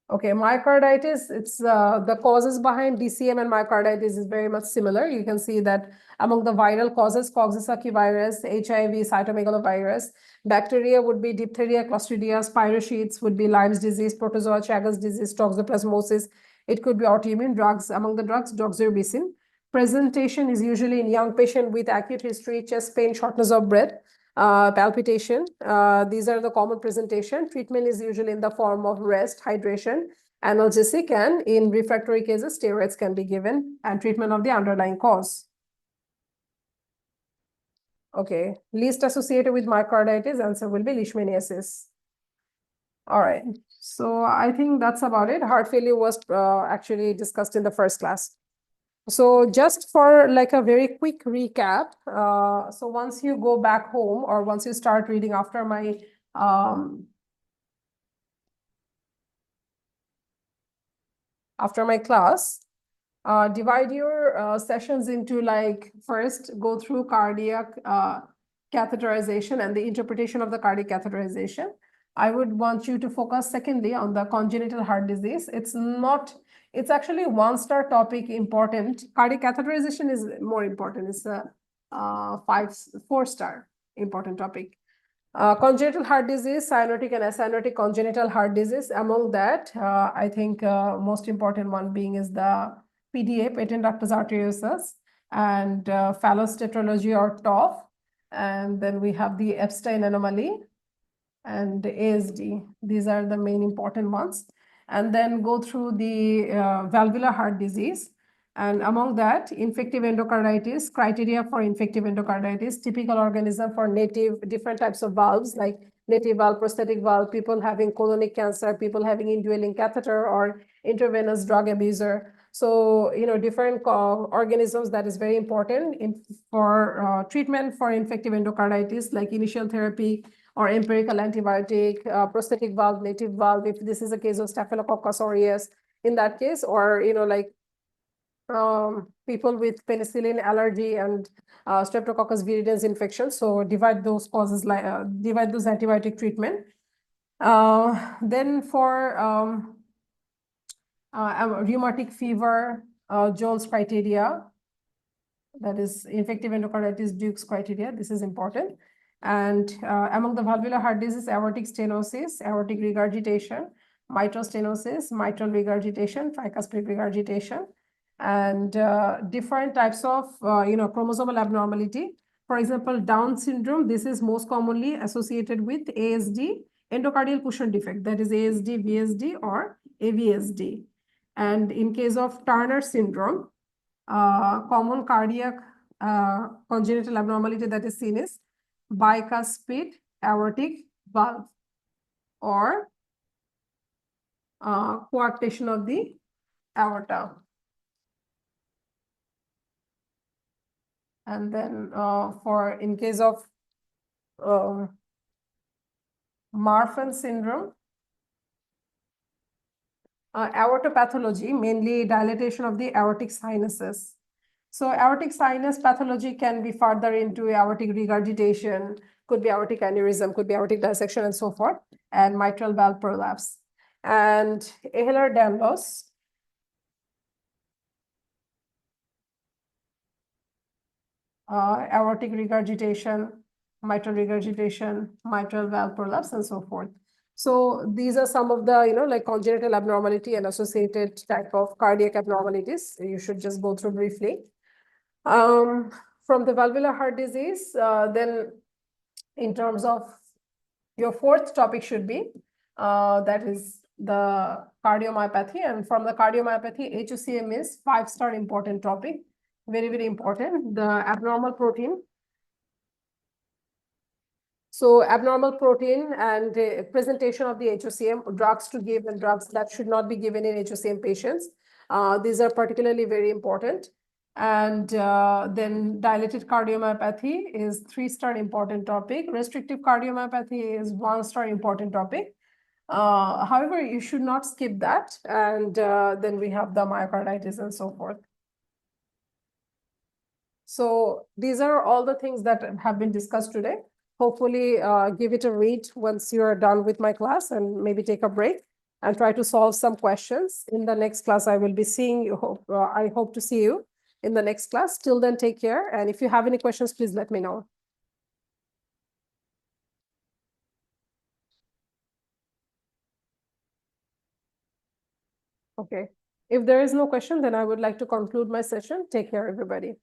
Okay, myocarditis, it's the causes behind DCM and myocarditis is very much similar. You can see that among the viral causes, Coxsackie virus, HIV, cytomegalovirus, bacteria would be diphtheria, clostridia, spirochetes would be Lyme's disease, protozoa, Chagas disease, toxoplasmosis. It could be autoimmune drugs. Among the drugs, doxorubicin. Presentation is usually in young patient with acute history, chest pain, shortness of breath, palpitation. These are the common presentation. Treatment is usually in the form of rest, hydration, analgesic, and in refractory cases, steroids can be given and treatment of the underlying cause. Okay, least associated with myocarditis, answer will be leishmaniasis. All right, so I think that's about it. Heart failure was actually discussed in the first class. So just for like a very quick recap, so once you go back home or once you start reading after my class, divide your sessions into like first go through cardiac catheterization and the interpretation of the cardiac catheterization. I would want you to focus secondly on the congenital heart disease. It's actually 1-star topic important. Cardiac catheterization is more important. It's a 4-star important topic. Congenital heart disease, cyanotic and acyanotic congenital heart disease. Among that, I think most important one being is the PDA, patent ductus arteriosus, and Fallot's tetralogy or TOF. And then we have the Epstein anomaly and ASD. These are the main important ones. And then go through the valvular heart disease. And among that, infective endocarditis, criteria for infective endocarditis, typical organism for native, different types of valves like native valve, prosthetic valve, people having colonic cancer, people having indwelling catheter or intravenous drug abuser. So, different organisms that is very important for treatment for infective endocarditis, like initial therapy or empirical antibiotic, prosthetic valve, native valve, if this is a case of Staphylococcus aureus, in that case, or, people with penicillin allergy and Streptococcus viridans infection. So divide those causes, divide those antibiotic treatment. Then for rheumatic fever, Jones criteria, that is infective endocarditis Duke's criteria. This is important. And among the valvular heart disease, aortic stenosis, aortic regurgitation, mitral stenosis, mitral regurgitation, tricuspid regurgitation, and different types of chromosomal abnormality. For example, Down syndrome, this is most commonly associated with ASD, endocardial cushion defect, that is ASD, VSD, or AVSD. And in case of Turner syndrome, common cardiac congenital abnormality that is seen is bicuspid aortic valve or coarctation of the aorta. And then in case of Marfan syndrome, aortopathology, mainly dilatation of the aortic sinuses. So aortic sinus pathology can be further into aortic regurgitation, could be aortic aneurysm, could be aortic dissection, and so forth, and mitral valve prolapse. And Ehlers-Danlos, aortic regurgitation, mitral valve prolapse, and so forth. So these are some of the, congenital abnormality and associated type of cardiac abnormalities. You should just go through briefly. From the valvular heart disease, then in terms of your fourth topic should be, that is the cardiomyopathy. And from the cardiomyopathy, HOCM is 5-star important topic. Very, very important. The abnormal protein. So abnormal protein and presentation of the HOCM, drugs to give and drugs that should not be given in HOCM patients. These are particularly very important. And then dilated cardiomyopathy is 3-star important topic. Restrictive cardiomyopathy is 1-star important topic. However, you should not skip that. And then we have the myocarditis and so forth. So these are all the things that have been discussed today. Hopefully give it a read once you're done with my class and maybe take a break and try to solve some questions. In the next class, I will be seeing you. I hope to see you in the next class. Till then, take care. And if you have any questions, please let me know. Okay. If there is no question, then I would like to conclude my session. Take care, everybody.